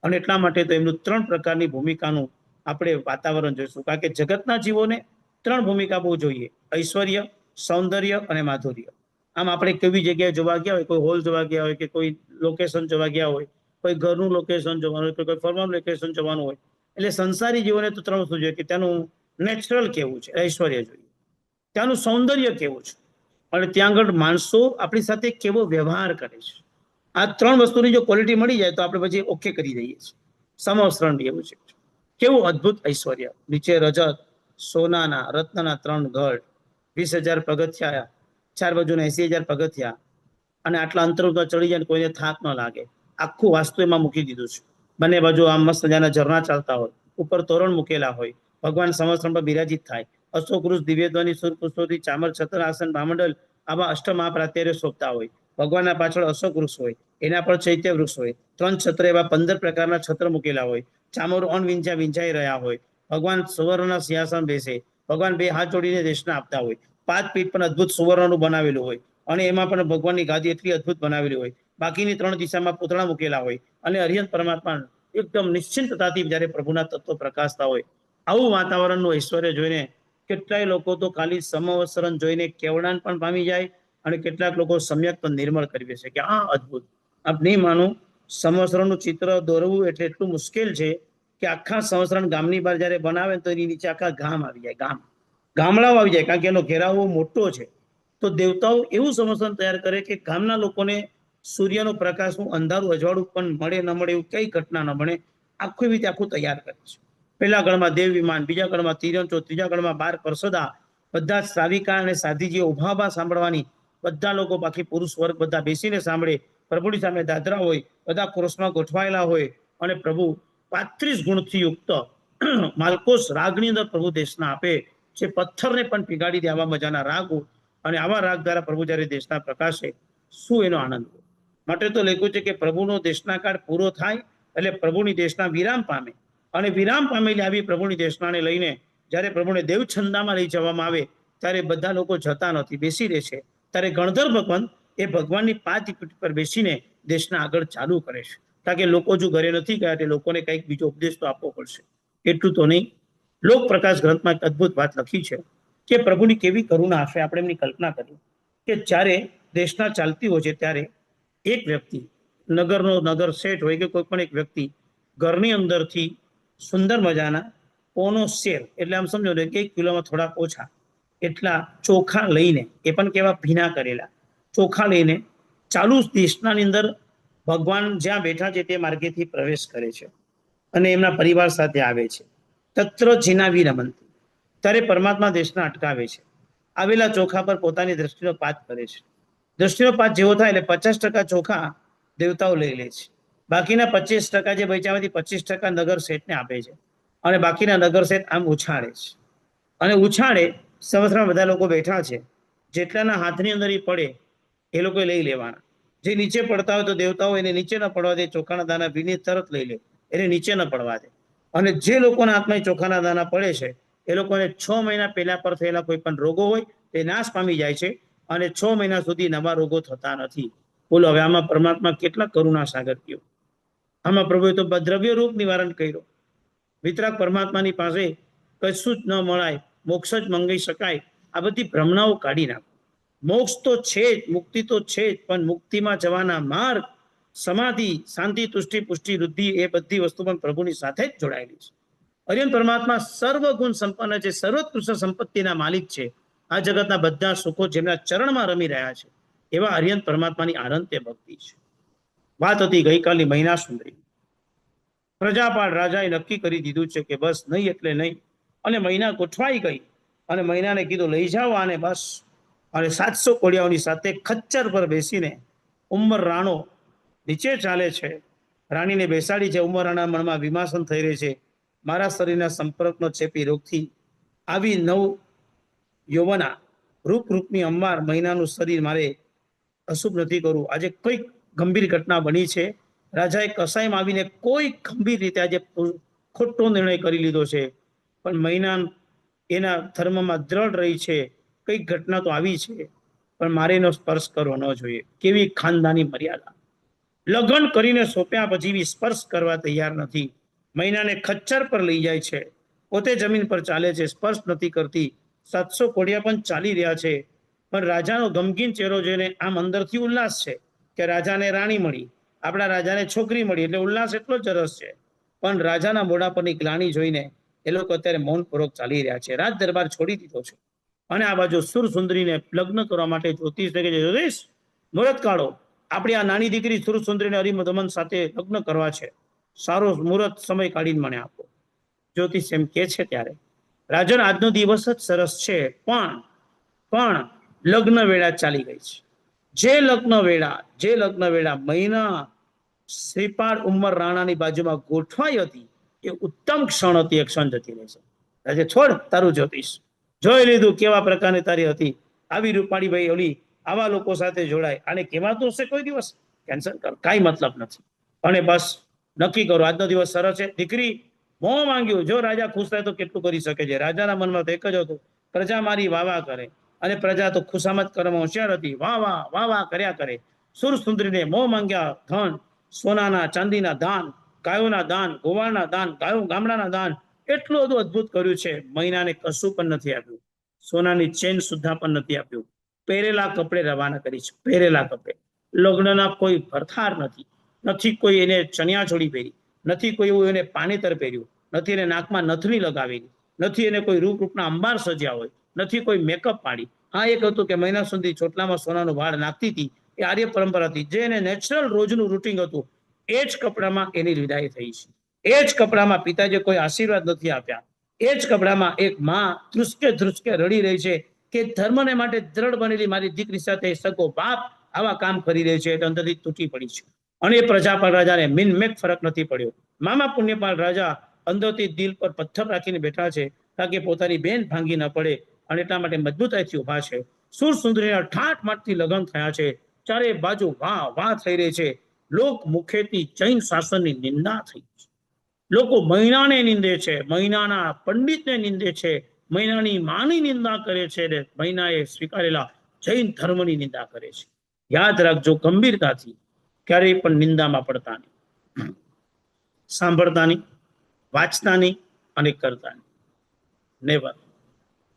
અને એટલા માટે તો એમનું 3 પ્રકારની ભૂમિકાનું આપણે વાતાવરણ જોઈશું. કારણ કે જગતના જીવોને 3 ભૂમિકા બહુ જોઈએ: ઐશ્વર્ય, સૌંદર્ય અને માધુર્ય. આમ આપણે કેવી જગ્યાએ જોવા ગયા હોય, કોઈ હોલ જોવા ગયા હોય કે કોઈ લોકેશન જોવા ગયા હોય, કોઈ ઘરનું લોકેશન જોવાનું હોય, કોઈ ફરવાનું લોકેશન જોવાનું હોય, એટલે સંસારી જીવોને તો 3 વસ્તુ જોઈએ કે ત્યાંનું નેચરલ કેવું છે, ઐશ્વર્ય જોઈએ, ત્યાંનું સૌંદર્ય કેવું છે, અને ત્યાં આગળ માણસો આપણી સાથે કેવો વ્યવહાર કરે છે. આ 3 વસ્તુની જો ક્વોલિટી મળી જાય તો આપણે પછી ઓકે કરી દઈએ છીએ. સમવસ્ત્રણ એવું છે. કેવું અદ્ભુત ઐશ્વર્ય! નીચે રજત, સોનાના, રત્નના 3 ગઢ, 20,000 પગથિયા, 4 બાજુના 80,000 પગથિયા, અને આટલા અંતર ઉપર ચડી જાય કોઈને થાક ન લાગે. આખું વાસ્તુ એમાં મૂકી દીધું છે. બંને બાજુ આમ મસ્ત મજાના ઝરણા ચાલતા હોય, ઉપર તોરણ મૂકેલા હોય, ભગવાન સમવસ્ત્રણ પર બિરાજિત થાય, અશોક વૃક્ષ, દિવ્યધ્વનિ, સુરપુષ્પોથી, ચામર, છત્ર, આસન, ભામંડલ આવા અષ્ટમહાપ્રાત્યારે શોભતા હોય. ભગવાનના પાછળ અશોક વૃક્ષ હોય, એના પર ચૈત્ય વૃક્ષ હોય, 3 છત્ર, એવા 15 પ્રકારના છત્ર મૂકેલા હોય, ચામરો વિંચાઈ રહ્યા હોય, ભગવાન સુવર્ણના સિંહાસન બેસે, ભગવાન 2 હાથ જોડીને દેશના આપતા હોય, 5 પીઠ પણ અદભુત સુવર્ણનું બનાવેલું હોય, અને એમાં પણ ભગવાનની ગાદી એટલી અદભુત બનાવેલી હોય, બાકીની 3 દિશામાં પૂતળા મૂકેલા હોય, અને અરિહંત પરમાત્મા એકદમ નિશ્ચિંતતાથી જ્યારે પ્રભુના તત્વ પ્રકાશતા હોય. આવું વાતાવરણનું ઐશ્વર્ય જોઈને કેટલાય લોકો તો ખાલી સમવસ્ત્રણ જોઈને કેવળાન પણ પામી જાય, અને કેટલાક લોકો સમ્યક પણ નિર્મળ કરી બેસે કે આ અદભુત. આપ નહીં માનો, સમવસ્ત્રણનું ચિત્ર દોરવું એટલે એટલું મુશ્કેલ છે કે આખા સંવત્સરણ ગામની બહાર જ્યારે બનાવે તો એની નીચે આખા ગામ આવી જાય, ગામડાઓ આવી જાય, કારણ કે એનો ઘેરાવો મોટો છે. તો દેવતાઓ એવું સંવત્સરણ તૈયાર કરે કે ગામના લોકોને સૂર્યનો પ્રકાશનું અંધારું અજવાળું પણ મળે ન મળે એવું કઈ ઘટના ન બને, આખું રીતે આખું તૈયાર કરે છે. પહેલા ગણમાં દેવ વિમાન, બીજા ગણમાં તિરંચો, ત્રીજા ગણમાં 12 પરસોદા, બધા શ્રાવિકા અને સાધીજીઓ ઉભા સાંભળવાની, બધા લોકો બાકી પુરુષ વર્ગ બધા બેસીને સાંભળે. પ્રભુની સામે દાદરા હોય, બધા ક્રોસમાં ગોઠવાયેલા હોય, અને પ્રભુ 35 ગુણથી યુક્ત માલકોસ રાગની અંદર પ્રભુ દેશના આપે, જે પથ્થરને પણ પીગાડી દે આવા મજાના રાગ. અને આવા રાગ દ્વારા પ્રભુ જ્યારે દેશના પ્રકાશે, શું એનો આનંદ! માટે તો લખ્યું છે કે પ્રભુનો દેશના કાળ પૂરો થાય એટલે પ્રભુની દેશના વિરામ પામે, અને વિરામ પામેલી આવી પ્રભુની દેશનાને લઈને જ્યારે પ્રભુને દેવછંદામાં લઈ જવામાં આવે ત્યારે બધા લોકો જતા નથી, બેસી રહે છે. ત્યારે ગણધર ભગવાન એ ભગવાનની 5 પીઠ પર બેસીને દેશના આગળ ચાલુ કરે છે. કારણ કે લોકો જો ઘરે નથી ગયા એટલે લોકોને કંઈક બીજો ઉપદેશ તો આપવો પડશે. એટલું તો નહીં, લોક પ્રકાશ ગ્રંથમાં એક અદભુત વાત લખી છે કે પ્રભુની કેવી કરુણા હશે. આપણે એમની કલ્પના કરી કે જ્યારે દેશના ચાલતી હોય છે ત્યારે એક વ્યક્તિ, નગર શેઠ હોય કે કોઈ પણ એક વ્યક્તિ, ઘરની અંદરથી સુંદર મજાના પોનો શેર, એટલે આમ સમજો ને કે 1 કિલોમાં થોડા ઓછા એટલા ચોખા લઈને, એ પણ કેવા ભીના કરેલા ચોખા લઈને ચાલુ દેશનાની અંદર ભગવાન જ્યાં બેઠા છે તે માર્ગેથી પ્રવેશ કરે છે અને એમના પરિવાર સાથે આવે છે. તત્ર જીનાવી રમંતી, ત્યારે પરમાત્મા દેશના અટકાવે છે. આવેલા ચોખા પર પોતાની દ્રષ્ટિનો પાત કરે છે. દ્રષ્ટિનો પાત જેવો થાય એટલે 50% ચોખા દેવતાઓ લઈ લે છે. બાકીના 25% જે બચ્યામાંથી 25% નગર શેઠને આપે છે, અને બાકીના નગર શેઠ આમ ઉછાળે છે. અને ઉછાળે, સંવત્સરમાં બધા લોકો બેઠા છે, જેટલાના હાથની અંદર એ પડે એ લોકોએ લઈ લેવાના. જે નીચે પડતા હોય તો દેવતાઓ એને નીચે ન પડવા દે, ચોખાના દાના વિનીત તરત લઈ લે, એને નીચે ન પડવા દે. અને જે લોકોના હાથમાં ચોખાના દાના પડે છે એ લોકોને 6 મહિના પહેલા પર થયેલા કોઈ પણ રોગો હોય તે નાશ પામી જાય છે અને 6 મહિના સુધી નવા રોગો થતા નથી. બોલો હવે આમાં પરમાત્મા કેટલા કરુણા સાગર કયો. આમાં પ્રભુએ તો દ્રવ્ય રૂપ નિવારણ કર્યો. વિતરાગ પરમાત્માની પાસે કશું જ ન મળાય, મોક્ષ જ મંગાઈ શકાય, આ બધી ભ્રમણાઓ કાઢી નાખો. મોક્ષ તો છે જ, મુક્તિ તો છે જ, પણ મુક્તિમાં જવાના માર્ગ, સમાધિ, શાંતિ, તુષ્ટિ, પુષ્ટિ, વૃદ્ધિ એ બધી વસ્તુ પણ પ્રભુની સાથે જ જોડાયેલી છે. અરિયન પરમાત્મા સર્વગુણ સંપન્ન છે, સર્વોત્કૃષ્ટ સંપત્તિના માલિક છે. આ જગતના બધા સુખો જેમના ચરણમાં રમી રહ્યા છે એવા અરિયન પરમાત્માની આનંત્ય ભક્તિ છે. વાત હતી ગઈકાલની મહિના સુંદરી. પ્રજાપાળ રાજાએ નક્કી કરી દીધું છે કે બસ નહીં એટલે નહીં, અને મહિના ગોઠવાઈ ગઈ અને મહિનાને કીધું લઈ જાઓ આને બસ. અને 700 કોડિયાઓની સાથે ખચ્ચર પર બેસીને ઉંમર રાણો નીચે ચાલે છે. રાણીને બેસાડી છે. ઉંમર રાણા મનમાં વિમાસન થઈ રહી છે, મારા શરીરના સંપર્કનો ચેપી રોગથી આવી નવ યૌવના રૂપની અંબાર મહિનાનું શરીર મારે અશુભ નથી કરવું. આજે કઈક ગંભીર ઘટના બની છે. રાજાએ કસાઈમાં આવીને કોઈ ગંભીર રીતે આજે ખોટો નિર્ણય કરી લીધો છે, પણ મહિના એના ધર્મમાં દ્રઢ રહી છે. કઈક ઘટના તો આવી છે, પણ મારે એનો સ્પર્શ કરવો ન જોઈએ. કેવી ખાનદાની મર્યાદા! લગ્ન કરીને સોંપ્યા પછી સ્પર્શ કરવા તૈયાર નથી. મહિનાને ખચ્ચર પર લઈ જાય છે, પોતે જમીન પર ચાલે છે, સ્પર્શ નથી કરતી. 700 કોડિયા પણ ચાલી રહ્યા છે, પણ રાજાનો ગમગીન ચહેરો જોઈને આમ અંદરથી ઉલ્લાસ છે કે રાજાને રાણી મળી, આપણા રાજાને છોકરી મળી, એટલે ઉલ્લાસ એટલો જ રસ છે. પણ રાજાના મોઢા પરની ગ્લાની જોઈને એ લોકો અત્યારે મૌનપૂર્વક ચાલી રહ્યા છે. રાજ દરબાર છોડી દીધો છે અને આ બાજુ સુર સુંદરીને લગ્ન કરવા માટે જ્યોતિષ કે જ્યોતિષ મુહૂર્ત કાઢો, આપણી આ નાની દીકરી સુર સુંદરીને હરિમદમન સાથે લગ્ન કરવા છે, સારો મુહૂર્ત સમય કાઢીને મને આપો. જ્યોતિષ એમ કે છે ત્યારે રાજન આજનો દિવસ જ સરસ છે, પણ લગ્ન વેળા ચાલી ગઈ છે. જે લગ્ન વેળા મહિના શ્રીપાળ ઉંમર રાણાની બાજુમાં ગોઠવાઈ હતી એ ઉત્તમ ક્ષણ હતી, એ ક્ષણ જતી રહેશે. આજે છોડ તારું જ્યોતિષ, જોઈ લીધું કેવા પ્રકારની તારી હતી. આવી રૂપાળી ભાઈ ઓલી આવા લોકો સાથે જોડાય, અને કહેવાતું હશે કોઈ દિવસ કેન્સલ કર, કાંઈ મતલબ નથી. અને બસ નક્કી કરો આજનો દિવસ સરસ છે. દીકરી મોં માંગ્યું, જો રાજા ખુશ થાય તો કેટલું કરી શકે છે. રાજાના મનમાં તો એક જ હતું, પ્રજા મારી વાવા કરે, અને પ્રજા તો ખુશામત કરવામાં હોશિયાર હતી, વાવા કર્યા કરે. સુર સુંદરીને મોં માંગ્યા ધન, સોનાના ચાંદીના દાન, ગાયોના દાન, ગોવાળના દાન, ગાયો ગામડાના દાન, એટલું બધું અદભુત કર્યું છે. મહિનાને કશું પણ નથી આપ્યું, સોનાની ચેન સુદ્ધા પણ નથી આપ્યું. પહેરેલા કપડે રવાના કરી છે, પહેરેલા કપડે. લગ્નના કોઈ ભરથાર નથી કોઈ એને ચણિયા ચોળી પહેરી, નથી કોઈ એવું એને પાનેતર પહેર્યું, નથી એને નાકમાં નથની લગાવેલી, નથી એને કોઈ રૂપના અંબાર સજ્યા હોય, નથી કોઈ મેકઅપ પાડી. હા, એક હતું કે મહિના સુધી ચોટલામાં સોનાનો વાળ નાખતી હતી, એ આર્ય પરંપરા હતી. જે એને નેચરલ રોજનું રૂટિંગ હતું, એ જ કપડામાં એની વિદાય થઈ છે. એ જ કપડામાં પિતાજી કોઈ આશીર્વાદ નથી આપ્યા. એ જ કપડામાં એક માં ધ્રુસકે રડી રહી છે કે ધર્મને માટે દ્રઢ બનેલી મારી દીકરી સાથે સગો બાપ આવા કામ કરી રહી છે, એટલે અંદરથી તૂટી પડી છે. અને એ પ્રજાપાલ રાજાને મિનમેક ફરક નથી પડ્યો. મામા પુણ્યપાલ રાજા અંદરથી દિલ પર પથ્થર રાખીને બેઠા છે, તાકે પોતાની બેન ભાંગી ન પડે, અને એટલા માટે મજબૂતાઈથી ઉભા છે. સુર સુંદરીના ઠાઠ માઠથી લગ્ન થયા છે, ચારે બાજુ વાહ થઈ રહી છે. લોક મુખેથી જૈન શાસનની નિંદા થઈ છે. લોકો મહિનાને નિંદે છે, મહિનાના પંડિતને નિંદે છે, મહિનાની માની નિંદા કરે છે, અને મહિનાએ સ્વીકારેલા જૈન ધર્મની નિંદા કરે છે. યાદ રાખજો, ગંભીરતાથી ક્યારેય પણ નિંદામાં પડતા નહીં, સાંભળતા નહીં, વાંચતા નહીં અને કરતા નહીં. નેવર.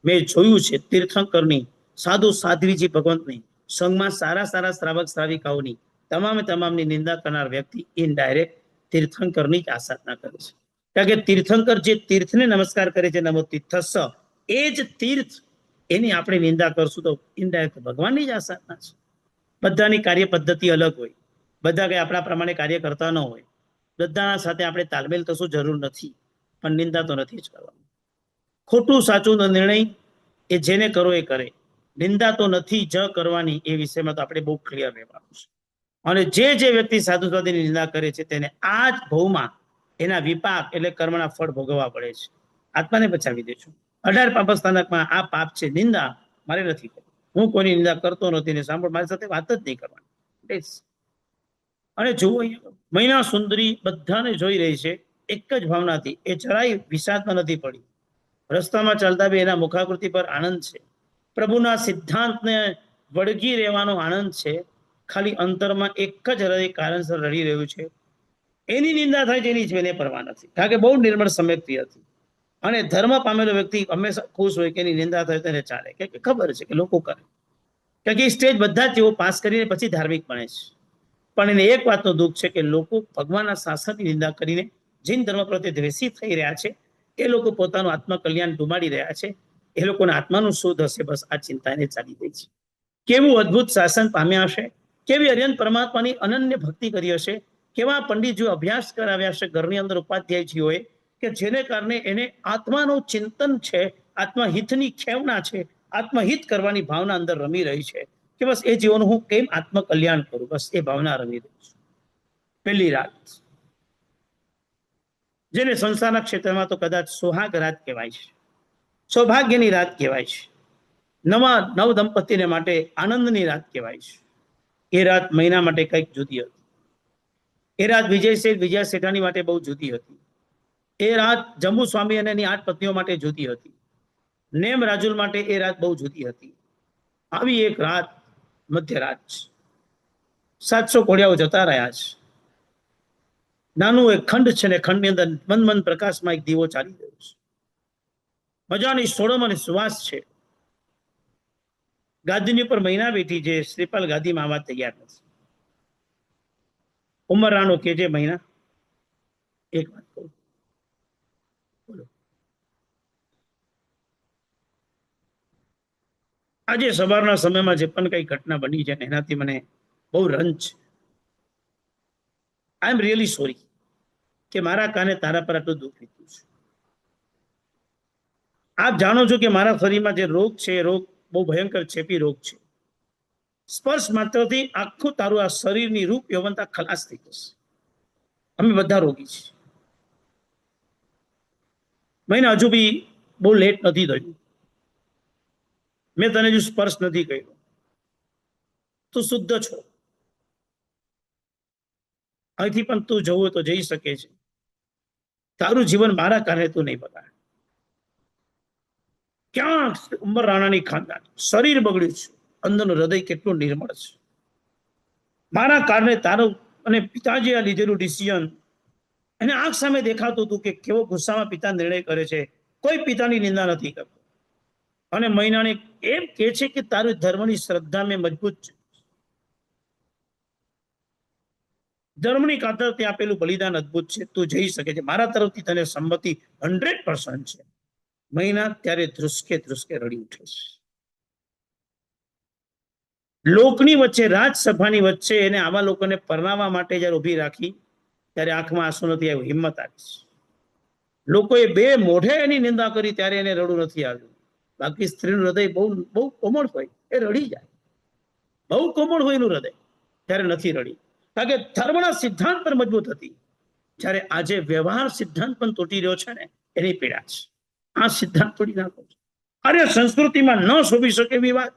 મેં જોયું છે તીર્થંકરની, સાધુ સાધ્વીજી ભગવંતની, સંઘમાં સારા શ્રાવક શ્રાવિકાઓની તમામની નિંદા કરનાર વ્યક્તિ ઇનડાયરેક્ટ તીર્થંકરની જ આસાધના કરે છે. કારણ કે તીર્થંકર જે તીર્થને નમસ્કાર કરે છે, નમો તીર્થસ્સ, એ જ તીર્થ, એની આપણે નિંદા કરશું તો ઇનડાયરેક્ટ ભગવાનની જ આસાધના છે. બધાની કાર્ય પદ્ધતિ અલગ હોય, બધા કઈ આપણા પ્રમાણે કાર્ય કરતા ન હોય, બધાના સાથે આપણે તાલમેલ થશું જરૂર નથી, પણ નિંદા તો નથી જ કરવાની. ખોટું સાચું નિર્ણય એ જેને કરો એ કરે, નિંદા તો નથી જ કરવાની. એ વિષયમાં તો આપણે બહુ ક્લિયર રહેવાનું છે. અને જે વ્યક્તિ સાધુ સાધુની નિંદા કરે છે તેને આ જ ભવમાં એના વિપાક એટલે કર્મના ફળ ભોગવવા પડે છે. આત્માને બચાવી દેજો. 18 પાપસ્થાનકમાં આ પાપ છે, નિંદા મારે નથી કરવી. હું કોઈની નિંદા કરતો નથી ને સાંભળ, મારી સાથે વાત જ નહીં કરવાની, બસ. અને જુઓ અહીંયા મૈના સુંદરી બધાને જોઈ રહી છે એક જ ભાવનાથી, એ જરાય વિષાદમાં નથી પડી. રસ્તામાં ચાલતા બી એના મુખાકૃતિ પર આનંદ છે, પ્રભુના સિદ્ધાંતને વળગી રહેવાનો આનંદ છે. ખાલી અંતરમાં એક જ હૃદય કારણસર રડી રહ્યું છે. એની નિંદા થાય છે એની જ એને પરવા નથી, કારણ કે બહુ નિર્મળ સમયથી હતી. અને ધર્મ પામેલો વ્યક્તિ હંમેશા ખુશ હોય કે એની નિંદા થાય તેને ચાલે, કે ખબર છે કે લોકો કરે, કારણ કે એ સ્ટેજ બધા જ તેઓ પાસ કરીને પછી ધાર્મિક બને છે. પણ એને એક વાતનો દુઃખ છે કે લોકો ભગવાનના શાસનની નિંદા કરીને જૈન ધર્મ પ્રત્યે દ્વેષી થઈ રહ્યા છે. એ લોકો પોતાનું આત્મકલ્યાણ ડુબાડી રહ્યા છે. એ લોકોના આત્માનું શું થશે, બસ આ ચિંતા એને ચાલી ગઈ છે. કેવું અદ્ભુત શાસન પામ્યા હશે, કેવી અર્યંત પરમાત્માની અનન્ય ભક્તિ કરી હશે, કેવા પંડિતજીઓ અભ્યાસ કરાવ્યા હશે ઘરની અંદર ઉપાધ્યાયજીઓએ, કે જેને કારણે એને આત્માનું ચિંતન છે, આત્મહિતની ખેવના છે, આત્મહિત કરવાની ભાવના અંદર રમી રહી છે, કે બસ એ જીવન હું કેમ આત્મકલ્યાણ કરું, બસ એ ભાવના રમી રહી છે. પહેલી રાત, જેને સંસારના ક્ષેત્રમાં તો કદાચ સુહાગ રાત કહેવાય છે, સૌભાગ્યની રાત કહેવાય છે, નવા નવ દંપતીને માટે આનંદની રાત કહેવાય છે. એ રાત મહિના માટે કંઈક જુદી હતી. એ રાત વિજય શેઠાણી માટે બહુ જુદી હતી. એ રાત જંબુ સ્વામી અને એની 8 પત્નીઓ માટે જુદી હતી. નેમ રાજુલ માટે એ રાત બહુ જુદી હતી. આવી એક રાત મધ્યરાત છે. 700 કોડિયાઓ જતા રહ્યા છે. નાનું એક ખંડ છે ને ખંડની અંદર મન પ્રકાશમાં એક દીવો ચાલી રહ્યો છે. મજાની સોડમ અને સુવાસ છે. ગાદીની ઉપર મહિના બેઠી છે, શ્રીપાલ ગાદીમાં આવવા તૈયાર નથી. ઉમર રાણો કે છે, મહિના એક વાત કહું, બોલો. આજે સવારના સમયમાં જે પણ કઈ ઘટના બની છે એનાથી મને બહુ રંજ છે. આઈ એમ રિયલી સોરી કે મારા કાને તારા પર આટલું દુઃખ લીધું છે. આપ જાણો છો કે મારા શરીરમાં જે રોગ છે એ રોગ બહુ ભયંકર ચેપી રોગ છે. સ્પર્શ માત્રથી આખું તારું આ શરીરની રૂપ યૌવનતા ખલાસ થઈ જશે. અમે બધા રોગી છીએ. મને હજુ બી બહુ લેટ નથી થયું. મેં તને જો સ્પર્શ નથી કર્યો, તું શુદ્ધ છો. અહીંથી પણ તું જવું તો જઈ શકે છે. તારું જીવન મારા કારણે તું નહીં બગાડ. ક્યાં ઉમર રાણાની ખાનદાન, શરીર બગડ્યું છે, અંદરનું હૃદય કેટલું નિર્મળ છે. મારા કારણે તારું અને પિતાજી આ લીધેલું ડિસિઝન એને આંખ સામે દેખાતું હતું કે કેવો ગુસ્સામાં પિતા નિર્ણય કરે છે. કોઈ પિતાની નિંદા નથી કરતો. અને મહિનાને એમ કે છે કે તારી ધર્મની શ્રદ્ધા મેં મજબૂત છે. ધર્મની ખાતર તે આપેલું બલિદાન અદ્ભુત છે. તું જઈ શકે છે. મારા તરફથી તને સંમતિ 100% છે. મહિના ત્યારે ધ્રુસકે ધ્રુસકે રડી ઉઠે છે. લોકની વચ્ચે, રાજસભાની વચ્ચે એને આવા લોકોને પરણાવવા માટે જયારે ઉભી રાખી ત્યારે આંખમાં આંસુ નથી આવ્યું, હિંમત આવી છે. લોકોએ બે મોઢે એની નિંદા કરી ત્યારે એને રડવું નથી આવ્યું. બાકી સ્ત્રીનું હૃદય બહુ બહુ કોમળ હોય, એ રડી જાય. બહુ કોમળ હોય એનું હૃદય, ત્યારે નથી રડી. કારણ કે ધર્મના સિદ્ધાંત પર મજબૂત હતી. જ્યારે આજે વ્યવહાર સિદ્ધાંત પણ તૂટી રહ્યો છે ને, એની પીડા છે. આ સિદ્ધાંત તોડી નાખો. અરે સંસ્કૃતિમાં ન શોભી શકે એવી વાત.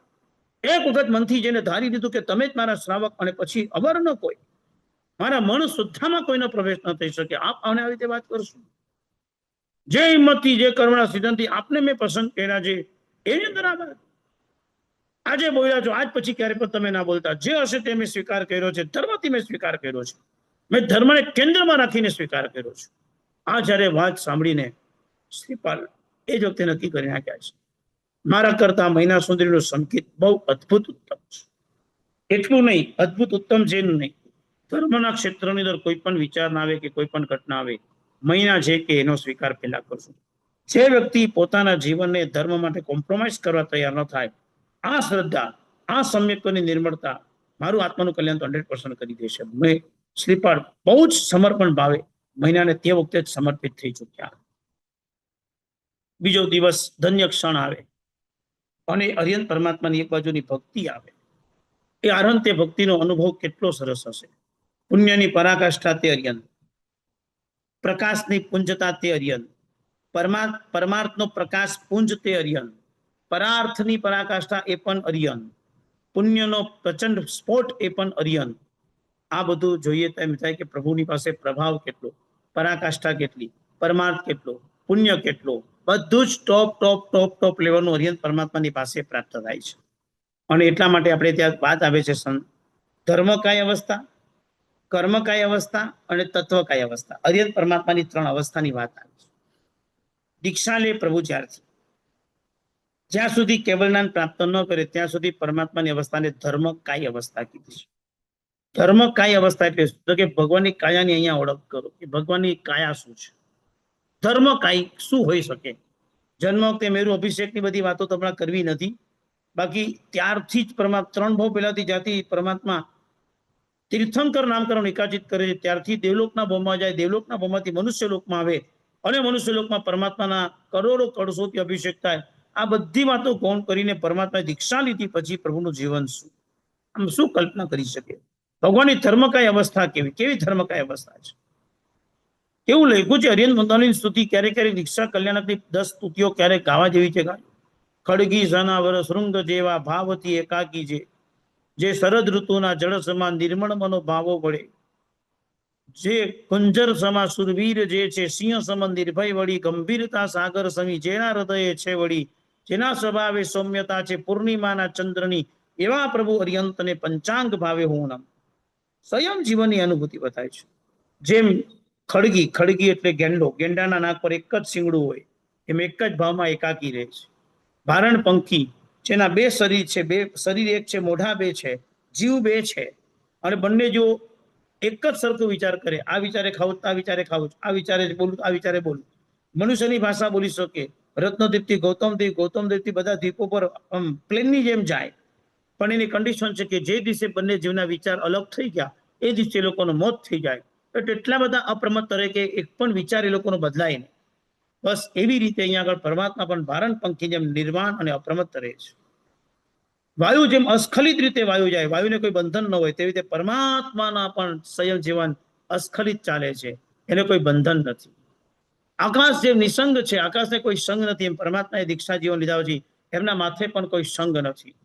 એક વખત મનથી જેને ધારી દીધું કે તમે જ મારા શ્રાવક, અને પછી અવર ન કોઈ, મારા મન શુદ્ધામાં કોઈનો પ્રવેશ ન થઈ શકે, આપ આને આવી રીતે વાત કરશું. જે હિંમતથી, જે કરુણા સિદ્ધાંતથી આપને મેં પસંદ કર્યા છે, એની અંદર આ વાત આજે બોલ્યા છો, આજ પછી ક્યારે પણ તમે ના બોલતા. જે હશે તે મેં સ્વીકાર કર્યો છે, ધર્મથી મેં સ્વીકાર કર્યો છે. મેં ધર્મને કેન્દ્રમાં રાખીને સ્વીકાર કર્યો છે. આ જયારે વાત સાંભળીને શ્રીપાલ એ જ વખતે નક્કી કરી નાખ્યા છે, મારા કરતા મહિના સુંદરીનું સંકેત બહુ અદ્ભુત ઉત્તમ છે. એટલું નહીં, અદ્ભુત ઉત્તમ છે એનું નહીં, ધર્મના ક્ષેત્રની અંદર કોઈ પણ વિચાર ના આવે કે કોઈ પણ ઘટના આવે, મહિના છે કે એનો સ્વીકાર પેલા કરશું. જે વ્યક્તિ પોતાના જીવનને ધર્મ માટે કોમ્પ્રોમાઇઝ કરવા તૈયાર ન થાય, આ શ્રદ્ધા, આ સમ્યક્તની નિર્મળતા મારું આત્માનું કલ્યાણ તો 100% કરી દેશે. મેં શ્રીપાલ બહુ જ સમર્પણ ભાવે મહિનાને તે વખતે જ સમર્પિત થઈ ચૂક્યા. બીજો દિવસ ધન્ય ક્ષણ આવે અને અર્યંત પરમાત્માની એક બાજુની ભક્તિ આવે. એ આરંત તે ભક્તિનો અનુભવ કેટલો સરસ હશે. પુણ્યની પરાકાષ્ઠા તે અર્યંત, પ્રકાશની પુંજતા તે અર્યંત, પરમાર્થનો પ્રકાશ પુંજ તે અર્યંત, પરાર્થની પરાકાષ્ઠા એ પણ અરિયન, પુણ્યનો પ્રચંડ સ્ફોટ એ પણ અરિયન. આ બધું જોઈએ તો એમ થાય કે પ્રભુની પાસે પ્રભાવ કેટલો, પરાકાષ્ઠા કેટલી, પરમાર્થ કેટલો, પુણ્ય કેટલો, બધું જ ટોપ ટોપ ટોપ ટોપ લેવલનું અરિયન પરમાત્માની પાસે પ્રાપ્ત થાય છે. અને એટલા માટે આપણે ત્યાં વાત આવે છે ધર્મકાય અવસ્થા, કર્મકાય અવસ્થા અને તત્વકાય અવસ્થા. અરિયન પરમાત્માની 3 અવસ્થાની વાત આવે છે. દીક્ષા લે પ્રભુ જ્યાં સુધી કેવળ જ્ઞાન પ્રાપ્ત ન કરે ત્યાં સુધી પરમાત્માની અવસ્થાને ધર્મકાય અવસ્થા કીધી છે. ધર્મકાય અવસ્થા એટલે શું? તો કે ભગવાનની કાયાની અહીંયા ઓળખ કરો કે ભગવાનની કાયા શું છે. ધર્મકાય શું હોઈ શકે? જન્મ વખતે મેરુ અભિષેકની બધી વાતો તો હમણાં કરવી નથી. બાકી ત્યારથી જ પરમાત્મા 3 ભાવ પહેલાથી જ્યાંથી પરમાત્મા તીર્થંકર નામકરણ એકાચિત કરે છે ત્યારથી દેવલોકના ભવમાં જાય, દેવલોકના ભવમાંથી મનુષ્ય લોકમાં આવે અને મનુષ્ય લોકમાં પરમાત્માના કરોડો કળશોથી અભિષેક થાય. આ બધી વાતો ગૌણ કરીને પરમાત્માએ દીક્ષા લીધી પછી પ્રભુનું જીવન શું, આમ શું કલ્પના કરી શકે? ભગવાનની ધર્મકાય અવસ્થા કેવી ધર્મકાય અવસ્થા છે? એવું લખ્યું છે અરિયન મંદાની સ્તુતિ ક્યારેક ક્યારેક દીક્ષા કલ્યાણકની 10 સ્તુતિઓ ક્યારેક ગાવા જેવી છે. ખડગી જનાવર શૃંગ જેવા ભાવથી એકાકી જે શરદ ઋતુના જળ સમાન નિર્મળ મનો ભાવો વળે, જે કુંજર સમા સુરવીર જે છે, સિંહ સમન નિર્ભય વળી, ગંભીરતા સાગર સમી જેના હૃદયે છે વળી, જેના સ્વભાવે સૌમ્યતા છે પૂર્ણિમાના ચંદ્રની, એવા પ્રભુ અરિયંતને પંચાંગ ભાવે હું નમ. સ્વયં જીવનની અનુભૂતિ બતાવે છે. જેમ ખડગી એટલે ગેંડાના નાક પર એક જ શિંગડું હોય, એમ એક જ ભાવમાં એકાકી રહે છે. ભારણ પંખી જેના 2 શરીર છે, 2 શરીર એક છે, મોઢા 2 છે, જીવ 2 છે, અને બંને જો એક જ સરખો વિચાર કરે, આ વિચારે ખાવું, આ વિચારે ખાવું, આ વિચારે બોલું, આ વિચારે બોલું, મનુષ્યની ભાષા બોલી શકે, રત્નદીપથી ગૌતમદેવથી બધા દ્વીપો પર પ્લેનની જેમ જાય, પણ એની કન્ડિશન છે કે જે દિવસે બંને જીવના વિચાર અલગ થઈ ગયા એ દિવસે એ લોકોનું મોત થઈ જાય. એટલા બધા અપ્રમત્ત રહે કે એક પણ વિચાર એ લોકોનો બદલાય નહીં. બસ એવી રીતે અહીંયા આગળ પરમાત્મા પણ ભારણ પંખી જેમ નિર્વાણ અને અપ્રમત્ત રહે છે. વાયુ જેમ અસ્ખલિત રીતે વાયુ જાય, વાયુને કોઈ બંધન ન હોય, તેવી રીતે પરમાત્માના પણ સંયમ જીવન અસ્ખલિત ચાલે છે, એને કોઈ બંધન નથી. આકાશ જેમ નિસંગ છે, આકાશને કોઈ સંગ નથી, એમ પરમાત્માએ દીક્ષા જીવન લીધા પછી એમના માથે પણ કોઈ સંગ નથી,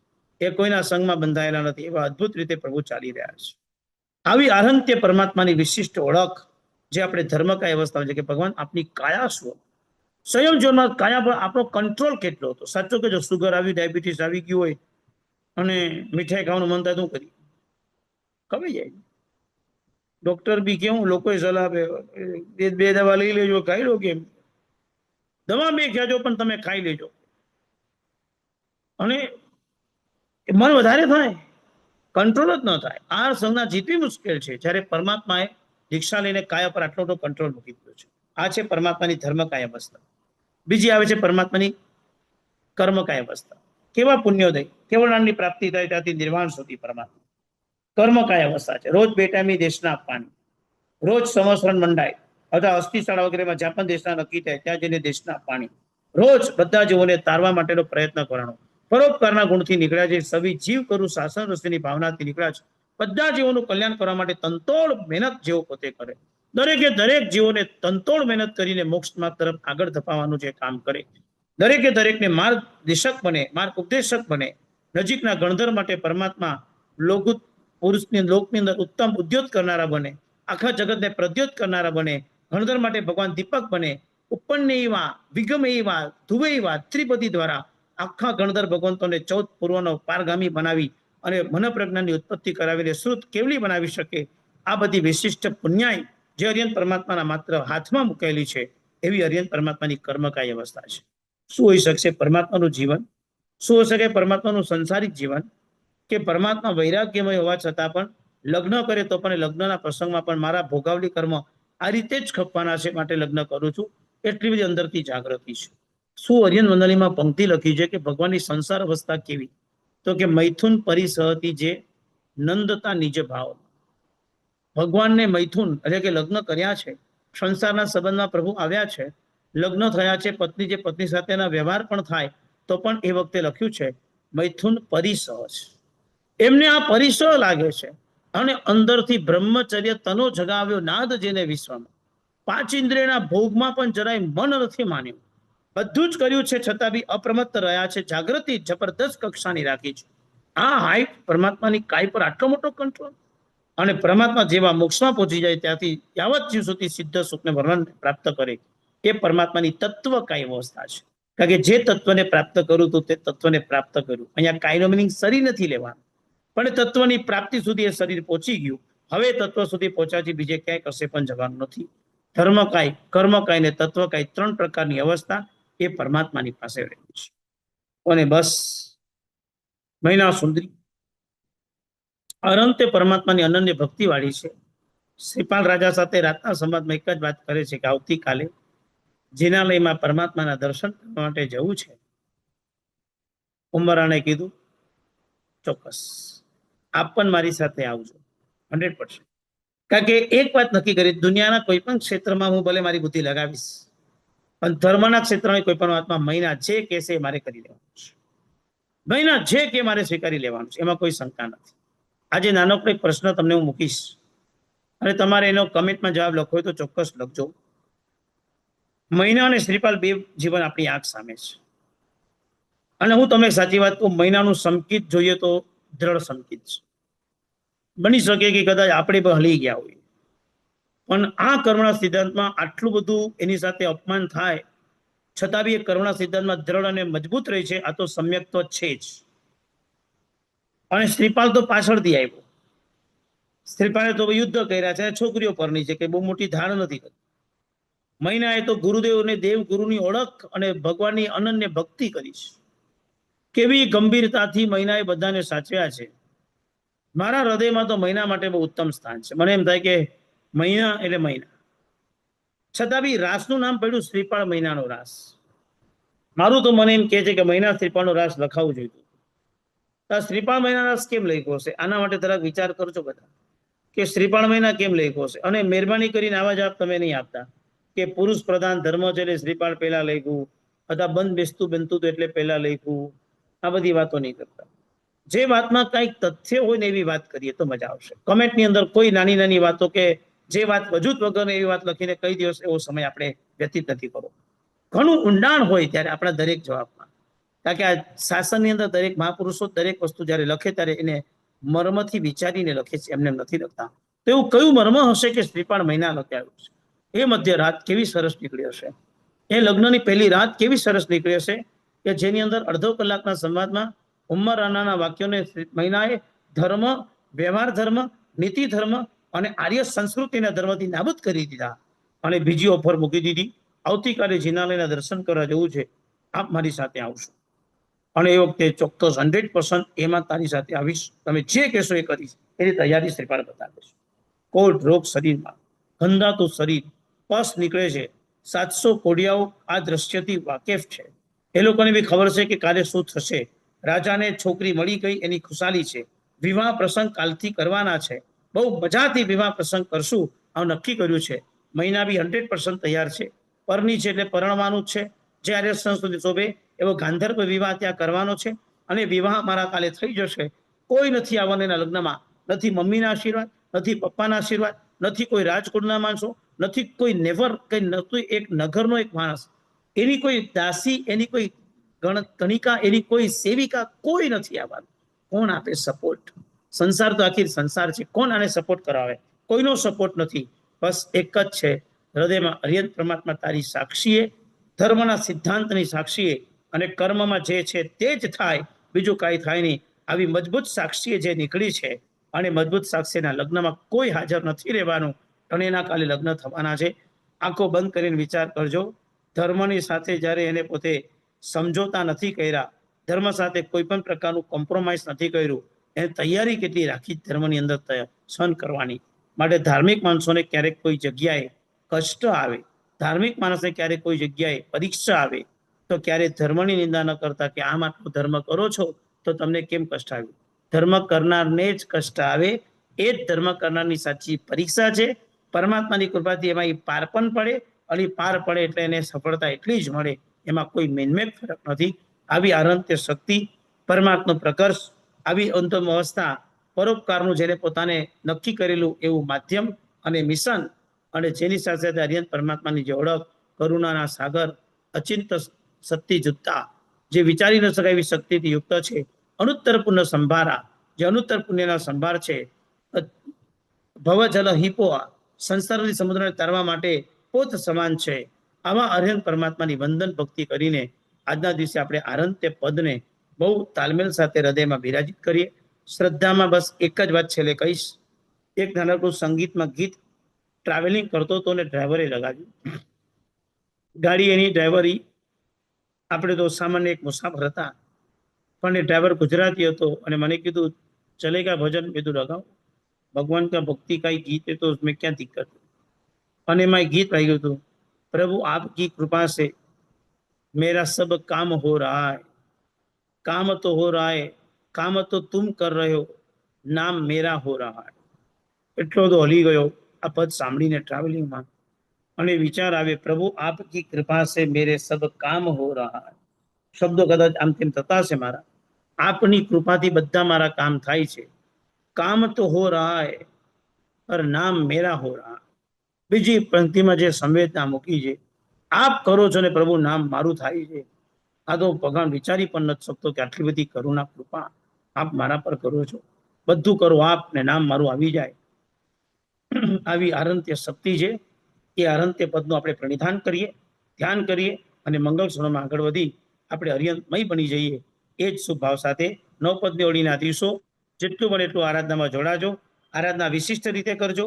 એ કોઈના સંગમાં બંધાયેલા નથી. એવા અદ્ભુત રીતે પ્રભુ ચાલી રહ્યા છે. આવી આહંત્ય પરમાત્માની વિશિષ્ટ ઓળખ જે આપણે ધર્મકાય અવસ્થા છે કે ભગવાન આપની કાયા શું, સંયમ જીવનમાં કાયા પર આપણો કંટ્રોલ કેટલો હતો. સાચો કે જો સુગર આવી, ડાયાબિટીસ આવી ગયું હોય અને મીઠાઈ ખાવાનું મન થાય શું કરી કમી જાય. ડોક્ટર બી કેવું લોકોએ સલાહ આપે 2 દવા લઈ લેજો, ખાઈ લો, કેમ દવા 2 ખાજો પણ તમે ખાઈ લેજો, અને મન વધારે થાય, કંટ્રોલ જ ન થાય. આ સંજ્ઞા જીતવી મુશ્કેલ છે, જ્યારે પરમાત્માએ દીક્ષા લઈને કાયા પર આટલો કંટ્રોલ મૂકી દીધો છે. આ છે પરમાત્માની ધર્મકાય અવસ્થા. બીજી આવે છે પરમાત્માની કર્મકાય અવસ્થા. કેવા પુણ્યોદય, કેવળ જ્ઞાનની પ્રાપ્તિ થાય ત્યાંથી નિર્વાણ સુધી પરમાત્મા કર્મકાય અવસ્થા છે. રોજ 2 ટાઈમની દેશના આપવાની, રોજ સંવત્સરણ મંડાય અથવા અસ્થિશાળા વગેરેમાં જ્યાં પણ દેશના નક્કી થાય ત્યાં જઈને દેશના આપવાની, રોજ બધા જીવોને તારવા માટેનો પ્રયત્ન કરવાનો, પરોપકારના ગુણથી નીકળ્યા છે, સવી જીવ કરું શાસન રસ્તીની ભાવનાથી નીકળ્યા છે, બધા જીવોનું કલ્યાણ કરવા માટે તંતોડ મહેનત જેવો પોતે કરે. દરેક જીવોને તંતોડ મહેનત કરીને મોક્ષ માર્ગ તરફ આગળ ધપાવવાનું જે કામ કરે, દરેકને માર્ગ દિશક બને, માર્ગ ઉપદેશક બને, નજીકના ગણધર માટે પરમાત્મા પુરુષની લોકની અંદર ઉત્તમ ઉદ્યોત કરનારા બને, આખા જગતને પ્રદ્યોત કરનારા બને, ગણધર માટે ભગવાન દીપક બને, ઉપન્ને એવા વિગમે એવા ધુવે એવા ત્રિપદી દ્વારા આખા ગણધર ભગવંતોને 14 પૂર્વનો પારગામી બનાવી અને મનપ્રજ્ઞાની ઉત્પત્તિ કરાવીને શ્રુત કેવલી બનાવી શકે. આ બધી વિશિષ્ટ પુણ્યાય જે અરિયંત પરમાત્માના માત્ર હાથમાં મૂકેલી છે, એવી અરિયંત પરમાત્માની કર્મકાય અવસ્થા છે. શું હોઈ શકશે પરમાત્માનું જીવન? શું હોઈ શકે પરમાત્માનું સંસારિક જીવન? કે પરમાત્મા વૈરાગ્યમય હોવા છતાં પણ લગ્ન કરે તો પણ લગ્નના પ્રસંગમાં પણ મારા ભોગાવલી કર્મ આ રીતે જ ખપવાના છે, માટે લગ્ન કરું છું, એટલી બધી અંદરથી જાગૃતિ છે. શું અરિયન મંડળીમાં પંક્તિ લખી છે કે ભગવાનની સંસાર અવસ્થા કેવી? તો કે મૈથુન પરિસહતી જે નંદતા નિજ ભાવ. ભગવાનને મૈથુન એટલે કે લગ્ન કર્યા છે, સંસારના સંબંધમાં પ્રભુ આવ્યા છે, લગ્ન થયા છે, પત્ની જે પત્ની સાથેના વ્યવહાર પણ થાય તો પણ એ વખતે લખ્યું છે મૈથુન પરિસહ છે. એમને આ પરિસહ લાગે છે અને અંદરથી બ્રહ્મચર્ય તનો જગાવ્યો નાદ જેને વિશ્વમાં, 5 ઇન્દ્રિયના ભોગમાં પણ જરાય મન નથી માન્યું, બધું જ કર્યું છે છતાં બી અપ્રમત્ત રહ્યા છે, જાગૃતિ જબરદસ્ત કક્ષાની રાખી છે. આ હાઈટ પરમાત્માની કાઈ પર આટલો મોટો કંટ્રોલ, અને પરમાત્મા જેવા મોક્ષમાં પહોંચી જાય ત્યાંથી યાવત જીવ સુધી સિદ્ધ સુખને વર્ણન પ્રાપ્ત કરે એ પરમાત્માની તત્વ કાય અવસ્થા છે. કારણ કે જે તત્વને પ્રાપ્ત કરું તો તે તત્વને પ્રાપ્ત કર્યું. અહીંયા કાયનો મિનિંગ શરીર નથી લેવાનું, પણ એ તત્વની પ્રાપ્તિ સુધી એ શરીર પહોંચી ગયું. હવે તત્વ સુધી પહોંચ્યાથી બીજે ક્યાંય કશે પણ જવાનું નથી. ધર્મકાય, કર્મકાય ને તત્વકાય 3 પ્રકારની અવસ્થા એ પરમાત્માની પાસે રહેલી છે. અને બસ મહિના સુંદરી અનંતે પરમાત્માની અનન્ય ભક્તિ વાળી છે. શ્રીપાલ રાજા સાથે રાતના સંવાદમાં એક જ વાત કરે છે કે આવતીકાલે જિનાલયમાં પરમાત્માના દર્શન કરવા માટે જવું છે. ઉમરાણે કીધું ચોક્કસ આપ પણ મારી સાથે આવજો, 100%. કારણ કે એક વાત નક્કી કરી, દુનિયાના કોઈ પણ ક્ષેત્રમાં હું ભલે મારી બુદ્ધિ લગાવીશ, પણ ધર્મના ક્ષેત્રની કોઈ પણ વાતમાં મહિના જે કહેશે એ મારે કરી લેવાનું છે. મહિના જે કે મારે સ્વીકારી લેવાનું છે, એમાં કોઈ શંકા નથી. આજે નાનકડો એક પ્રશ્ન તમને હું મૂકીશ અને તમારે એનો કમેન્ટમાં જવાબ લખવો હોય તો ચોક્કસ લખજો. મહિના અને શ્રીપાલ બે જીવન આપણી આંખ સામે છે, અને હું તમને સાચી વાત કહું, મહિનાનું સંકિત જોઈએ તો દ્રઢ સંકિત છે. બની શકે કે કદાચ આપણે પણ હલી ગયા હોય, પણ આ કરુણા સિદ્ધાંતમાં આટલું બધું એની સાથે અપમાન થાય છતાં બી એ કરુણા સિદ્ધાંતમાં દ્રઢ અને મજબૂત રહી છે. આ તો સમ્યક તો છે જ. અને શ્રીપાલ તો પાછળથી આવ્યો. શ્રીપાલે તો યુદ્ધ કર્યા છે, છોકરીઓ પરની છે, કે બહુ મોટી ધાર નથી કરી. મહિનાએ તો ગુરુદેવ અને દેવ ગુરુની ઓળખ અને ભગવાનની અનન્ય ભક્તિ કરી છે. કેવી ગંભીરતાથી મહિનાએ બધાને સાચવ્યા છે. મારા હૃદયમાં તો મહિના માટે બહુ ઉત્તમ સ્થાન છે. મને એમ થાય કે મહિના એટલે મહિના, છતાં બી રાસનું નામ પડ્યું શ્રીપાળ મહિનાનો રાસ. મારું તો મને એમ કે છે કે મહિના શ્રીપાળનો રાસ લખાવવું જોઈએ. શ્રીપાળ મહિના રાસ કેમ લખ્યો હશે? આના માટે જરાક વિચાર કરજો બધા, કે શ્રીપાળ મહિના કેમ લખ્યો હશે. અને મહેરબાની કરીને આવા જવાબ તમે નહીં આપતા કે પુરુષ પ્રધાન ધર્મ છે એટલે શ્રીપાળ પહેલા લખ્યું, અથવા બંધ બેસતું બનતું એટલે પહેલા લખ્યું. આ બધી વાતો નહીં કરતા. જે વાતમાં કંઈક તથ્ય હોય ને એવી વાત કરીએ તો મજા આવશે. કમેન્ટની અંદર કોઈ નાની નાની વાતો કે જે વાત વજૂદ વગર એવી વાત લખીને કઈ દિવસ એવો સમય આપણે વ્યતીત નથી કરવો. ઘણું ઊંડાણ હોય ત્યારે આપણા દરેક જવાબમાં. કારણ કે આ શાસનની અંદર દરેક મહાપુરુષો દરેક વસ્તુ જ્યારે લખે ત્યારે એને મર્મથી વિચારીને લખે છે, એમને નથી લખતા. તો એવું કયું મર્મ હશે કે શ્રીપાળ મહિના લખાયું છે? એ મધ્ય રાત કેવી સરસ નીકળી હશે, એ લગ્નની પહેલી રાત કેવી સરસ નીકળી હશે, કે જેની અંદર અડધો કલાકના સંવાદમાં ઉમ્મરાના વાક્યોને મહિનાએ ધર્મ, વ્યવહાર ધર્મ, નીતિ ધર્મ અને આર્ય સંસ્કૃતિના ધર્મથી નાબૂદ કરી દીધા. અને બીજી ઓફર મૂકી દીધી, આવતીકાલે જિનાલયના દર્શન કરવા જવું છે, આપ મારી સાથે આવશો. અને એ વખતે ચોક્કસ 100% એમાં તારી સાથે આવીશ, તમે જે કહેશો એ કરીશ, એની તૈયારી શ્રીપાળ બતાવે છે. કોઢ રોગ શરીરમાં, ગંધાતું શરીર, પસ નીકળે છે. 700 કોડિયાઓ આ દ્રશ્યથી વાકેફ છે. એ લોકોને બી ખબર છે કે કાલે શું થશે. રાજાને છોકરી મળી ગઈ એની ખુશાલી છે. વિવાહ પ્રસંગ કાલથી કરવાના છે, બહુ મજાથી વિવાહ પ્રસંગ કરશું આવું નક્કી કર્યું છે. મહિના બી 100% તૈયાર છે. પરની છે એટલે પરણવાનું જ છે. જે આર્ય સંસ્કૃતિ શોભે એવો ગાંધર્વ વિવાહ ત્યાં કરવાનો છે. અને વિવાહ મારા કાલે થઈ જશે. કોઈ નથી આવવાનું એના લગ્નમાં, નથી મમ્મીના આશીર્વાદ, નથી પપ્પાના આશીર્વાદ, નથી કોઈ રાજકુળના માણસો, નથી કોઈ નેવર, કઈ નથી એક નગરનો એક માણસ, એની કોઈ દાસી, એની કોઈ ગણિકા, એની કોઈ સેવિકા, કોઈ નથી આવવાનું. કોણ આપે સપોર્ટ? સંસાર તો આખી સંસાર છે, કોણ આને સપોર્ટ કરાવે? કોઈનો સપોર્ટ નથી. બસ એક જ છે, હૃદયમાં અરિયંત પરમાત્મા તારી સાક્ષીએ, ધર્મના સિદ્ધાંતની સાક્ષીએ, અને કર્મમાં જે છે તે જ થાય, બીજું કાંઈ થાય નહીં. આવી મજબૂત સાક્ષીએ જે નીકળી છે, અને મજબૂત સાક્ષીના લગ્નમાં કોઈ હાજર નથી રહેવાનું, અને એના કાલે લગ્ન થવાના છે. આંખો બંધ કરીને વિચાર કરજો. ધર્મની સાથે જ્યારે એને પોતે સમજોતા નથી કર્યા, ધર્મ સાથે કોઈ પણ પ્રકારનું કોમ્પ્રોમાઇઝ નથી કર્યું, એને તૈયારી કેટલી રાખી ધર્મની અંદર સહન કરવાની. માટે ધાર્મિક માણસોને ક્યારેક કોઈ જગ્યાએ કષ્ટ આવે, ધાર્મિક માણસને ક્યારેક કોઈ જગ્યાએ પરીક્ષા આવે, તો ક્યારેય ધર્મની નિંદા ન કરતા કે આમ આટલો ધર્મ કરો છો તો તમને કેમ કષ્ટ આવ્યું. ધર્મ કરનારને જ કષ્ટ આવે, એ જ ધર્મ કરનારની સાચી પરીક્ષા છે. પરમાત્માની કૃપાથી એમાં એ પાર પણ પડે, અને પાર પડે એટલે એને સફળતા એટલી જ મળે, એમાં કોઈ મેનમેક ફરક નથી. આવી આરંત્ય શક્તિ, પરમાત્મા પ્રકર્ષ, આવી અંતમ અવસ્થા, પરોપકારનું જેને પોતાને નક્કી કરેલું એવું માધ્યમ અને મિશન, અને જેની સાથે સાથે અરિયંત પરમાત્માની જે ઓળખ, કરુણાના સાગર, અચિંત શક્તિ જુત્તા, જે વિચારી ન શકાય એવી શક્તિથી યુક્ત છે. અનુત્તર પુણ્ય સંભારા, જે અનુત્તર પુણ્યના સંભાર છે. ભવજલ હિપોઆ, સંસારથી સમુદ્રને તરવા માટે પોત સમાન છે. આવા અર્હંત પરમાત્માની વંદન ભક્તિ કરીને આજના દિવસે આપણે આરંત્ય પદને બહુ તાલમેલ સાથે હૃદયમાં બિરાજિત કરીએ. શ્રદ્ધામાં બસ એક જ વાત છેલ્લે કહીશ. એક નાનકડું સંગીતમાં ગીત ટ્રાવેલિંગ કરતો હતો ને ડ્રાઈવરે લગાવ્યું. ગાડી એની ડ્રાઈવરી, આપણે તો સામાન્ય એક મુસાફર હતા, પણ એ ડ્રાઈવર ગુજરાતી હતો અને મને કીધું ચલેગા ભજન, કીધું લગાવ, ભગવાન કા ભક્તિ का गीत है तो उसमें क्या दिक्कत है. અને એમાં ગીત આવી ગયું હતું, પ્રભુ આપકી કૃપા से मेरा सब काम हो रहा है, काम तो हो रहा है, काम तो तुम कर रहे हो, नाम मेरा हो रहा है. એટલો તો હલી ગયો આ પદ સાંભળીને ટ્રાવેલિંગમાં. અને વિચાર આવે, પ્રભુ આપકી કૃપા સે મેરે સબ કામ હો રહા હૈ. શબ્દો કદાચ આમ તેમ થતા છે મારા, આપની કૃપાથી બધા મારા કામ થાય છે. કામ તો હો રહા હૈ પર નામ મેરા હો રહા. બીજી પંક્તિમાં જે સંવેદના મૂકી છે, આપ કરો છો ને પ્રભુ નામ મારું થાય છે. આ તો ભગવાન વિચારી પણ નથી શકતો કે આટલી બધી કરુણા કૃપા આપ મારા પર કરો છો. બધું કરો આપ ને નામ મારું આવી જાય. આવી આરંત્ય શક્તિ છે. એ આરંત્ય પદનું આપણે પ્રણિધાન કરીએ, ધ્યાન કરીએ અને મંગળ ક્ષણોમાં આગળ વધી આપણે અર્યંતમય બની જઈએ. એ જ શુભ ભાવ સાથે નવપદની ઓળીના દિવસો જેટલું બને એટલું આરાધનામાં જોડાજો. આરાધના વિશિષ્ટ રીતે કરજો.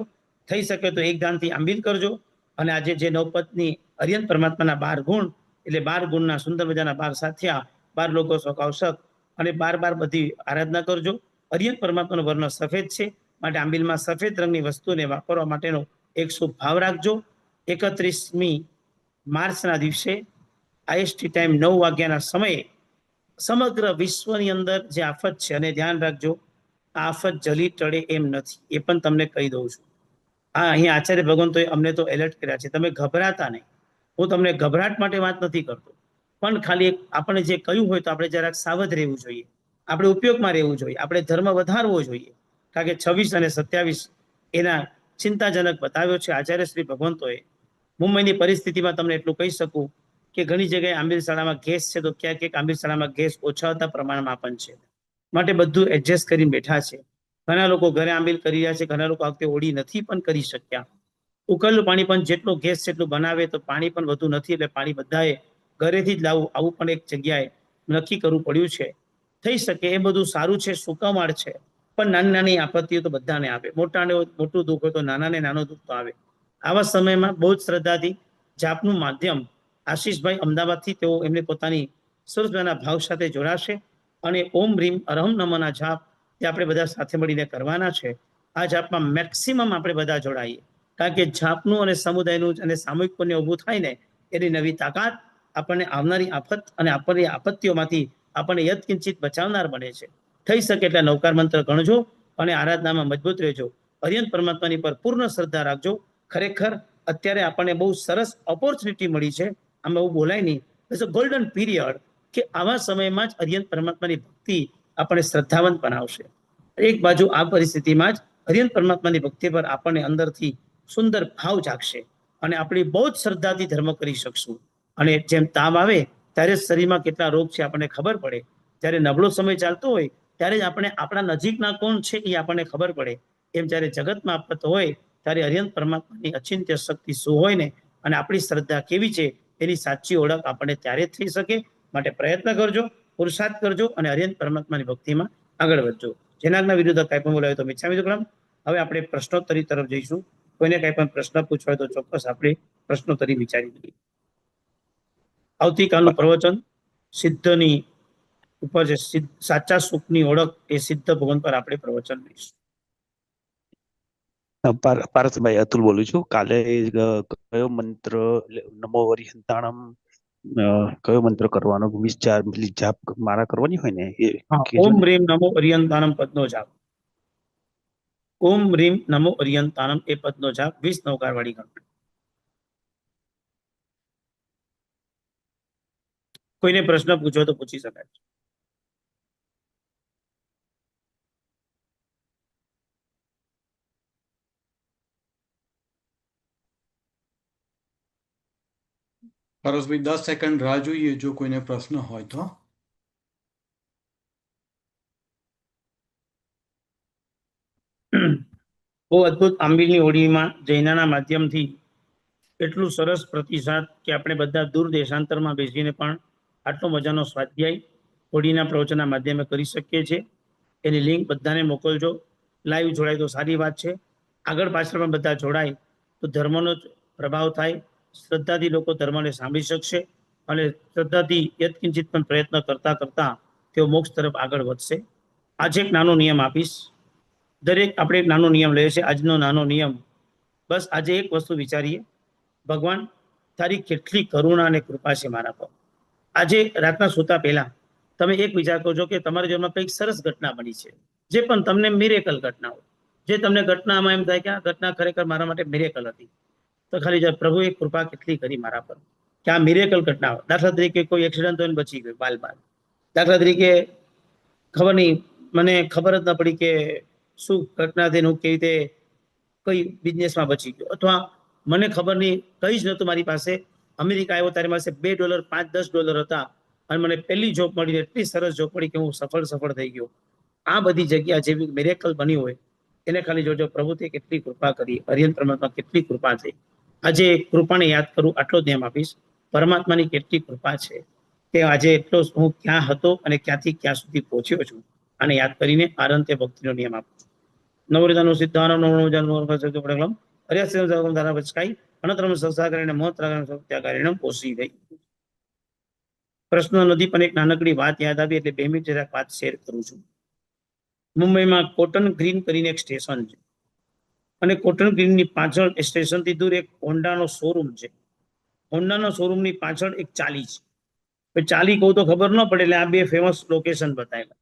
થઈ શકે તો એક દાનથી આંબિલ કરજો. અને આજે જે નવપદની અર્યંત પરમાત્માના 12 ગુણ, એટલે 12 ગુણના સુંદર મજાના 12 સાથિયા, 12 લોકો કૌશક અને 12 બધી આરાધના કરજો. અર્યંત પરમાત્માનો વર્ણ સફેદ છે, માટે આંબિલમાં સફેદ રંગની વસ્તુને વાપરવા માટેનો એક શુભ ભાવ રાખજો. 31મી માર્ચના દિવસે આઈએસટી ટાઈમ 9 વાગ્યાના સમયે સમગ્ર વિશ્વની અંદર જે આફત છે, અને ધ્યાન રાખજો આ આફત જલી ટળે એમ નથી, એ પણ તમને કહી દઉં છું. હા, અહીંયા આચાર્ય ભગવંતોએ અમને તો એલર્ટ કર્યા છે, તમે ગભરાતા નહીં. હું તમને ગભરાટ માટે વાત નથી કરતો, પણ ખાલી આપણે જે કહ્યું હોય તો આપણે જરાક સાવધ રહેવું જોઈએ, આપણે ઉપયોગમાં રહેવું જોઈએ, આપણે ધર્મ વધારવો જોઈએ. કારણ કે 26 અને 27 એના ચિંતાજનક બતાવ્યો છે આચાર્ય શ્રી ભગવંતોએ. મુંબઈની પરિસ્થિતિમાં તમને એટલું કહી શકું કે ઘણી જગ્યાએ આંબિલ શાળામાં ગેસ છે તો ક્યાંક ક્યાંક આંબિલ શાળામાં ગેસ ઓછા હતા પ્રમાણમાં પણ છે, માટે બધું એડજસ્ટ કરીને બેઠા છે. ઘણા લોકો ઘરે આંબિલ કરી રહ્યા છે, ઘણા લોકો આ વખતે ઓળી નથી પણ કરી શક્યા. ઉકળેલું પાણી પણ જેટલો ગેસ છે એટલું બનાવે તો પાણી પણ વધુ નથી, એટલે પાણી બધાએ ઘરેથી જ લાવવું, આવું પણ એક જગ્યાએ નક્કી કરવું પડ્યું છે. થઈ શકે એ બધું સારું છે, સુકામાળ છે, પણ નાની નાની આપત્તિઓ તો બધાને આવે. મોટાને મોટું દુઃખ હોય તો નાનાને નાનો દુઃખ તો આવે. આવા સમયમાં બહુ જ શ્રદ્ધાથી જાપનું માધ્યમ આશીષભાઈ અમદાવાદથી તેઓ એમને પોતાની સરસના ભાવ સાથે જોડાશે અને ઓમ રીમ અરહમ નમના જાપ તે આપણે બધા સાથે મળીને કરવાના છે. આ જાપમાં મેક્સિમમ આપણે બધા જોડાઈએ, કારણ કે જાપનું અને સમુદાયનું અને સામૂહિક પુણ્ય ઊભું થાય ને એની નવી તાકાત આપણને આવનારી આફત અને આપણને આપત્તિઓમાંથી આપણને યત્કિંચિત બચાવનાર બને છે. થઈ શકે એટલે નવકાર મંત્ર ગણજો અને આરાધનામાં મજબૂત રહેજો. અર્યંત પરમાત્માની પર પૂર્ણ શ્રદ્ધા રાખજો. ખરેખર અત્યારે આપણને બહુ સરસ ઓપોર્ચ્યુનિટી મળી છે, આમાં એવું બોલાય નહીં, ઇટ્સ અ ગોલ્ડન પીરિયડ કે આવા સમયમાં જ અર્યંત પરમાત્માની ભક્તિ આપણને શ્રદ્ધાવંત બનાવશે. એક બાજુ આ પરિસ્થિતિમાં જ અર્યંત પરમાત્માની ભક્તિ પર આપણને અંદરથી સુંદર ભાવ જાગશે અને આપણી બહુ જ શ્રદ્ધાથી ધર્મ કરી શકશું. અને જેમ તાવ આવે ત્યારે શરીરમાં કેટલા રોગ છે આપણને ખબર પડે, જ્યારે નબળો સમય ચાલતો હોય ત્યારે જ આપણે આપણા નજીકના કોણ છે એ આપણને ખબર પડે. એમ જ્યારે જગતમાં આપત હોય ત્યારે અર્યંત પરમાત્માની અચિંત્ય શક્તિ શું હોય ને, અને આપણી શ્રદ્ધા કેવી છે એની સાચી ઓળખ આપણને ત્યારે જ થઈ શકે. માટે પ્રયત્ન કરજો, પુરુષાર્થ કરજો અને અર્યંત પરમાત્માની ભક્તિમાં આગળ વધજો. જેનાના વિરુદ્ધ કાંઈ પણ બોલાયો તો મિચ્છામિ દુક્કડમ. હવે આપણે પ્રશ્નોત્તરી તરફ જઈશું. કોઈને કાંઈ પણ પ્રશ્ન પૂછવા હોય તો ચોક્કસ આપણે પ્રશ્નોત્તરી વિચારી લઈએ. આવતીકાલનું પ્રવચન સિદ્ધની ઉપર છે, સાચા સુખની ઓળખ એ સિદ્ધ ભગવાન પર આપણે પ્રવચન લઈશું. પારસભાઈ અતુલ બોલું છું. કાલે કયો મંત્ર નમો હરિહંતાણમ કયો મંત્ર કરવાનો, 20 જાપ મારા કરવાની હોય ને એ ઓમ રીમ નમો અરિયંતાનમ પદનો જાપ. ઓમ રીમ નમો અરિયંતાનમ એ પદનો જાપ 20 નવકાર વાળી ગણતરી. કોઈને પ્રશ્ન પૂછો તો પૂછી શકાય. પરસભાઈ 10 સેકન્ડ રાહ જોઈએ જો કોઈને પ્રશ્ન હોય તો. બહુ અદભુત આંબીલની હોળીમાં જૈનાના માધ્યમથી એટલું સરસ પ્રતિસાદ કે આપણે બધા દૂર દેશાંતરમાં બેસીને પણ આટલો મજાનો સ્વાધ્યાય હોળીના પ્રવચનના માધ્યમે કરી શકીએ છીએ. એની લિંક બધાને મોકલજો. લાઈવ જોડાય તો સારી વાત છે. આગળ પાછળ પણ બધા જોડાય તો ધર્મનો જ પ્રભાવ થાય. શ્રદ્ધાથી લોકો ધર્મને સાંભળી શકશે અને શ્રદ્ધાથી યત્કિંચિત પણ પ્રયત્ન કરતા કરતા તેઓ મોક્ષ તરફ આગળ વધશે. આજે એક નાનો નિયમ આપીશ. દરેક આપણે એક નાનો નિયમ લઈએ છીએ. આજનો નાનો નિયમ, બસ આજે એક વસ્તુ વિચારીએ, ભગવાન તારી કેટલી કરુણા અને કૃપા છે મારા પર. આજે રાતના સૂતા પહેલા તમે એક વિચાર કરજો કે તમારા જીવનમાં કંઈક સરસ ઘટના બની છે, જે પણ તમને મિરેકલ ઘટના હોય, જે તમને ઘટનામાં એમ થાય કે આ ઘટના ખરેખર મારા માટે મિરેકલ હતી, તો ખાલી પ્રભુએ કૃપા કેટલી કરી મારા પર કે આ મિરેકલ ઘટના હોય. દાખલા તરીકે કોઈ એક્સિડન્ટ થઈને બચી ગયો બાલ. દાખલા તરીકે ખબર નહીં, મને ખબર જ ન પડી કે શું ઘટના થઈને હું કેવી રીતે કઈ બિઝનેસમાં બચી ગયો, અથવા મને ખબર નહીં, કઈ જ નહોતું મારી પાસે. અમેરિકા આવ્યો ત્યારે મારી પાસે $2, $5-10 હતા અને મને પહેલી જોબ મળી, એટલી સરસ જોબ મળી કે હું સફળ થઈ ગયો. આ બધી જગ્યા જેવી મિરેકલ બની હોય એને ખાલી જોજો, પ્રભુએ કેટલી કૃપા કરી, હરિયન પરમાત્મા કેટલી કૃપા થઈ. આજે કૃપાને યાદ કરું, આટલો જ નિયમ આપીશ. પરમાત્માની કેટલી કૃપા છે કે આજે એટલો હું ક્યાં હતો અને ક્યાંથી ક્યાં સુધી પહોંચ્યો છું. આને યાદ કરીને આરંત્ય ભક્તિનો નિયમ આપું છું. નવરીતાનું સિદ્ધાંત નવજાનું હરિયાસન ધારા બચકાઈ અનંતરમ સંસાકારીને મોહત્રાગણ સત્યાકારીને પોષી ગઈ. પ્રશ્ન નથી પણ એક નાનકડી વાત યાદ આવી એટલે 2 મિનિટ જરાક વાત શેર કરું છું. મુંબઈમાં કોટન ગ્રીન કરીને એક સ્ટેશન છે અને કોટન ગ્રીનની પાછળ સ્ટેશનથી દૂર એક હોન્ડાનો શોરૂમ છે. હોન્ડાનો શોરૂમની પાછળ એક ચાલી છે. ચાલી કહું તો ખબર ન પડે એટલે આ 2 ફેમસ લોકેશન બતાવ્યા.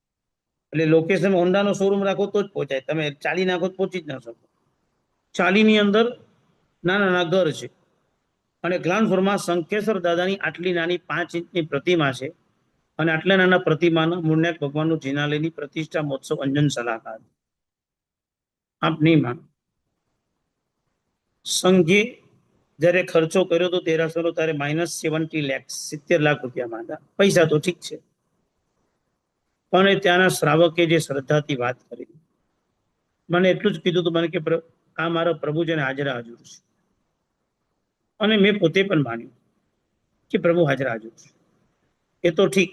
એટલે લોકેશન હોન્ડાનો શોરૂમ રાખો તો જ પહોંચાય, તમે ચાલી નાખો તો પહોંચી જ ના શકો. ચાલીની અંદર નાના ઘર છે અને ગ્રાઉન્ડ ફ્લોરમાં શંખેશ્વર દાદાની આટલી નાની 5 ઇંચની પ્રતિમા છે અને આટલા નાના પ્રતિમાના મૂળનાયક ભગવાનનું જિનાલયની પ્રતિષ્ઠા મહોત્સવ અંજન સલાહકાર. આપ નહીં માનો, સંઘે જયારે ખર્ચો કર્યો તો 1300 ત્યારે -70 lakhs, 70 લાખ રૂપિયા માંગ્યા. પૈસા તો ઠીક છે, પણ ત્યાંના શ્રાવકે જે શ્રદ્ધાથી વાત કરી, મને એટલું જ કીધું હતું મને કે આ મારા પ્રભુ જેને હાજરા હજુર છે. અને મેં પોતે પણ માન્યું કે પ્રભુ હાજરા હજુર છે. એ તો ઠીક,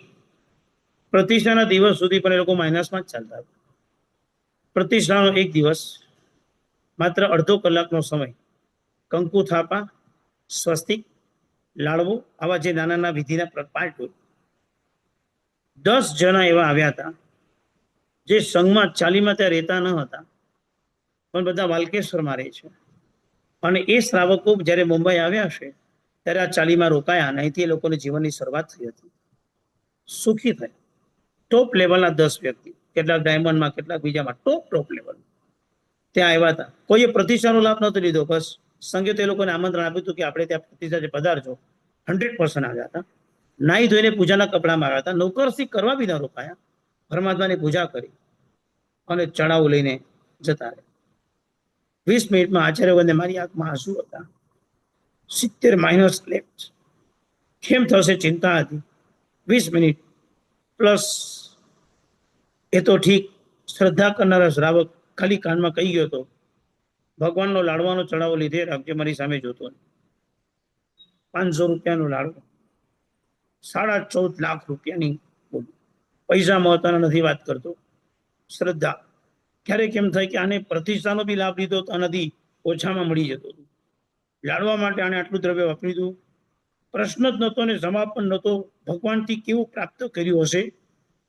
પ્રતિષ્ઠાના દિવસ સુધી પણ એ લોકો માઇનસમાં જ ચાલતા હતા. પ્રતિષ્ઠાનો એક દિવસ માત્ર અડધો કલાકનો સમય, કંકુ થાપા, સ્વસ્તિક, લાડવો, આવા જે નાના વિધિના પાઠ હોય, 10 જણા એવા આવ્યા હતા જે સંઘમાં ચાલીમાં ત્યાં રહેતા ન હતા પણ બધા વાલકેશ્વરમાં રહે છે. અને એ શ્રાવકો જ્યારે મુંબઈ આવ્યા છે ત્યારે આ ચાલીમાં રોકાયા અને અહીંથી એ લોકોની જીવનની શરૂઆત થઈ હતી. સુખી થયા. ટોપ લેવલના 10 વ્યક્તિ, કેટલાક ડાયમંડમાં, કેટલાક બીજામાં, ટોપ લેવલ ત્યાં આવ્યા હતા. કોઈએ પ્રતિષ્ઠાનો લાભ નહોતો લીધો, બસ સંઘે તો એ લોકોને આમંત્રણ આપ્યું હતું કે આપણે ત્યાં પ્રતિષ્ઠા પધારજો. 100% આવ્યા હતા. નાહી ધોઈને પૂજાના કપડામાં આવ્યા હતા. નોકરસી કરવા બી ન રોકાયા, પરમાત્માની પૂજા કરી અને ચડાવો લઈને જતા રહ્યા. 20 મિનિટમાં આચાર્ય વંદે મારી આંખમાં આંસુ હતા. 70 લેફ્ટ. કેમ થશે ચિંતા હતી. 20 મિનિટ પ્લસ એ તો ઠીક, શ્રદ્ધા કરનારા શ્રાવક ખાલી કાનમાં કહી ગયો હતો, ભગવાનનો લાડવાનો ચડાવો લીધે રાખજે, મારી સામે જોતો નહીં. 500 રૂપિયાનો લાડવો, 14.5 લાખ રૂપિયાની પૈસા મહત્વના નથી વાત કરતો, શ્રદ્ધા. ક્યારેક એમ થાય કે આને પ્રતિષ્ઠાનો બી લાભ લીધો તો આનાથી ઓછામાં મળી જતો. લાડવા માટે આને આટલું દ્રવ્ય વાપરી દીધું. પ્રશ્ન જ નહોતો અને જવાબ પણ નહોતો. ભગવાનથી કેવું પ્રાપ્ત કર્યું હશે,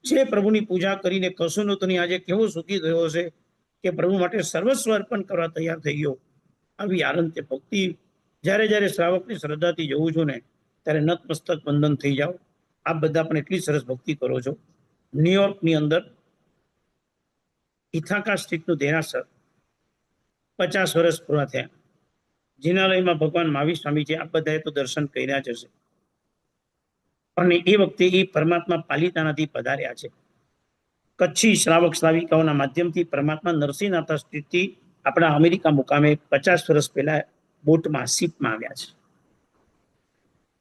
જે પ્રભુની પૂજા કરીને કશું નહોતું નહીં, આજે કેવો સુખી થયો હશે કે પ્રભુ માટે સર્વસ્વ અર્પણ કરવા તૈયાર થઈ ગયો. આવી આનંદ ભક્તિ જ્યારે જ્યારે શ્રાવકની શ્રદ્ધાથી જવું છું ને ત્યારે નતમસ્તક વંદન થઈ જાઓ. આપ બધા પણ એટલી સરસ ભક્તિ કરો છો. ન્યુયોર્કની અંદર ઇથાકા સ્ટ્રીટનું દેરાસર 50 વર્ષ પૂરા થયા. જિનાલયમાં ભગવાન મહાવીર સ્વામી છે. આપ બધાએ તો દર્શન કર્યા જ હશે. અને એ વખતે એ પરમાત્મા પાલિતાણાથી પધાર્યા છે. કચ્છી શ્રાવક શ્રાવિકાઓના માધ્યમથી પરમાત્મા નરસિંહનાથા સ્ટ્રીટથી આપણા અમેરિકા મુકામે 50 વર્ષ પહેલા બોટમાં, શિપમાં આવ્યા છે.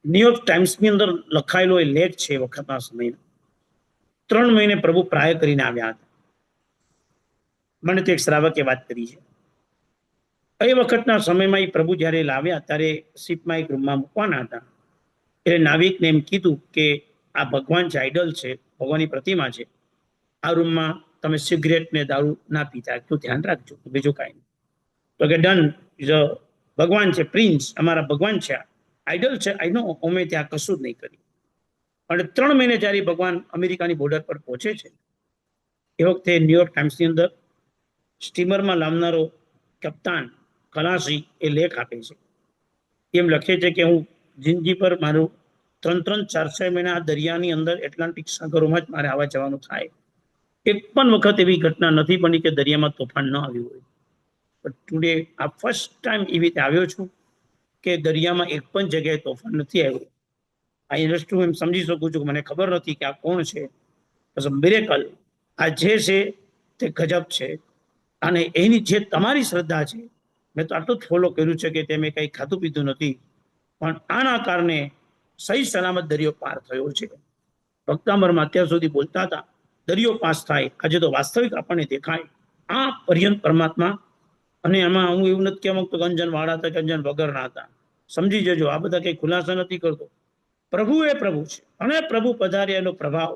ન્યુયોર્ક ટાઈમ્સની અંદર લખાયેલો એ લેખ છે એ વખતના સમયનો. 3 મહિને પ્રભુ પ્રાય કરીને આવ્યા હતા. મને તો એક શ્રાવકે વાત કરી છે. એ વખતના સમયમાં એ પ્રભુ જ્યારે લાવ્યા ત્યારે શિપમાં એક રૂમમાં મૂકવાના હતા. એટલે નાવિકને એમ કીધું કે આ ભગવાન છે, આઈડલ છે, ભગવાનની પ્રતિમા છે, આ રૂમમાં તમે સિગરેટ ને દારૂ ના પીતા, એટલું ધ્યાન રાખજો, બીજું કાંઈ નહીં. તો કે ડન, ભગવાન છે, પ્રિન્સ અમારા ભગવાન છે, આઈડલ છે, આઈ નો, અમે ત્યાં કશું જ નહીં કર્યું. અને 3 મહિને જ્યારે ભગવાન અમેરિકાની બોર્ડર પર પહોંચે છે એ વખતે ન્યુયોર્ક ટાઈમ્સની અંદર સ્ટીમરમાં લાવનારો કપ્તાન ખલાસી એ લેખ આપે છે. એમ લખે છે કે હું જિંદગી પર મારું 3-3, 4-6 મહિના આ દરિયાની અંદર એટલાન્ટિક સાગરોમાં જ મારે આવવા જવાનું થાય. એક પણ વખત એવી ઘટના નથી બની કે દરિયામાં તોફાન ન આવ્યું હોય. બટ ટુડે આ ફર્સ્ટ ટાઈમ એવી રીતે આવ્યો છું કે દરિયામાં એક પણ જગ્યાએ તોફાન નથી આવ્યું. આ ઇન્ડસ્ટ્રી એમ સમજી શકું છું કે મને ખબર નથી કે આ કોણ છે. મિરેકલ, આ જે છે તે ગજબ છે. અને એની જે તમારી શ્રદ્ધા છે, મેં તો આટલું જ ફોલો કર્યું છે કે તમે કંઈ ખાધું પીધું નથી, પણ આના કારણે સહી સલામત દરિયો પાર થયો છે. ભક્તાંબરમાં અત્યાર સુધી બોલતા હતા દરિયો પાસ થાય, આજે તો વાસ્તવિક આપણને દેખાય આ પર્યંત પરમાત્મા. અને આમાં હું એવું નથી કહેવા માંગતો કે અંજન વાળા હતા કે અંજન વગરના હતા. સમજી જજો, આ બધા કંઈ ખુલાસા નથી કરતો. પ્રભુ એ પ્રભુ છે અને પ્રભુ પધાર્યા એનો પ્રભાવ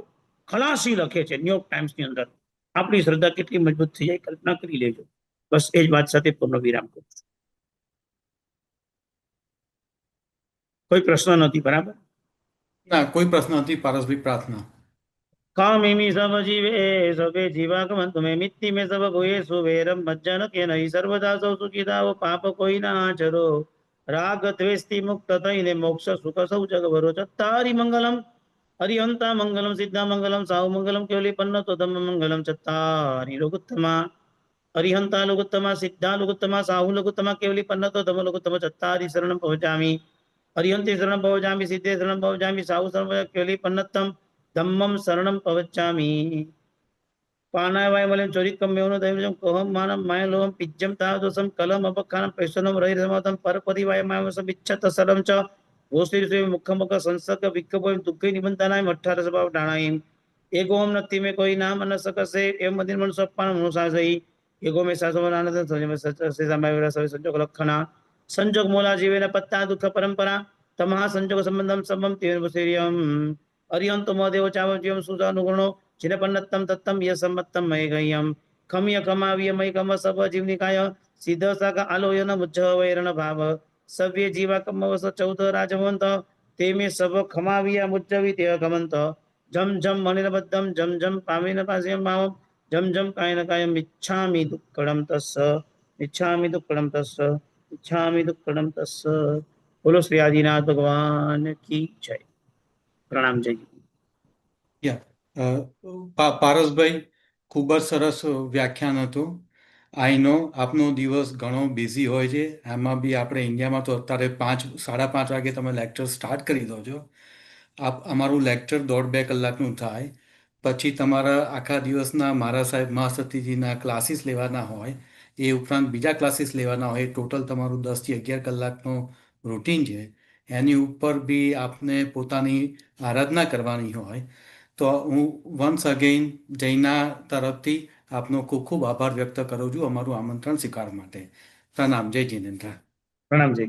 ખલાસી લખે છે ન્યુયોર્ક ટાઈમ્સની અંદર. આપણી શ્રદ્ધા કેટલી મજબૂત થઈ જાય કલ્પના કરી લેજો. બસ એ જ વાત સાથે પૂર્ણ વિરામ કરું છું. કોઈ પ્રશ્ન નથી? બરાબર. ના, કોઈ પ્રશ્ન નથી. પારસભાઈ, પ્રાર્થના. કામિમી સબ જીવે સભે જીવાગમંતુ મે મિત્તિ મે સબ ભૂયે સુવેરમ મજ્જન કે નહીં સર્વદા સૌ સુખિતાઓ પાપ કોઈ ના ચરો રાગ દ્વેષથી મુક્ત થઈને મોક્ષ સુખ સૌ જગવરો ચત્તારી મંગલમ હરિહંતા મંગલમ સિદ્ધા મંગલમ સાહુ મંગલમ કેવલી પન્નતો ધમ્મ મંગલમ ચત્તારી લોકોત્તમા હરિહંતા લોકોત્તમા સિદ્ધા લોકોત્તમા સાહુ લોકોત્તમા કેવલી પન્નતો ધમ્મ લોકોત્તમ ચત્તારી શરણમ પવજામી હરિહંતે શરણમ પવજામી સિદ્ધે શરણમ પવજામી સાહુ શરણમ કેવલી પન્નતમ ધમ્મમ શરણમ પવચામી પાનાય વાય મલમ ચોરિકમ મેવનો દૈવજમ કહમ માનમ માયલોહમ પિજ્જમ તાદોસમ કલમ અપખાનમ પૈસનમ રહી રમતમ પરપરી વાય માયવસમ ઇચ્છત સરમ ચ ગોશ્રી સે મુખમક સંસક વિક્કપોય દુઃખી નિબંધનાય 18 સભાવ ડાણાઈમ એગોમ નતિ મે કોઈ નામ ન सकसे એમ મદિન મન સપ્પાન મનુસાસઈ એગો મે સાસવન આનંદ સંજમ સે સમય સવે સંજોગ લક્ષણા સંજોગ મોલા જીવેન પત્તા દુઃખ પરંપરા તમહા સંજોગ સંબંધમ સબમ તેન વસેરિયમ અરિયંતો મહાદેવ ચાવજ્યમ સુજાનુગુણો જીને પન્નત્તમ તત્તમ યસમત્તમ મય ગયમ ખમ્ય ખમાવ્ય મય કમ સબ જીવનિકાય સિદ્ધ સાગ આલોયન મુજ્જ વૈરણ ભાવ સવ્ય જીવા કમવસ 14 રાજવંત તે મે સબ ખમાવ્યા મુજ્જવિ તે ગમંત જમ જમ મનિરબદ્ધમ જમ જમ પામેન પાસ્યમ ભાવ જમ જમ કાયન કાયમ ઇચ્છામિ દુક્કડમ તસ્સ ઇચ્છામિ દુક્કડમ તસ્સ ઇચ્છામિ દુક્કડમ તસ્સ. બોલો શ્રી આદિનાથ ભગવાન કી જય. પ્રણામ. જય. પારસભાઈ, ખૂબ જ સરસ વ્યાખ્યાન હતું. આઈ નો આપનો દિવસ ઘણો બિઝી હોય છે. એમાં બી આપણે ઇન્ડિયામાં તો અત્યારે 5, 5:30 વાગે તમે લેક્ચર સ્ટાર્ટ કરી દો છો. અમારું લેક્ચર 1.5-2 કલાકનું થાય. પછી તમારા આખા દિવસના મારા સાહેબ મહાસતીજીના ક્લાસીસ લેવાના હોય, એ ઉપરાંત બીજા ક્લાસીસ લેવાના હોય. ટોટલ તમારું 10 થી 11 કલાકનું રૂટીન છે. એની ઉપર બી આપને પોતાની આરાધના કરવાની હોય. તો હું વન્સ અગેઇન જૈના તરફથી આપનો ખૂબ ખૂબ આભાર વ્યક્ત કરું છું અમારું આમંત્રણ સ્વીકાર માટે. પ્રણામ. જય જિનેન્દ્ર. પ્રણામ. જય.